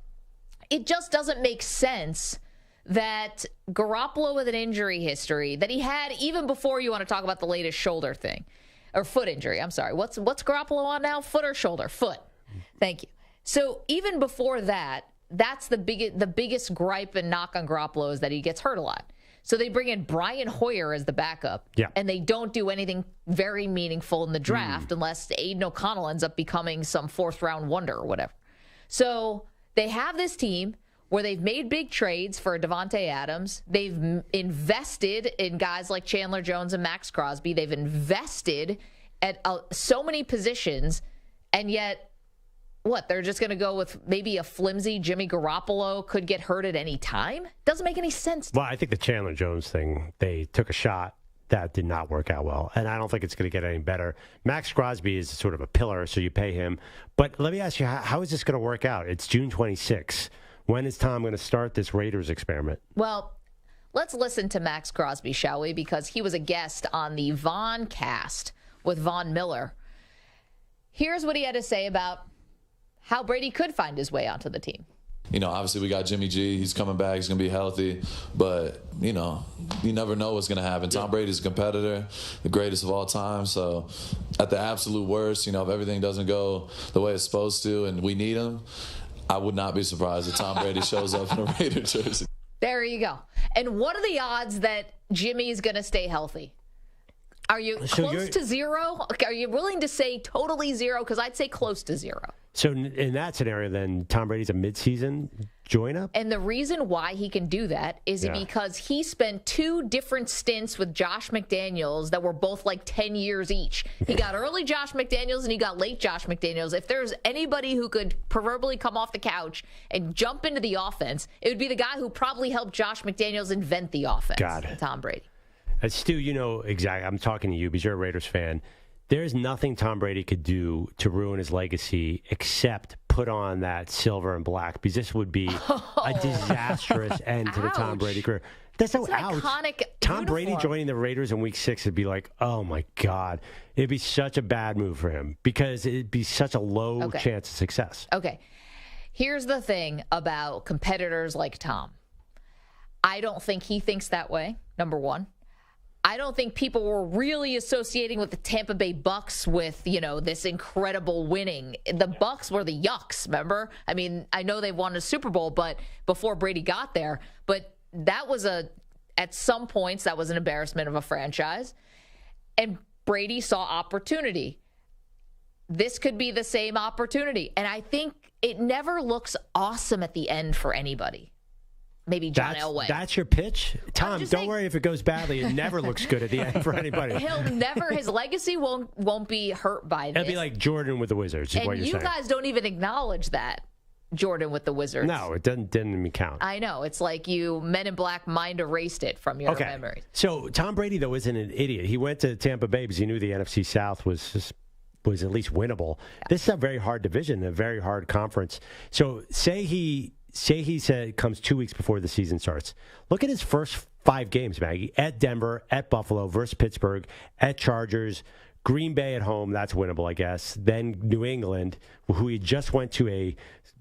it just doesn't make sense that Garoppolo, with an injury history that he had even before you want to talk about the latest shoulder thing, or foot injury. I'm sorry. What's Garoppolo on now? Foot or shoulder? Foot. Thank you. So even before that, that's the biggest gripe and knock on Garoppolo, is that he gets hurt a lot. So they bring in Brian Hoyer as the backup, and they don't do anything very meaningful in the draft unless Aiden O'Connell ends up becoming some fourth-round wonder or whatever. So they have this team where they've made big trades for Devontae Adams. They've invested in guys like Chandler Jones and Max Crosby. They've invested at so many positions, and yet, they're just going to go with maybe a flimsy Jimmy Garoppolo could get hurt at any time? Doesn't make any sense. Well, I think the Chandler Jones thing, they took a shot that did not work out well, and I don't think it's going to get any better. Max Crosby is sort of a pillar, so you pay him. But let me ask you, how is this going to work out? It's June 26th. When is Tom going to start this Raiders experiment? Well, let's listen to Max Crosby, shall we? Because he was a guest on the Von Cast with Von Miller. Here's what he had to say about how Brady could find his way onto the team. Obviously we got Jimmy G. He's coming back. He's going to be healthy. But, you never know what's going to happen. Tom Brady's a competitor, the greatest of all time. So at the absolute worst, if everything doesn't go the way it's supposed to and we need him, I would not be surprised if Tom Brady shows up in a Raider jersey. There you go. And what are the odds that Jimmy is going to stay healthy? Are you close to zero? Are you willing to say totally zero? Because I'd say close to zero. So in that scenario, then Tom Brady's a midseason join-up? And the reason why he can do that is because he spent 2 different stints with Josh McDaniels that were both like 10 years each. He got early Josh McDaniels and he got late Josh McDaniels. If there's anybody who could proverbially come off the couch and jump into the offense, it would be the guy who probably helped Josh McDaniels invent the offense, Tom Brady. Stu, you know exactly. I'm talking to you because you're a Raiders fan. There's nothing Tom Brady could do to ruin his legacy except put on that silver and black, because this would be a disastrous end to the Tom Brady career. That's so ouch. Iconic Tom uniform. Brady joining the Raiders in Week 6 would be like, oh my God. It'd be such a bad move for him because it'd be such a low chance of success. Okay. Here's the thing about competitors like Tom. I don't think he thinks that way, number one. I don't think people were really associating with the Tampa Bay Bucks with, this incredible winning. The Bucks were the yucks, remember? I mean, I know they won a Super Bowl, but before Brady got there, but that was at some points, that was an embarrassment of a franchise. And Brady saw opportunity. This could be the same opportunity. And I think it never looks awesome at the end for anybody. Maybe John Elway. That's your pitch? Tom, don't worry if it goes badly. It never looks good at the end for anybody. His legacy won't be hurt by this. It'll be like Jordan with the Wizards, is what you're saying. And you guys don't even acknowledge that, Jordan with the Wizards. No, it didn't even count. I know. It's like you Men in Black mind erased it from your memories. So Tom Brady, though, isn't an idiot. He went to Tampa Bay because he knew the NFC South was at least winnable. Yeah. This is a very hard division, a very hard conference. So say he comes 2 weeks before the season starts. Look at his first 5 games, Maggie. At Denver, at Buffalo, versus Pittsburgh, at Chargers, Green Bay at home, that's winnable, I guess. Then New England, who he just went to a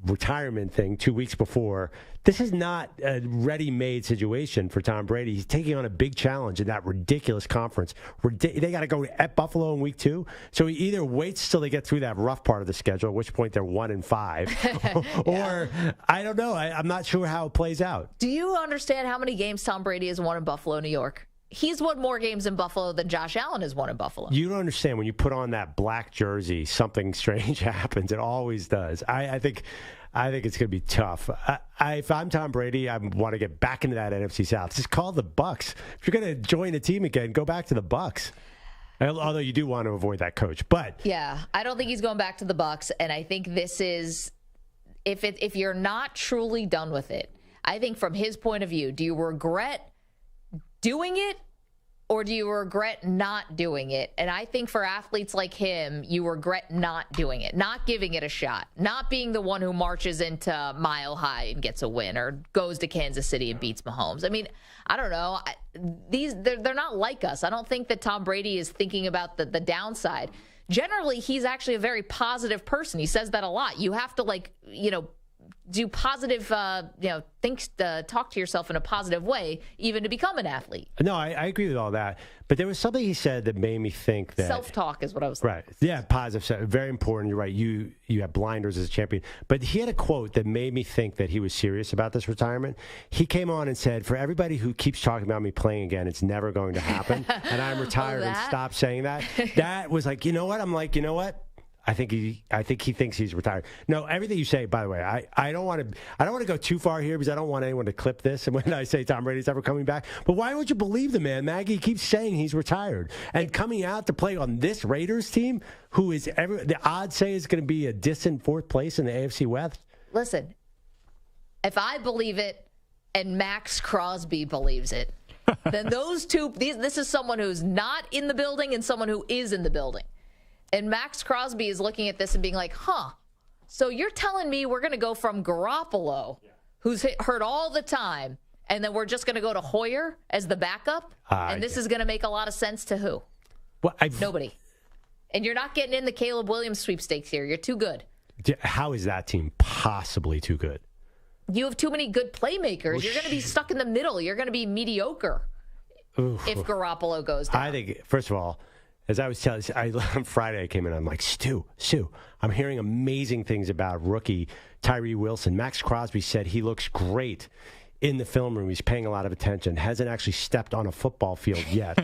retirement thing 2 weeks before. This is not a ready-made situation for Tom Brady. He's taking on a big challenge in that ridiculous conference. They got to go at Buffalo in week 2. So he either waits till they get through that rough part of the schedule, at which point they're 1-5, or I don't know. I'm not sure how it plays out. Do you understand how many games Tom Brady has won in Buffalo, New York? He's won more games in Buffalo than Josh Allen has won in Buffalo. You don't understand. When you put on that black jersey, something strange happens. It always does. I think it's going to be tough. If I'm Tom Brady, I want to get back into that NFC South. Just call the Bucs. If you're going to join a team again, go back to the Bucs. Although you do want to avoid that coach, but yeah, I don't think he's going back to the Bucs. And I think this is if you're not truly done with it. I think from his point of view, do you regret doing it or do you regret not doing it? And I think for athletes like him, you regret not doing it, not giving it a shot, not being the one who marches into Mile High and gets a win or goes to Kansas City and beats Mahomes. I mean, I don't know. They're not like us. I don't think that Tom Brady is thinking about the downside. Generally, he's actually a very positive person. He says that a lot. You have to do positive, talk to yourself in a positive way, even to become an athlete. No, I agree with all that. But there was something he said that made me think that self-talk is what I was thinking. Right. Yeah, positive. Very important. You're right. You have blinders as a champion. But he had a quote that made me think that he was serious about this retirement. He came on and said, for everybody who keeps talking about me playing again, it's never going to happen. And I'm retired and stop saying that. That was like, you know what? I'm like, you know what? I think he thinks he's retired. No, everything you say, by the way, I don't want to go too far here because I don't want anyone to clip this. And when I say Tom Brady's ever coming back, but why would you believe the man? Maggie keeps saying he's retired and coming out to play on this Raiders team, who is the odds say is going to be a distant 4th place in the AFC West. Listen, if I believe it and Max Crosby believes it, then those two. This is someone who's not in the building and someone who is in the building. And Max Crosby is looking at this and being like, so you're telling me we're going to go from Garoppolo, who's hurt all the time, and then we're just going to go to Hoyer as the backup? And this is going to make a lot of sense to who? Well, nobody. And you're not getting in the Caleb Williams sweepstakes here. You're too good. How is that team possibly too good? You have too many good playmakers. You're going to be stuck in the middle. You're going to be mediocre if Garoppolo goes down. I think, first of all, as I was telling you, on Friday I came in, I'm like, Stu, I'm hearing amazing things about rookie Tyree Wilson. Max Crosby said he looks great in the film room. He's paying a lot of attention. Hasn't actually stepped on a football field yet.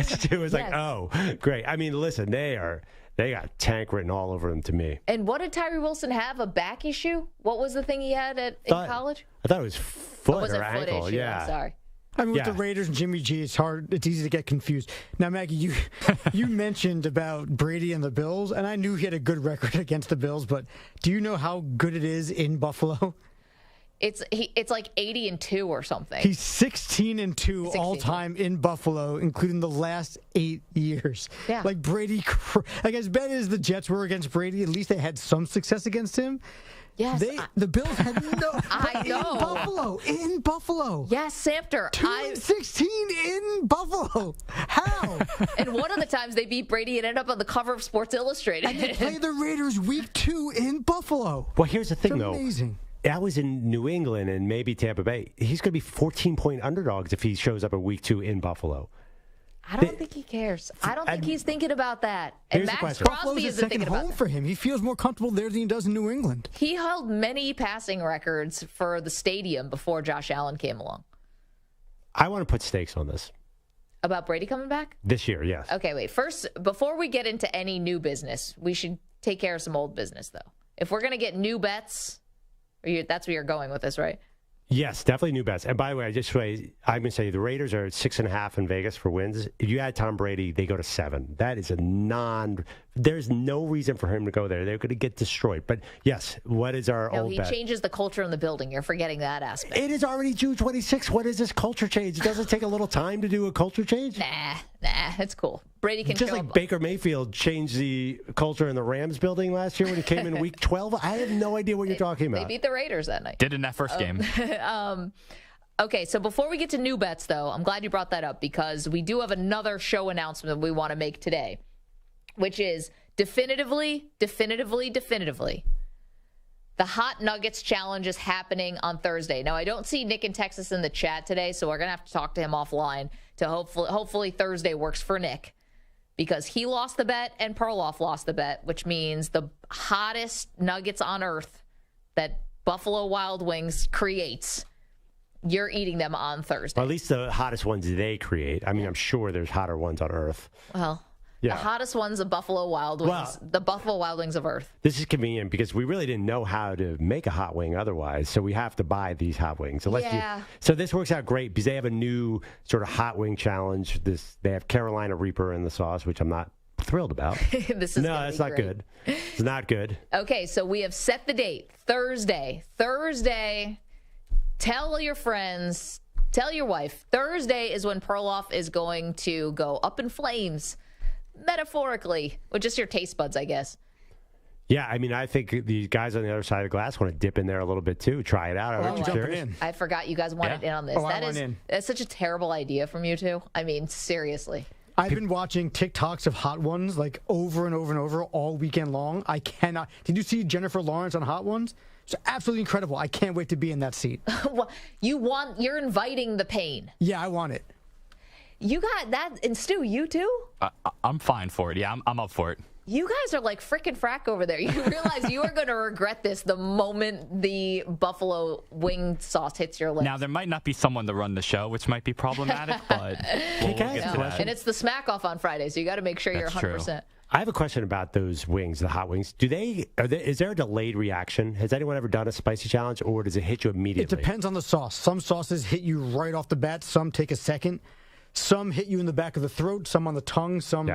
Stu was like, oh, great. I mean, listen, they got tank written all over them to me. And what did Tyree Wilson have? A back issue? What was the thing he had in college? I thought it was foot or ankle. Issue? Yeah. I'm sorry. I mean, with the Raiders and Jimmy G, it's easy to get confused. Now, Maggie, you mentioned about Brady and the Bills, and I knew he had a good record against the Bills, but do you know how good it is in Buffalo? It's like 80-2 or something. He's 16-2 all time in Buffalo, including the last 8 years. Yeah. Like Brady, like as bad as the Jets were against Brady, at least they had some success against him. Yes, the Bills had no. I know. In Buffalo. Yes, Samter. 2-16 in Buffalo. How? And one of the times they beat Brady and ended up on the cover of Sports Illustrated. And they play the Raiders week 2 in Buffalo. Well, here's the thing, it's though. Amazing. That was in New England and maybe Tampa Bay. He's going to be 14-point underdogs if he shows up in week 2 in Buffalo. I don't think he cares. I don't think he's thinking about that. And Max Crosby is a second home for him. He feels more comfortable there than he does in New England. He held many passing records for the stadium before Josh Allen came along. I want to put stakes on this. About Brady coming back? This year, yes. Okay, wait. First, before we get into any new business, we should take care of some old business, though. If we're going to get new bets, that's where you're going with this, right? Yes, definitely new bets. And by the way, I'm going to say the Raiders are at 6.5 in Vegas for wins. If you add Tom Brady, they go to 7. That is there's no reason for him to go there. They're going to get destroyed. But yes, what is our old bet? He changes the culture in the building. You're forgetting that aspect. It is already June 26th. What is this culture change? Does it take a little time to do a culture change? Nah, it's cool. Brady can just like Baker Mayfield changed the culture in the Rams building last year when he came in week 12. I have no idea what you're talking about. They beat the Raiders that night. Did in that first game. Okay, so before we get to new bets, though, I'm glad you brought that up because we do have another show announcement we want to make today. which is definitively, the Hot Nuggets Challenge is happening on Thursday. Now, I don't see Nick in Texas in the chat today, so we're going to have to talk to him offline to hopefully Thursday works for Nick, because he lost the bet and Perloff lost the bet, which means the hottest nuggets on earth that Buffalo Wild Wings creates, you're eating them on Thursday. Or at least the hottest ones they create. I mean, I'm sure there's hotter ones on earth. Well, yeah. The hottest one's the Buffalo Wild Wings, the Buffalo Wild Wings of Earth. This is convenient because we really didn't know how to make a hot wing otherwise, so we have to buy these hot wings. So this works out great because they have a new sort of hot wing challenge. They have Carolina Reaper in the sauce, which I'm not thrilled about. This is that's not good. It's not good. Okay, so we have set the date, Thursday. Tell your friends, tell your wife. Thursday is when Perloff is going to go up in flames. Metaphorically, with just your taste buds, I guess. Yeah, I mean, I think the guys on the other side of the glass want to dip in there a little bit too, try it out. I forgot you guys wanted in on this. That's such a terrible idea from you two. I mean, seriously. I've been watching TikToks of Hot Ones like over and over and over all weekend long. I cannot. Did you see Jennifer Lawrence on Hot Ones? It's absolutely incredible. I can't wait to be in that seat. Well, you're inviting the pain. Yeah, I want it. You got that, and Stu, you too? I'm fine for it. Yeah, I'm up for it. You guys are like frickin' frack over there. You realize you are going to regret this the moment the buffalo wing sauce hits your lips. Now, there might not be someone to run the show, which might be problematic, but we'll get to that. And it's the smack off on Friday, so you got to make sure you're 100%. True. I have a question about those wings, the hot wings. Is there a delayed reaction? Has anyone ever done a spicy challenge, or does it hit you immediately? It depends on the sauce. Some sauces hit you right off the bat. Some take a second. Some hit you in the back of the throat, some on the tongue, some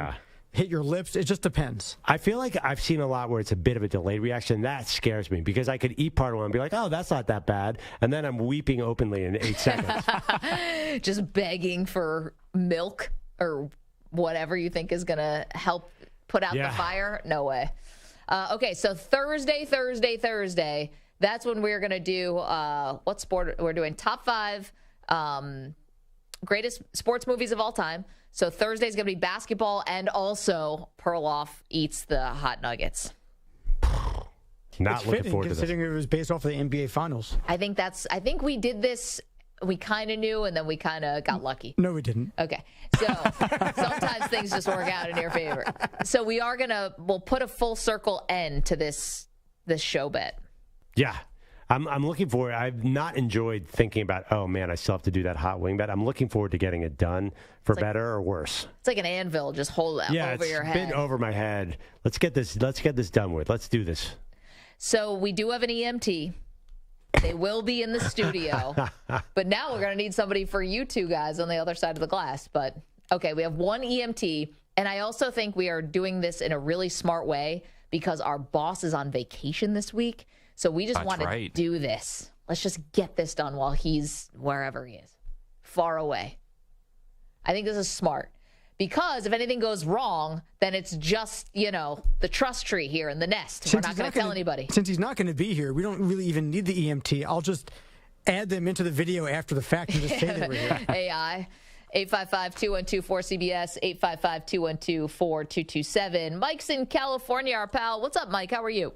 hit your lips. It just depends. I feel like I've seen a lot where it's a bit of a delayed reaction. That scares me because I could eat part of one and be like, oh, that's not that bad. And then I'm weeping openly in 8 seconds. Just begging for milk or whatever you think is going to help put out the fire. No way. Okay, so Thursday. That's when we're going to do what sport? We're doing top 5 greatest sports movies of all time. So Thursday's going to be basketball, and also Perloff eats the hot nuggets. Not looking forward to this. Considering it was based off of the NBA Finals. I think we did this. We kind of knew, and then we kind of got lucky. No, we didn't. Okay. So sometimes things just work out in your favor. So we'll put a full circle end to this show bet. Yeah. I'm looking forward. I've not enjoyed thinking about, oh, man, I still have to do that hot wing bet. I'm looking forward to getting it done for better or worse. It's like an anvil. Just hold it over your head. Yeah, it's been over my head. Let's get this done with. Let's do this. So we do have an EMT. They will be in the studio. But now we're going to need somebody for you two guys on the other side of the glass. But, okay, we have one EMT. And I also think we are doing this in a really smart way because our boss is on vacation this week. So we just want to do this. Let's just get this done while he's wherever he is, far away. I think this is smart because if anything goes wrong, then it's just, the trust tree here in the nest. We're not going to tell anybody. Since he's not going to be here, we don't really even need the EMT. I'll just add them into the video after the fact and just say they were here. AI. 855-212-4CBS, 855-212-4227. Mike's in California, our pal. What's up, Mike? How are you?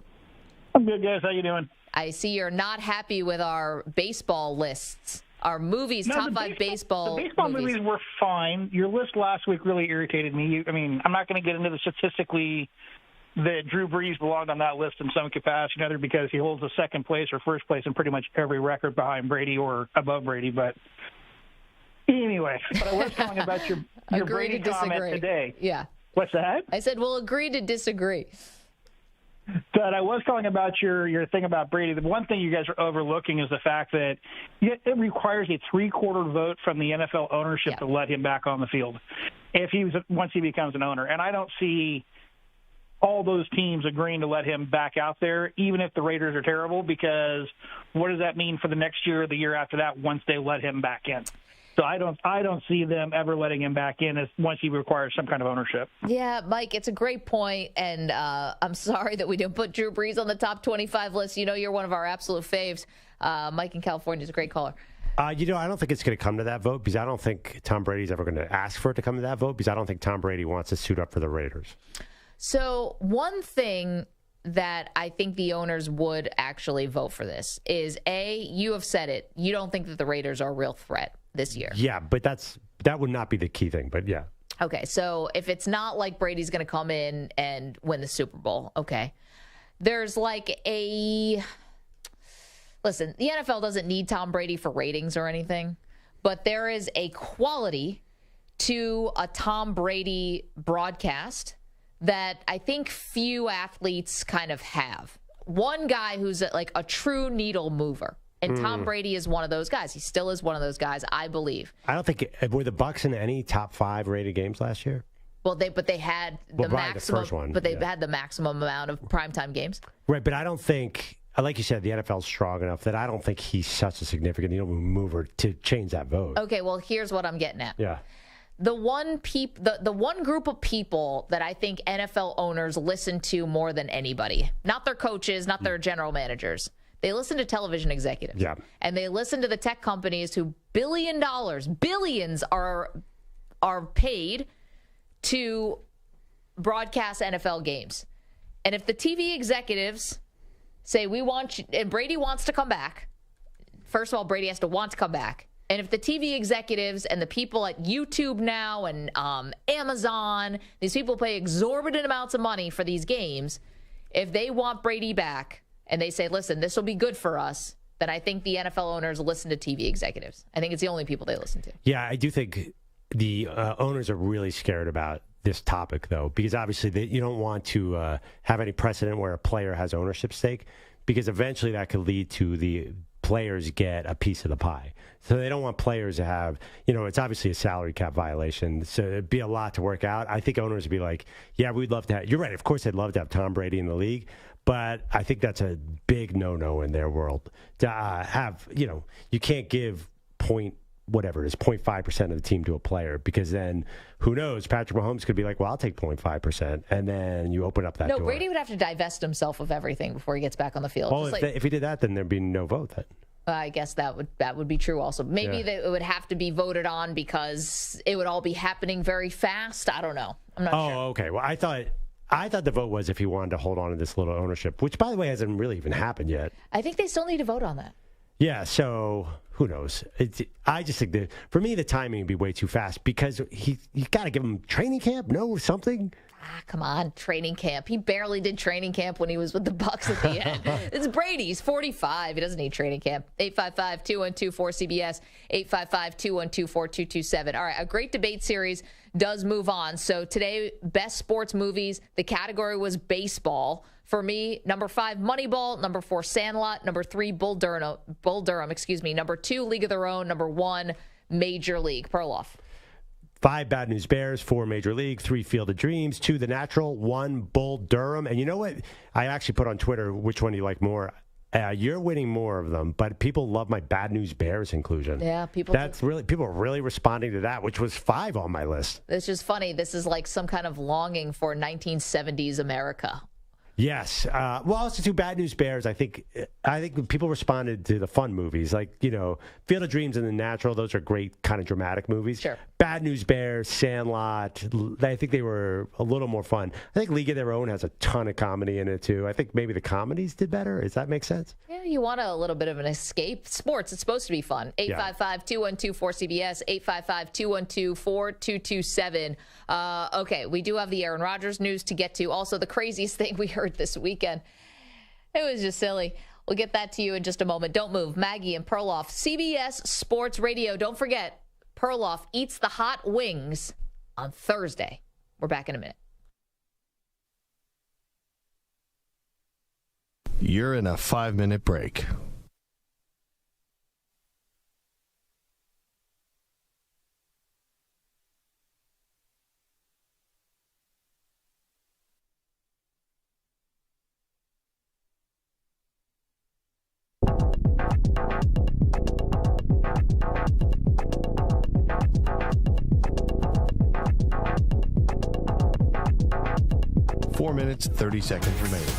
I'm good, guys. How you doing? I see you're not happy with our baseball lists. Our movies, top 5 baseball. The baseball movies were fine. Your list last week really irritated me. I'm not going to get into the statistically that Drew Brees belonged on that list in some capacity, either because he holds the second place or first place in pretty much every record behind Brady or above Brady. But anyway, I was talking about your Brady comment today. Yeah. What's that? I said we'll agree to disagree. But I was talking about your thing about Brady. The one thing you guys are overlooking is the fact that it requires a 3/4 vote from the NFL ownership to let him back on the field once he becomes an owner. And I don't see all those teams agreeing to let him back out there, even if the Raiders are terrible, because what does that mean for the next year or the year after that once they let him back in? So I don't see them ever letting him back in once he requires some kind of ownership. Yeah, Mike, it's a great point, and I'm sorry that we didn't put Drew Brees on the top 25 list. You're one of our absolute faves. Mike in California is a great caller. I don't think it's going to come to that vote because I don't think Tom Brady's ever going to ask for it to come to that vote because I don't think Tom Brady wants to suit up for the Raiders. So one thing that I think the owners would actually vote for this is, you have said it, you don't think that the Raiders are a real threat this year. Yeah, but that would not be the key thing, but yeah. Okay, so if it's not like Brady's going to come in and win the Super Bowl, okay. There's like listen, the NFL doesn't need Tom Brady for ratings or anything, but there is a quality to a Tom Brady broadcast that I think few athletes kind of have. One guy who's like a true needle mover, and Tom Brady is one of those guys. He still is one of those guys, I believe. I don't think were the Bucs in any top 5 rated games last year. Well, they had the maximum, the first one, but they had the maximum amount of primetime games. Right, but I don't think, like you said, the NFL's strong enough that I don't think he's such a significant needle mover to change that vote. Okay, well, here's what I'm getting at. Yeah. The one group of people that I think NFL owners listen to more than anybody, not their coaches, not their general managers. They listen to television executives. Yeah. And they listen to the tech companies who billions are paid to broadcast NFL games. And if the TV executives say, we want you, and Brady wants to come back, first of all, Brady has to want to come back. And if the TV executives and the people at YouTube now and Amazon, these people pay exorbitant amounts of money for these games, if they want Brady back and they say, listen, this will be good for us, then I think the NFL owners listen to TV executives. I think it's the only people they listen to. Yeah, I do think the owners are really scared about this topic, though, because obviously you don't want to have any precedent where a player has ownership stake, because eventually that could lead to the players get a piece of the pie. So they don't want players to have, it's obviously a salary cap violation. So it'd be a lot to work out. I think owners would be like, yeah, we'd love to have, you're right. Of course, they'd love to have Tom Brady in the league, but I think that's a big no-no in their world to have, you can't give 0.5% of the team to a player, because then who knows, Patrick Mahomes could be like, well, I'll take 0.5%, and then you open up that door. No, Brady would have to divest himself of everything before he gets back on the field. Well, if he did that, then there'd be no vote then. I guess that would be true also. Maybe it would have to be voted on because it would all be happening very fast. I don't know. I'm not sure. Oh, okay. Well, I thought the vote was if he wanted to hold on to this little ownership, which, by the way, hasn't really even happened yet. I think they still need to vote on that. Yeah, so who knows? I just think that, for me, the timing would be way too fast, because you got to give him training camp, something. Come on, training camp. He barely did training camp when he was with the Bucs at the end. It's Brady. He's 45. He doesn't need training camp. 855-212-4CBS, 855-212-4227. All right, a great debate series does move on. So today, best sports movies, the category was baseball. For me, number 5, Moneyball. Number 4, Sandlot. Number 3, Bull Durham. Number 2, League of Their Own. Number 1, Major League. Perloff. 5, Bad News Bears. 4, Major League. 3, Field of Dreams. 2, The Natural. 1, Bull Durham. And you know what? I actually put on Twitter, which one do you like more? You're winning more of them, but people love my Bad News Bears inclusion. Yeah, people are really responding to that, which was 5 on my list. It's just funny. This is like some kind of longing for 1970s America. Yes. Well, also too, Bad News Bears. I think people responded to the fun movies, like Field of Dreams and The Natural. Those are great kind of dramatic movies. Sure. Bad News Bears, Sandlot. I think they were a little more fun. I think League of Their Own has a ton of comedy in it too. I think maybe the comedies did better. Does that make sense? Yeah, you want a little bit of an escape. Sports. It's supposed to be fun. 855-212-4CBS. 855-212-4227. Okay, we do have the Aaron Rodgers news to get to. Also, the craziest thing we heard this weekend. It was just silly. We'll get that to you in just a moment. Don't move. Maggie and Perloff, CBS Sports Radio. Don't forget, Perloff eats the hot wings on Thursday. We're back in a minute. You're in a 5-minute break. Four minutes, 30 seconds remaining.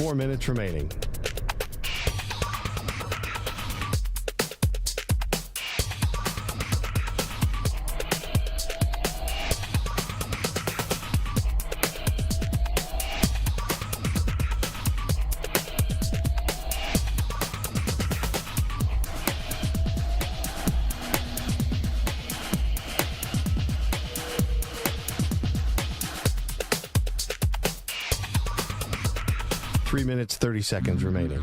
4 minutes remaining. Three minutes, 30 seconds remaining.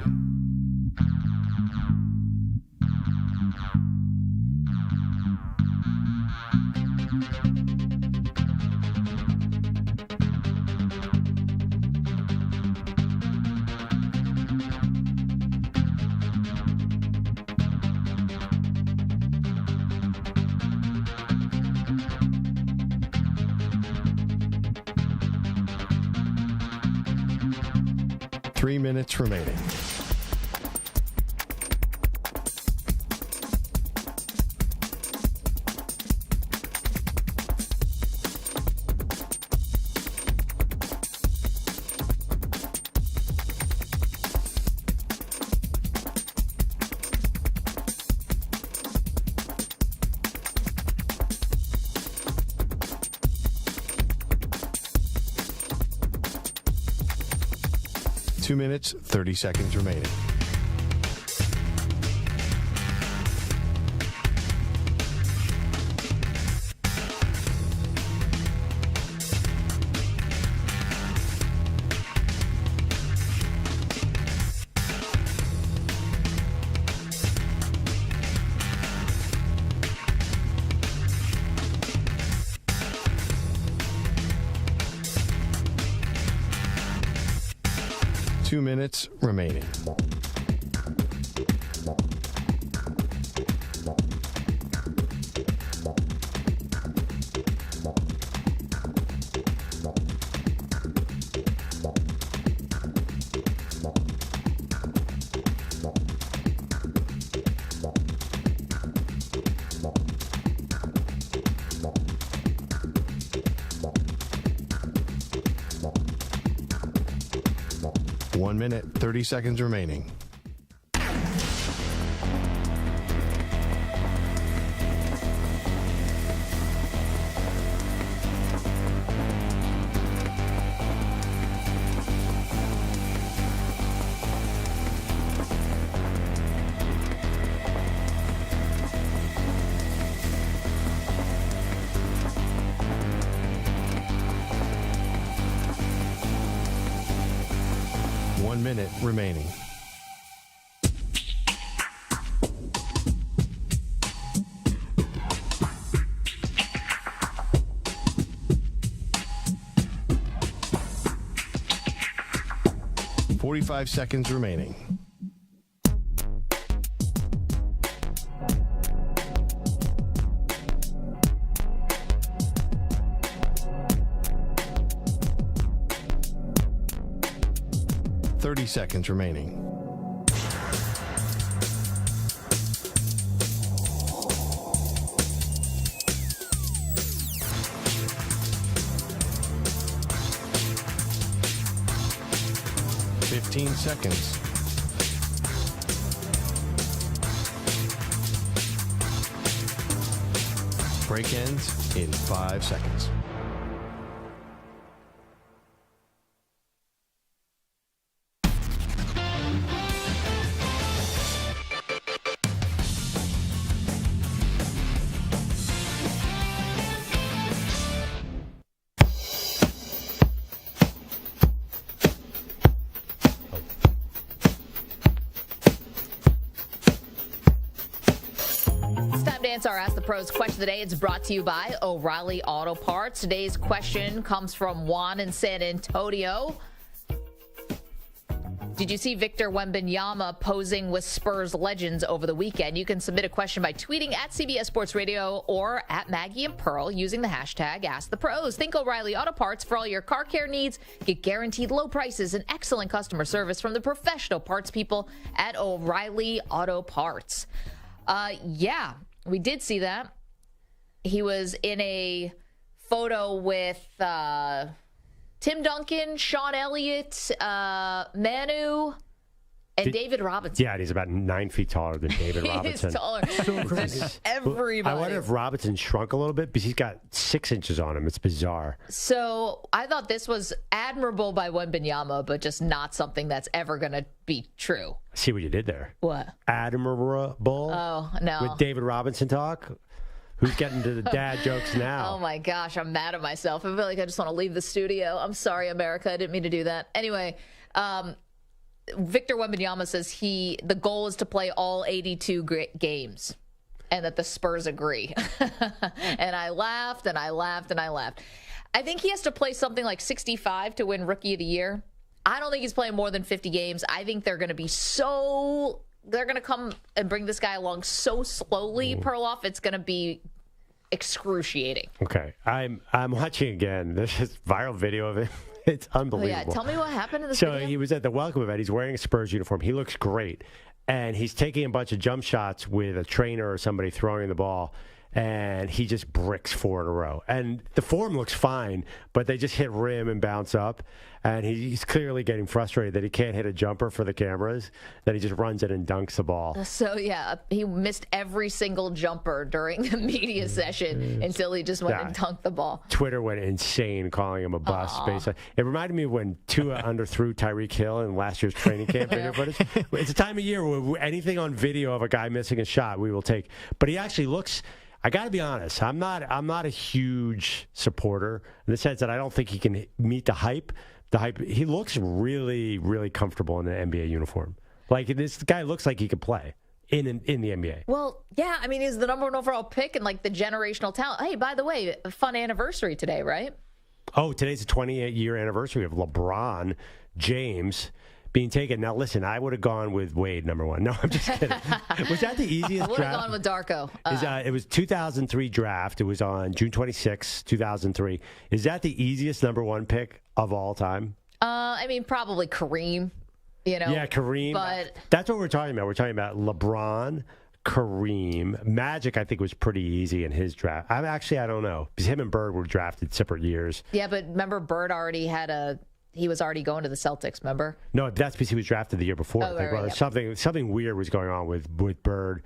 Three minutes remaining. Two minutes, 30 seconds remaining. Two minutes remaining. One minute, 30 seconds remaining. One minute remaining. Forty-five seconds remaining. Thirty seconds remaining. Fifteen seconds. Break ends in 5 seconds. Our Ask the Pros question of the day. It's brought to you by O'Reilly Auto Parts. Today's question comes from Juan in San Antonio. Did you see Victor Wembanyama posing with Spurs legends over the weekend? You can submit a question by tweeting at CBS Sports Radio or at Maggie and Pearl using the hashtag Ask the Pros. Think O'Reilly Auto Parts for all your car care needs. Get guaranteed low prices and excellent customer service from the professional parts people at O'Reilly Auto Parts. Yeah. We did see that. He was in a photo with Tim Duncan, Sean Elliott, Manu, and David Robinson. Yeah, and he's about 9 feet taller than David Robinson. He's taller than everybody. I wonder if Robinson shrunk a little bit because he's got 6 inches on him. It's bizarre. So I thought this was admirable by Wembanyama, but just not something that's ever going to be true. See what you did there. What? Admirable. Oh, no. With David Robinson talk. Who's getting to the dad jokes now? Oh, my gosh. I'm mad at myself. I feel like I just want to leave the studio. I'm sorry, America. I didn't mean to do that. Anyway, Victor Wembanyama says the goal is to play all 82 games and that the Spurs agree. And I laughed and I laughed and I laughed. I think he has to play something like 65 to win Rookie of the Year. I don't think he's playing more than 50 games. I think they're going to be they're going to come and bring this guy along so slowly, Perloff. It's going to be excruciating. Okay. I'm watching again. There's this viral video of it. It's unbelievable. Yeah, tell me what happened in this video. video. He was at the welcome event. He's wearing a Spurs uniform. He looks great. And he's taking a bunch of jump shots with a trainer or somebody throwing the ball. And he just bricks 4 in a row. And the form looks fine, but they just hit rim and bounce up. And he's clearly getting frustrated that he can't hit a jumper for the cameras. Then he just runs it and dunks the ball. So, yeah, he missed every single jumper during the media session until he just went and dunked the ball. Twitter went insane calling him a bust. It reminded me of when Tua underthrew Tyreek Hill in last year's training camp video footage. It's a time of year where anything on video of a guy missing a shot we will take. But he actually looks... I got to be honest. I'm not a huge supporter in the sense that I don't think he can meet the hype. He looks really, really comfortable in an NBA uniform. Like this guy looks like he could play in the NBA. Well, yeah. I mean, he's the number 1 overall pick and like the generational talent. Hey, by the way, a fun anniversary today, right? Oh, today's the 28-year anniversary of LeBron James being taken. Now, listen, I would have gone with Wade, number 1. No, I'm just kidding. Was that the easiest I would draft? have gone with Darko. It was 2003 draft. It was on June 26, 2003. Is that the easiest number 1 pick of all time? I mean, probably Kareem. Yeah, Kareem. But that's what we're talking about. We're talking about LeBron, Kareem. Magic, I think, was pretty easy in his draft. I don't know. Because him and Bird were drafted separate years. Yeah, but remember, Bird already he was already going to the Celtics, remember? No, that's because he was drafted the year before. Oh, right, Something weird was going on with Bird.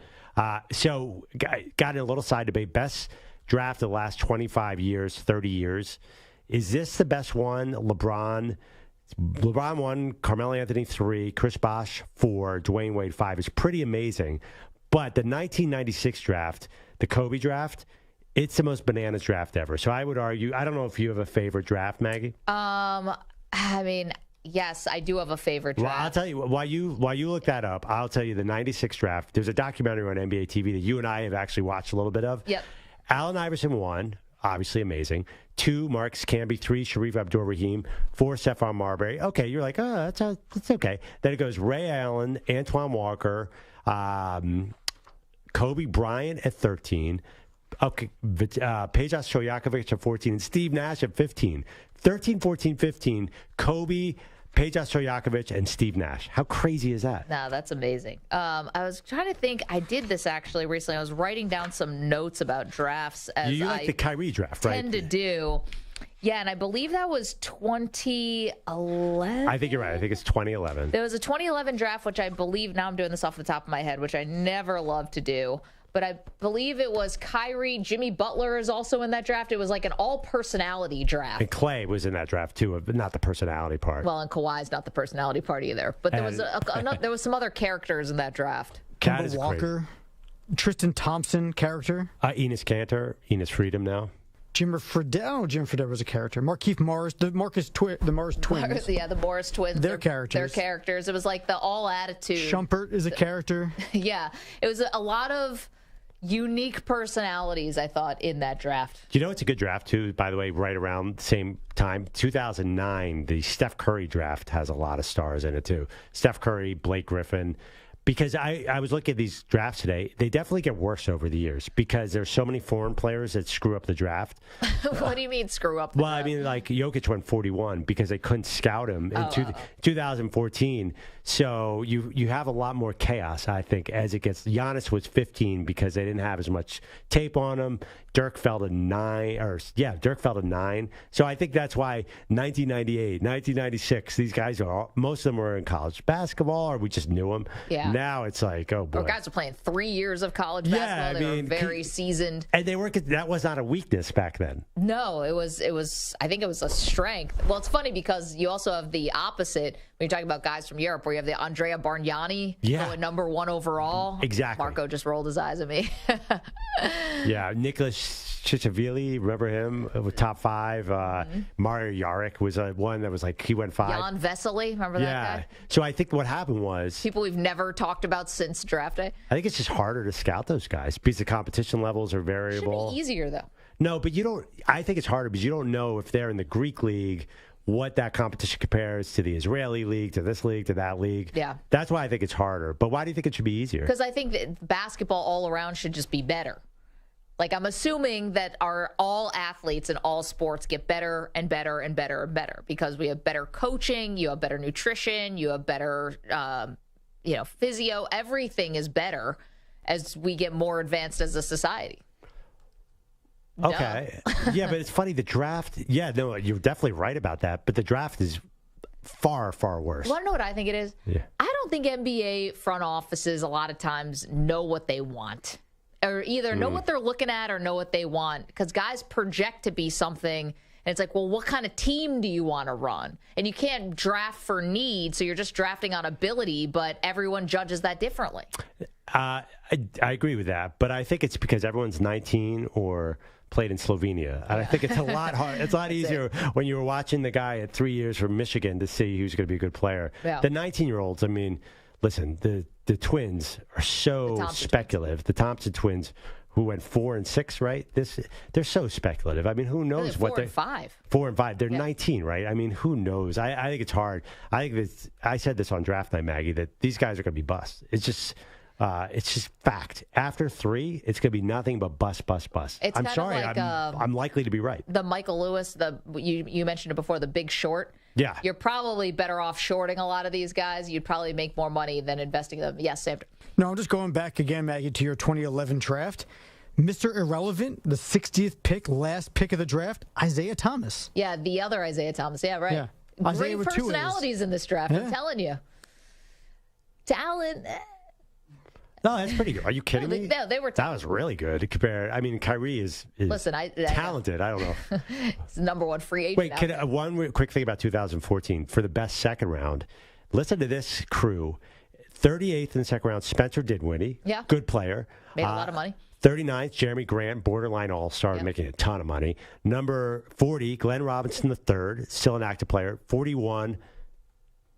So got in a little side debate. Best draft of the last 25 years, 30 years. Is this the best one? LeBron 1, Carmelo Anthony 3, Chris Bosh 4, Dwayne Wade 5 is pretty amazing. But the 1996 draft, the Kobe draft, it's the most bananas draft ever. So I would argue, I don't know if you have a favorite draft, Maggie. I mean, yes, I do have a favorite draft. Well, I'll tell you, while you look that up, I'll tell you the 96 draft. There's a documentary on NBA TV that you and I have actually watched a little bit of. Yep. Allen Iverson 1, obviously amazing. 2, Marcus Camby. 3, Sharif Abdul-Rahim. 4, Stephon Marbury. Okay, you're like, oh, that's okay. Then it goes Ray Allen, Antoine Walker, Kobe Bryant at 13. Okay, Peja Stojakovic at 14 and Steve Nash at 15. 13, 14, 15, Kobe, Peja Stojakovic, and Steve Nash. How crazy is that? No, that's amazing. I was trying to think. I did this actually recently. I was writing down some notes about drafts. As you like the Kyrie draft, right? Tend to do. Yeah, and I believe that was 2011. I think you're right. I think it's 2011. There was a 2011 draft, which I believe, now I'm doing this off the top of my head, which I never loved to do. But I believe it was Kyrie. Jimmy Butler is also in that draft. It was like an all-personality draft. And Clay was in that draft, too, but not the personality part. Well, and Kawhi's not the personality part either. But there there was some other characters in that draft. Kemba Walker, Tristan Thompson character. Enes Kanter, Enes Freedom now. Jimmer Fredette. Oh, Jim Fredette was a character. Markieff Morris, the Morris twins. The Morris twins. Their characters. Their characters. It was like the all-attitude. Shumpert is a character. Yeah. It was a lot of unique personalities, I thought, in that draft. You know it's a good draft, too, by the way, right around the same time? 2009, the Steph Curry draft has a lot of stars in it, too. Steph Curry, Blake Griffin, Because I was looking at these drafts today. They definitely get worse over the years because there's so many foreign players that screw up the draft. What do you mean screw up the Well, draft? I mean, like Jokic went 41 because they couldn't scout him in 2014. So you have a lot more chaos, I think, as it gets. Giannis was 15 because they didn't have as much tape on him. Dirk fell to 9. Dirk fell to 9. So I think that's why 1998, 1996, these guys most of them were in college basketball, or we just knew them. Yeah. Now it's like, oh boy. Or guys are playing 3 years of college basketball. They were very seasoned. And that was not a weakness back then. No, it was. I think it was a strength. Well, it's funny because you also have the opposite when you're talking about guys from Europe, where you have the Andrea Bargnani going number 1 overall. Exactly. Marco just rolled his eyes at me. Yeah, Nicholas Chichevili, remember him? With top 5. Mario Jarek was one that was like, he went 5. Jan Vesely, remember that guy? So I think what happened was, People we've never talked about since draft day. I think it's just harder to scout those guys because the competition levels are variable. Should be easier, though. No, but I think it's harder because you don't know if they're in the Greek league, what that competition compares to the Israeli league, to this league, to that league. Yeah. That's why I think it's harder. But why do you think it should be easier? Because I think that basketball all around should just be better. Like, I'm assuming that all athletes in all sports get better and better and better and better because we have better coaching, you have better nutrition, you have better, physio. Everything is better as we get more advanced as a society. Okay. Yeah, but it's funny. The draft, no, you're definitely right about that. But the draft is far, far worse. You want to know what I think it is? Yeah. I don't think NBA front offices a lot of times know what they want. Or either know what they're looking at or know what they want. Because guys project to be something, and it's like, well, what kind of team do you want to run? And you can't draft for need, so you're just drafting on ability, but everyone judges that differently. I agree with that, but I think it's because everyone's 19 or played in Slovenia. And I think it's a lot harder. It's a lot easier when you were watching the guy at 3 years from Michigan to see who's going to be a good player. Yeah. The 19-year-olds, I mean, listen, the twins are so speculative. The Thompson twins, who went 4 and 6, right? They're so speculative. I mean, who knows what they 4 and 5. 4 and 5. They're 19, right? I mean, who knows? I think it's hard. I said this on draft night, Maggie, that these guys are going to be bust. It's just fact. After 3, it's going to be nothing but bust. It's I'm kind sorry. of like, I'm likely to be right. The Michael Lewis, you mentioned it before, the Big Short. Yeah. You're probably better off shorting a lot of these guys. You'd probably make more money than investing them. Yes, Sam. No, I'm just going back again, Maggie, to your 2011 draft. Mr. Irrelevant, the 60th pick, last pick of the draft, Isaiah Thomas. Yeah, the other Isaiah Thomas. Yeah, right. Yeah. Great Isaiah with 2 A's. personalities in this draft, I'm telling you. Talent. No, that's pretty good. Are you kidding me? No, they were. That was really good. Compared, I mean, Kyrie is Listen, talented. I don't know. It's the number 1 free agent. Wait, one quick thing about 2014 for the best second round. Listen to this crew: 38th in the second round, Spencer Dinwiddie. Yeah, good player. Made a lot of money. 39th, Jeremy Grant, borderline all-star, making a ton of money. Number 40, Glenn Robinson III, still an active player. 41.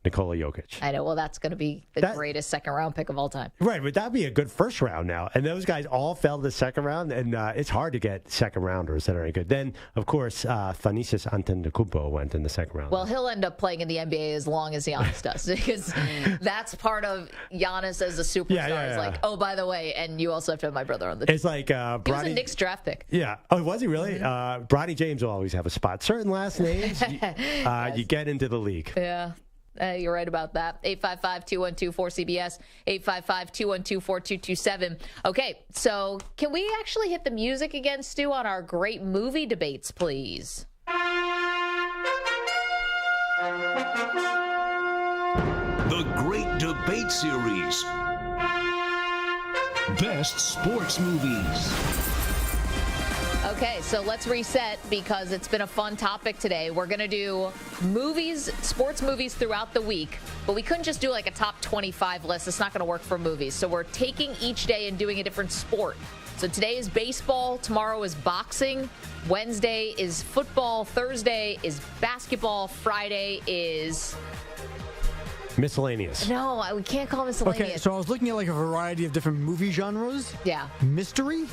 Nikola Jokic. I know. Well, that's going to be the greatest second-round pick of all time. Right, but that'd be a good first round now. And those guys all fell to the second round, and it's hard to get second-rounders that are any good. Then, of course, Thanasis Antetokounmpo went in the second round. Well, he'll end up playing in the NBA as long as Giannis does, because that's part of Giannis as a superstar. It's like, oh, by the way, and you also have to have my brother on the team. It's like he was a Knicks draft pick. Yeah. Oh, was he really? Bronny James will always have a spot. Certain last names, you get into the league. Yeah. You're right about that. 855-212-4CBS, 855-212-4227. Okay, so can we actually hit the music again, Stu, on our great movie debates, please? The Great Debate Series. Best Sports Movies. Okay, so let's reset because it's been a fun topic today. We're going to do movies, sports movies throughout the week, but we couldn't just do like a top 25 list. It's not going to work for movies. So we're taking each day and doing a different sport. So today is baseball, tomorrow is boxing, Wednesday is football, Thursday is basketball, Friday is... miscellaneous. No, we can't call it miscellaneous. Okay, so I was looking at like a variety of different movie genres. Yeah. Mystery?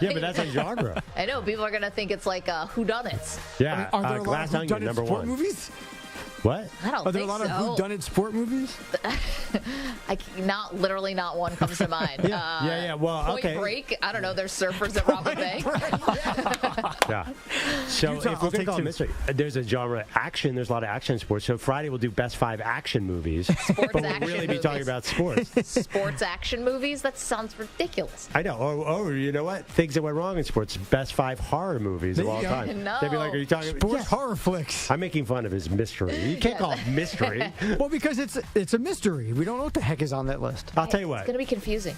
Yeah, but that's a genre. I know. People are going to think it's like whodunits. Yeah. Are there a lot Glass of Onion, whodunit number sport 1. movies? What? I don't Are there think a lot so. of whodunit sport movies? Literally not one comes to mind. Yeah. Well, Point okay. Break. I don't know. There's surfers that rob a bank. Yeah. So Utah, if we're I'll going to take call it two. mystery, there's a genre action. There's a lot of action in sports. So Friday we'll do best 5 action movies. But we'll action really be movies. talking about sports. Sports action movies? That sounds ridiculous. I know. Or you know what? Things that went wrong in sports. Best 5 horror movies of all time. No. They'd be like, are you talking Sports horror flicks. I'm making fun of his mystery. You can't call it mystery. Well, because it's a mystery. We don't know what the heck is on that list. I'll tell you It's what. going to be confusing.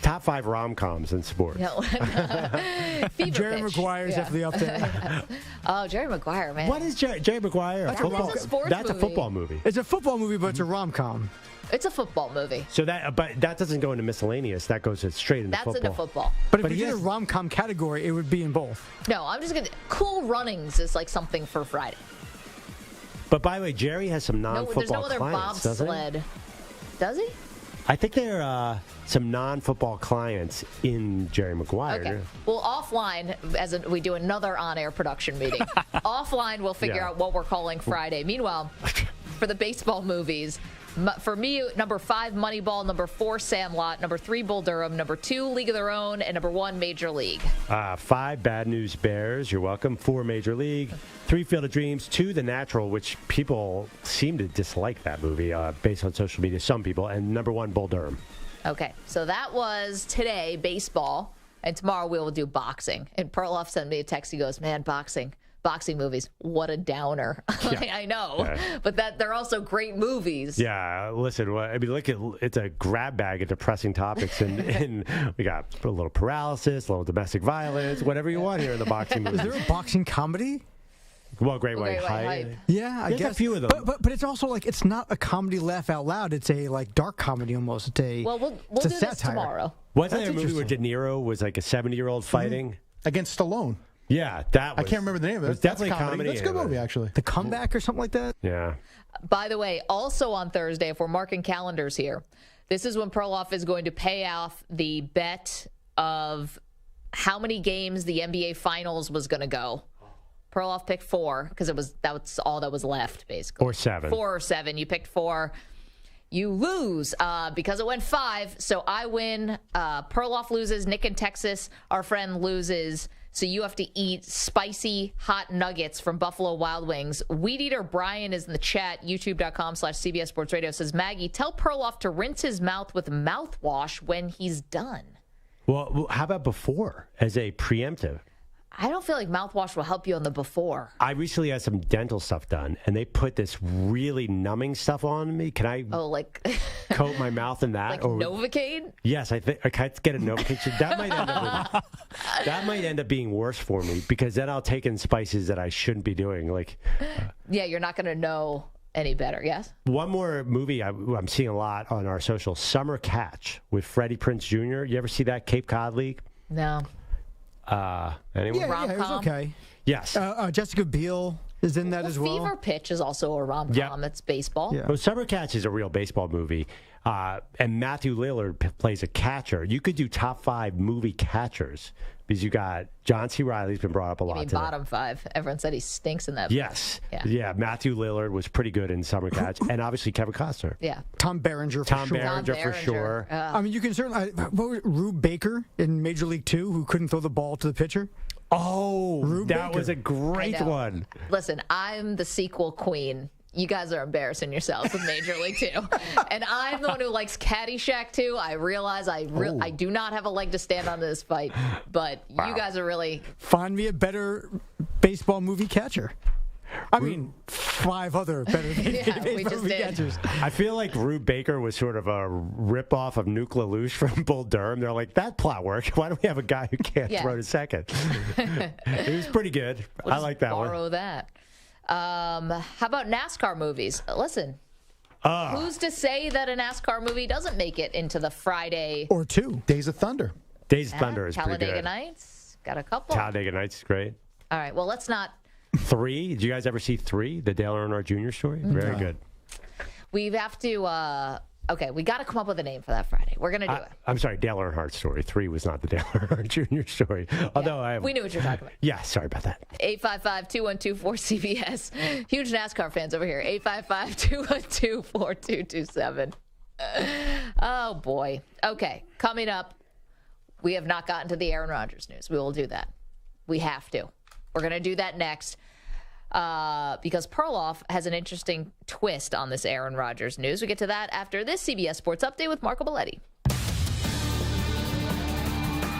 Top 5 rom-coms in sports. No. Fever Jerry pitch. Maguire's definitely up there. Oh, Jerry Maguire, man. What is Jerry Maguire? That's a sports That's a movie. football movie. It's a football movie, but it's a rom-com. It's a football movie. So but that doesn't go into miscellaneous. That goes straight into That's football. into football. But if you did a rom-com category, it would be in both. No, I'm just going to... Cool Runnings is like something for Friday. But by the way, Jerry has some No, non-football there's no other clients, doesn't he? bobsled. Does he? I think there are some non-football clients in Jerry Maguire. Okay. Well, offline, we do another on-air production meeting. Offline, we'll figure out what we're calling Friday. Meanwhile, for the baseball movies, for me, number 5, Moneyball. Number 4, Sandlot. Number 3, Bull Durham. Number 2, League of Their Own. And number 1, Major League. 5, Bad News Bears. You're welcome. 4, Major League. 3, Field of Dreams. 2, The Natural, which people seem to dislike that movie based on social media. Some people. And number 1, Bull Durham. Okay, so that was today, baseball. And tomorrow we will do boxing. And Perloff sent me a text. He goes, man, boxing movies, what a downer. I know, but they're also great movies. Yeah, listen, look at it's a grab bag of depressing topics, and we got a little paralysis, a little domestic violence, whatever you want here in the boxing movie. Is there a boxing comedy? Well, Great White Hype. Yeah, I There's guess a few of them. But it's also like it's not a comedy laugh out loud. It's a like dark comedy almost. It's a we'll it's do a this satire. tomorrow. Wasn't there a movie where De Niro was like a 70-year-old fighting against Stallone? Yeah, that was. I can't remember the name of it. It was definitely That's comedy. That's a good movie, actually. The Comeback or something like that. Yeah. By the way, also on Thursday, if we're marking calendars here, this is when Perloff is going to pay off the bet of how many games the NBA Finals was going to go. Perloff picked 4 because that's all that was left, basically. Or 7. 4 or 7. You picked 4. You lose because it went 5. So I win. Perloff loses. Nick in Texas, our friend, loses. So you have to eat spicy hot nuggets from Buffalo Wild Wings. Weed Eater Brian is in the chat. YouTube.com/CBS Sports Radio says, Maggie, tell Perloff to rinse his mouth with mouthwash when he's done. Well, how about before as a preemptive? I don't feel like mouthwash will help you on the before. I recently had some dental stuff done, and they put this really numbing stuff on me. Can I coat my mouth in that? Like Novocaine? Yes, I think I can't get a Novocaine. That might end up being worse for me because then I'll take in spices that I shouldn't be doing. Yeah, you're not going to know any better, yes? One more movie I'm seeing a lot on our social, Summer Catch with Freddie Prinze Jr. You ever see that, Cape Cod League? No. Anyone? Yeah, it was okay. Yes. Jessica Biel is in that as well. Fever Pitch is also a rom-com. It's baseball. Well, Summer Catch is a real baseball movie, and Matthew Lillard plays a catcher. You could do top 5 movie catchers because you got John C. Reilly's been brought up a You lot mean today. bottom 5. Everyone said he stinks in that. Yes. Yeah. Matthew Lillard was pretty good in Summer Catch, and obviously Kevin Costner. Yeah. Tom Berenger for sure. Berenger for sure. I mean, you can certainly. What was it, Rube Baker in Major League 2 who couldn't throw the ball to the pitcher? Oh, Rube that Baker. was a great I know. one. Listen, I'm the sequel queen. You guys are embarrassing yourselves with Major League 2. And I'm the one who likes Caddyshack 2. I realize I do not have a leg to stand on this fight, but you guys are really... Find me a better baseball movie catcher. I mean, 5 other better Yeah, we baseball just movie did. catchers. I feel like Rube Baker was sort of a rip-off of Nuke LaLoosh from Bull Durham. They're like, that plot worked. Why don't we have a guy who can't throw to second? It was pretty good. We'll I like that borrow one. that. How about NASCAR movies? Listen, who's to say that a NASCAR movie doesn't make it into the Friday? Or 2. Days of Thunder. Days of Thunder is pretty Talladega good. Nights? Got a couple. Talladega Nights is great. All right, well, let's not... 3? Did you guys ever see 3? The Dale Earnhardt Jr. story? Very good. We have to Okay, we got to come up with a name for that Friday. We're going to do it. I'm sorry, Dale Earnhardt story. 3 was not the Dale Earnhardt Jr. story. Although we knew what you're talking about. Yeah, sorry about that. 855-212-4CBS. Huge NASCAR fans over here. 855-212-4227. Oh, boy. Okay, coming up, we have not gotten to the Aaron Rodgers news. We will do that. We have to. We're going to do that next. Because Perloff has an interesting twist on this Aaron Rodgers news. We get to that after this CBS Sports Update with Marco Belletti.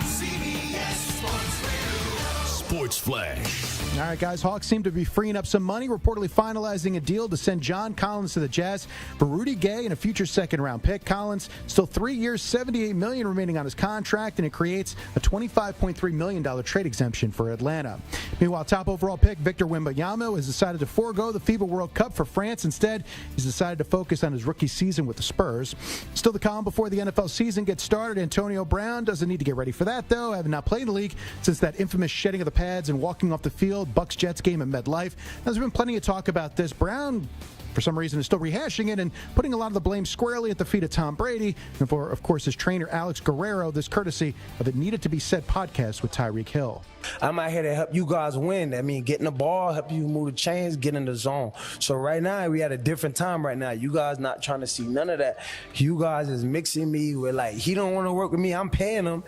CBS Sports Radio. Sports Flash. All right, guys. Hawks seem to be freeing up some money, reportedly finalizing a deal to send John Collins to the Jazz for Rudy Gay and a future second-round pick. Collins still 3 years, $78 million remaining on his contract, and it creates a $25.3 million trade exemption for Atlanta. Meanwhile, top overall pick Victor Wembanyama has decided to forego the FIBA World Cup for France. Instead, he's decided to focus on his rookie season with the Spurs. Still to come before the NFL season gets started. Antonio Brown doesn't need to get ready for that, though, having not played in the league since that infamous shedding of the pads and walking off the field Bucks-Jets game at MetLife. There's been plenty of talk about this. Brown, for some reason, is still rehashing it and putting a lot of the blame squarely at the feet of Tom Brady and for, of course, his trainer, Alex Guerrero, this courtesy of It Needed to Be Said podcast with Tyreek Hill. I'm out here to help you guys win. I mean, getting the ball, help you move the chains, get in the zone. So right now, we at a different time right now. You guys not trying to see none of that. You guys is mixing me with, like, he don't want to work with me. I'm paying him.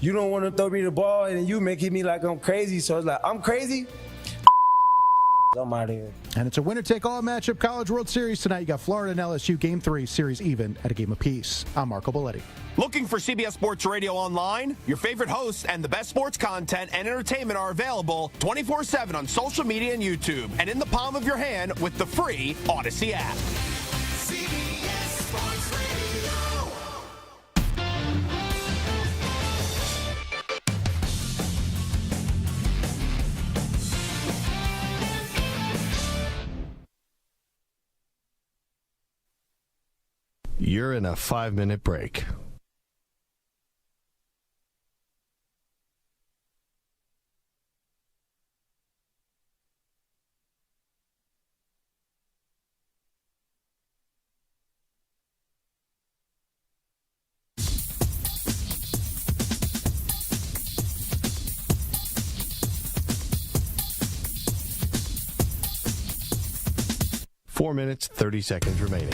You don't want to throw me the ball, and you making me like I'm crazy. So it's like, I'm crazy? I'm out of here. And it's a winner-take-all matchup College World Series tonight. You got Florida and LSU, Game 3, series even at a game apiece. I'm Marco Belletti. Looking for CBS Sports Radio online? Your favorite hosts and the best sports content and entertainment are available 24/7 on social media and YouTube, and in the palm of your hand with the free Odyssey app. CBS Sports Radio. You're in a 5-minute break. Four minutes, 30 seconds remaining.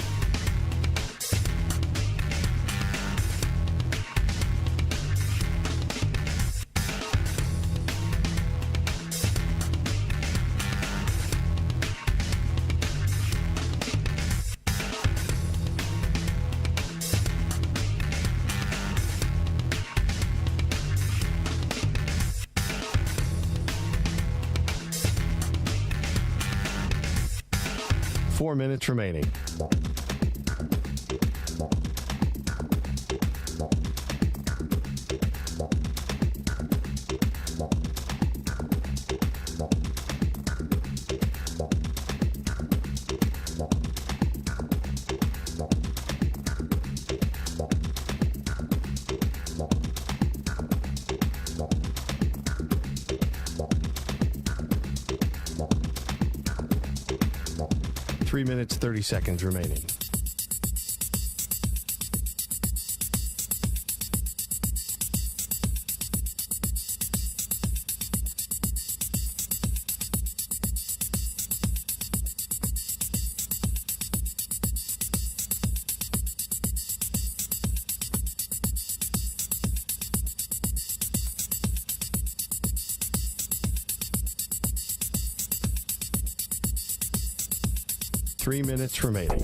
Four minutes remaining. Three minutes, 30 seconds remaining. Three minutes remaining.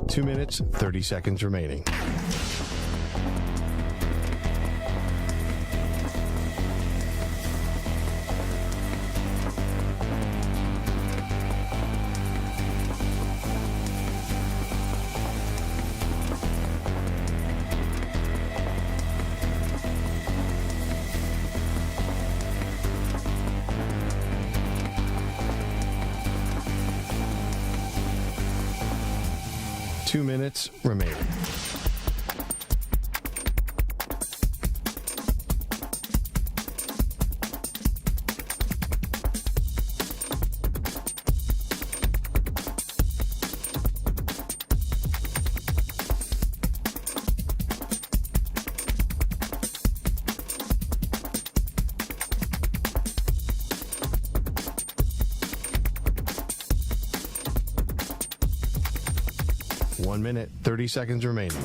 Two minutes, 30 seconds remaining. 2 minutes remaining. One minute, 30 seconds remaining.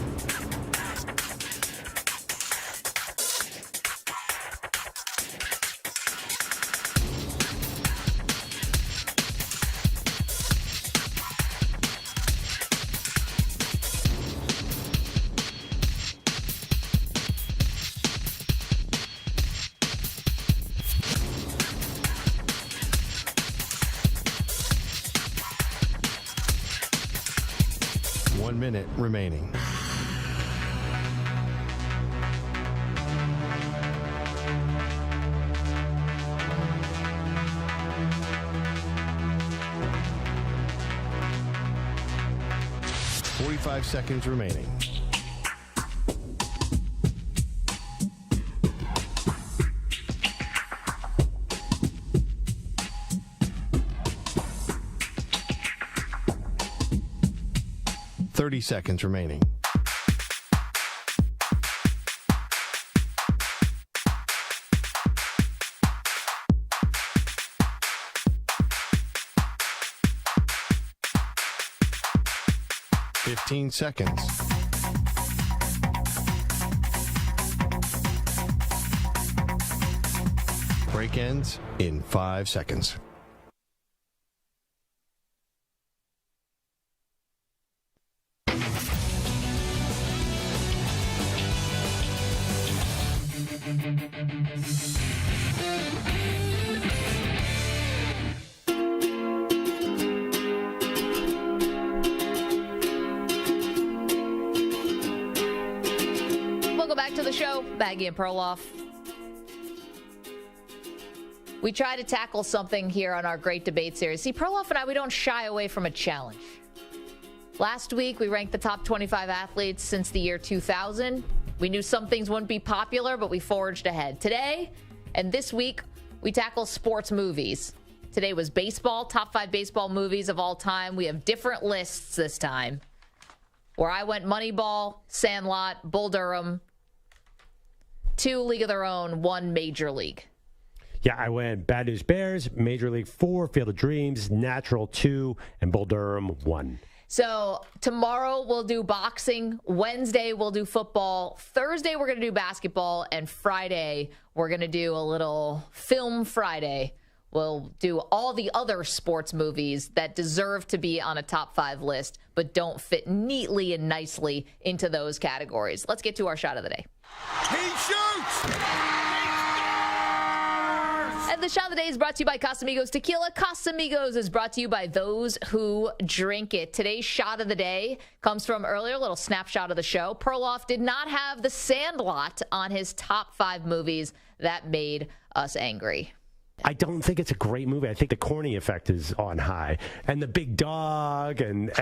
One minute remaining. Five seconds remaining. Thirty seconds remaining. Fifteen seconds. Break ends in 5 seconds. Welcome back to the show, Maggie and Perloff. We try to tackle something here on our great debate series. See, Perloff and I, we don't shy away from a challenge. Last week, we ranked the top 25 athletes since the year 2000. We knew some things wouldn't be popular, but we forged ahead. Today, and this week, we tackle sports movies. Today was baseball, top 5 baseball movies of all time. We have different lists this time, where I went Moneyball, Sandlot, Bull Durham, 2 League of Their Own, 1 Major League. Yeah, I went Bad News Bears, Major League 4, Field of Dreams, Natural 2, and Bull Durham 1. So tomorrow we'll do boxing. Wednesday we'll do football. Thursday we're going to do basketball. And Friday we're going to do a little Film Friday. We'll do all the other sports movies that deserve to be on a top 5 list, but don't fit neatly and nicely into those categories. Let's get to our shot of the day. He shoots! And the shot of the day is brought to you by Casamigos Tequila. Casamigos is brought to you by those who drink it. Today's shot of the day comes from earlier, a little snapshot of the show. Perloff did not have The Sandlot on his top 5 movies that made us angry. I don't think it's a great movie. I think the corny effect is on high. And the big dog and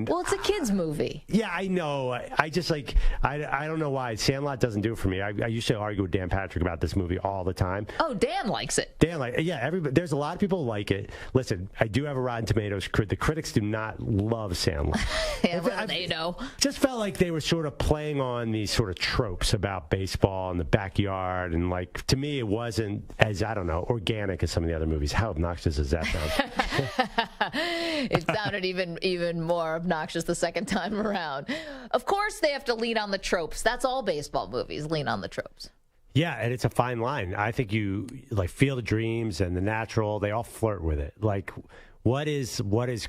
well, it's a kid's movie. Yeah, I know. I just like, I don't know why. Sandlot doesn't do it for me. I used to argue with Dan Patrick about this movie all the time. Oh, Dan likes it. Everybody. There's a lot of people who like it. Listen, I do have a Rotten Tomatoes. The critics do not love Sandlot. Yeah, well, they know. Just felt like they were sort of playing on these sort of tropes about baseball and the backyard. And like, to me, it wasn't as, I don't know, organic as some of the other movies. How obnoxious does that sound? It sounded even more obnoxious the second time around. Of course, they have to lean on the tropes. That's all baseball movies, lean on the tropes. Yeah, and it's a fine line. I think you like Field of Dreams and The Natural, they all flirt with it. Like, what is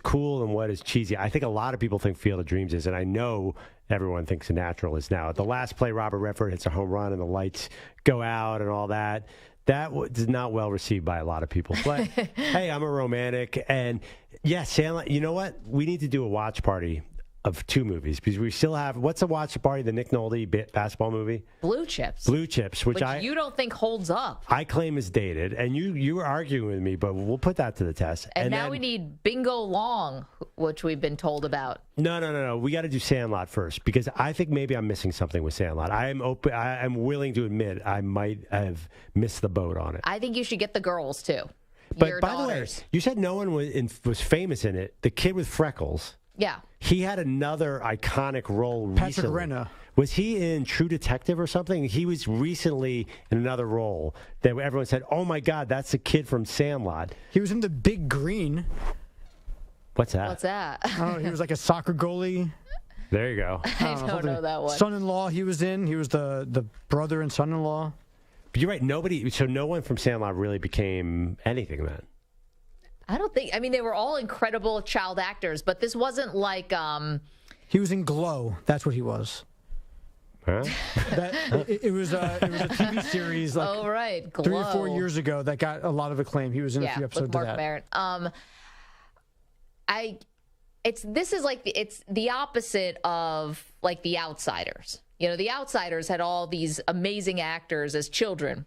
cool and what is cheesy? I think a lot of people think Field of Dreams is, and I know everyone thinks The Natural is now. At the last play, Robert Redford hits a home run and the lights go out and all that. That was not well received by a lot of people. But, hey, I'm a romantic. And, yeah, Sandlot, you know what? We need to do a watch party of 2 movies because we still have what's the watch party, the Nick Nolte basketball movie, Blue Chips. Blue Chips, which you don't think holds up. I claim is dated, and you were arguing with me, but we'll put that to the test. And now we need Bingo Long, which we've been told about. No. We got to do Sandlot first because I think maybe I'm missing something with Sandlot. I'm willing to admit I might have missed the boat on it. I think you should get the girls too. But Your by daughters. the way, you said no one was famous in it. The kid with freckles. Yeah. He had another iconic role Patrick recently. Renna. Was he in True Detective or something? He was recently in another role that everyone said, "Oh my God, that's the kid from Sandlot." He was in The Big Green. What's that? What's that? Oh, he was like a soccer goalie. There you go. I don't know that one. Son-in-law he was in. He was the brother and son-in-law. But you're right. No one from Sandlot really became anything then. I don't think. I mean, they were all incredible child actors, but this wasn't like. He was in Glow. That's what he was. Huh? It was a TV series like oh, right. Glow. 3 or 4 years ago that got a lot of acclaim. He was in a few episodes with Mark of that. Maron. This is like it's the opposite of like The Outsiders. You know, The Outsiders had all these amazing actors as children,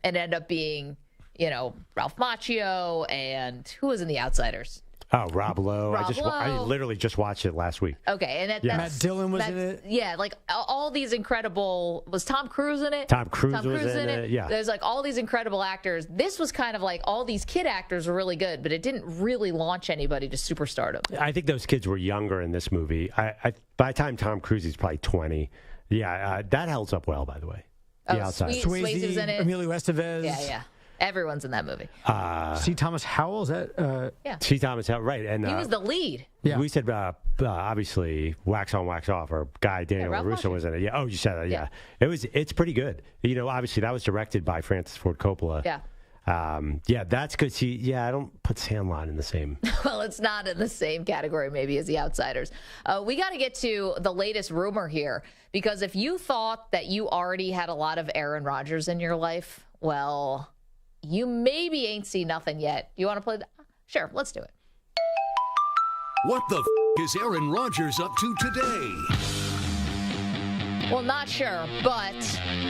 and end up being, Ralph Macchio and who was in The Outsiders? Oh, Rob Lowe. Rob I Lowe. literally just watched it last week. Okay, and Matt Dillon was in it. Yeah, like all these incredible. Was Tom Cruise in it? Tom Cruise was in it. Yeah. There's like all these incredible actors. This was kind of like all these kid actors were really good, but it didn't really launch anybody to superstardom. I think those kids were younger in this movie. By the time Tom Cruise is probably 20. Yeah, that holds up well, by the way. The Outside. Swayze's in it. Emilio Estevez. Yeah. Everyone's in that movie. C. Thomas Howell, is that? Yeah. C. Thomas Howell, right. And He was the lead. Yeah. We said, obviously, Wax On, Wax Off, or Guy Daniel Ralph LaRusso Macchio. was in it. Yeah. Oh, you said that. Yeah. It's pretty good. Obviously, that was directed by Francis Ford Coppola. Yeah. That's good. I don't put Sandlot in the same. Well, it's not in the same category maybe as The Outsiders. We got to get to the latest rumor here, because if you thought that you already had a lot of Aaron Rodgers in your life, well, you maybe ain't seen nothing yet. You want to play that? Sure, let's do it. What the is Aaron Rodgers up to today? Well, not sure, but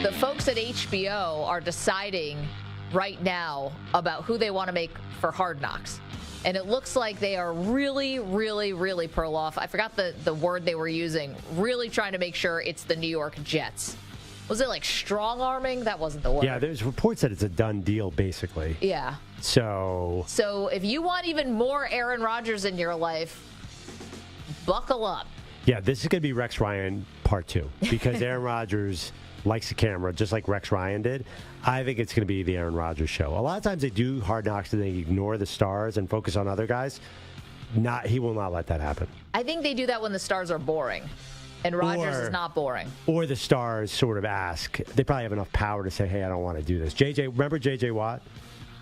the folks at HBO are deciding right now about who they want to make for Hard Knocks. And it looks like they are really, really, really Perloff. I forgot the word they were using. Really trying to make sure it's the New York Jets. Was it like strong-arming? That wasn't the word. Yeah, there's reports that it's a done deal, basically. Yeah. So if you want even more Aaron Rodgers in your life, buckle up. Yeah, this is going to be Rex Ryan Part 2, because Aaron Rodgers likes the camera just like Rex Ryan did. I think it's going to be the Aaron Rodgers show. A lot of times they do Hard Knocks and they ignore the stars and focus on other guys. He will not let that happen. I think they do that when the stars are boring. And Rodgers is not boring. Or the stars sort of ask. They probably have enough power to say, hey, I don't want to do this. Remember J.J. Watt?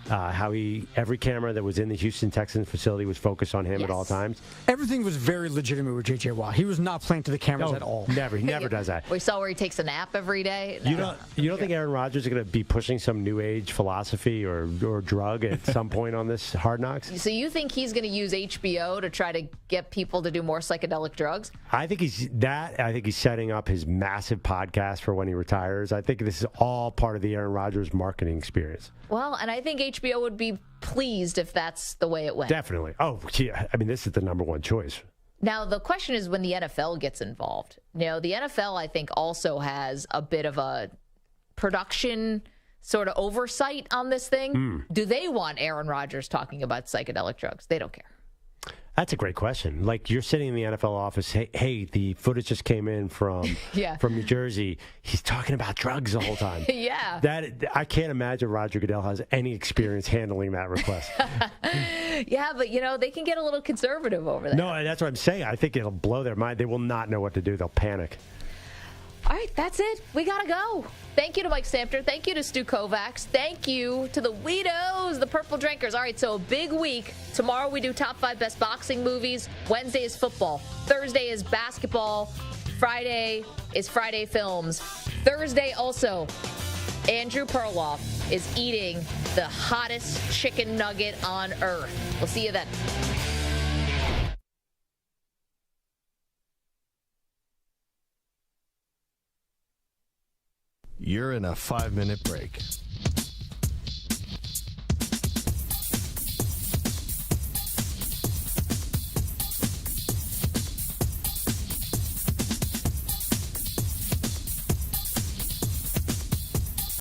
How every camera that was in the Houston Texans facility was focused on him at all times. Everything was very legitimate with J.J. Watt. He was not playing to the cameras at all. Never. He never does that. We saw where he takes a nap every day. No. You don't think Aaron Rodgers is going to be pushing some new age philosophy or drug at some point on this Hard Knocks? So you think he's going to use HBO to try to get people to do more psychedelic drugs? I think he's setting up his massive podcast for when he retires. I think this is all part of the Aaron Rodgers marketing experience. Well, and I think HBO would be pleased if that's the way it went. Definitely. Oh, yeah. I mean, this is the number one choice. Now, the question is when the NFL gets involved. The NFL, I think, also has a bit of a production sort of oversight on this thing. Do they want Aaron Rodgers talking about psychedelic drugs? They don't care. That's a great question. Like, you're sitting in the NFL office, hey, the footage just came in from New Jersey. He's talking about drugs the whole time. Yeah. I can't imagine Roger Goodell has any experience handling that request. Yeah, but, they can get a little conservative over there. No, that's what I'm saying. I think it'll blow their mind. They will not know what to do. They'll panic. All right, that's it. We got to go. Thank you to Mike Samter. Thank you to Stu Kovacs. Thank you to the Weedos, the Purple Drinkers. All right, so a big week. Tomorrow we do top 5 best boxing movies. Wednesday is football. Thursday is basketball. Friday is Friday films. Thursday also, Andrew Perloff is eating the hottest chicken nugget on earth. We'll see you then. you're in a 5-minute break.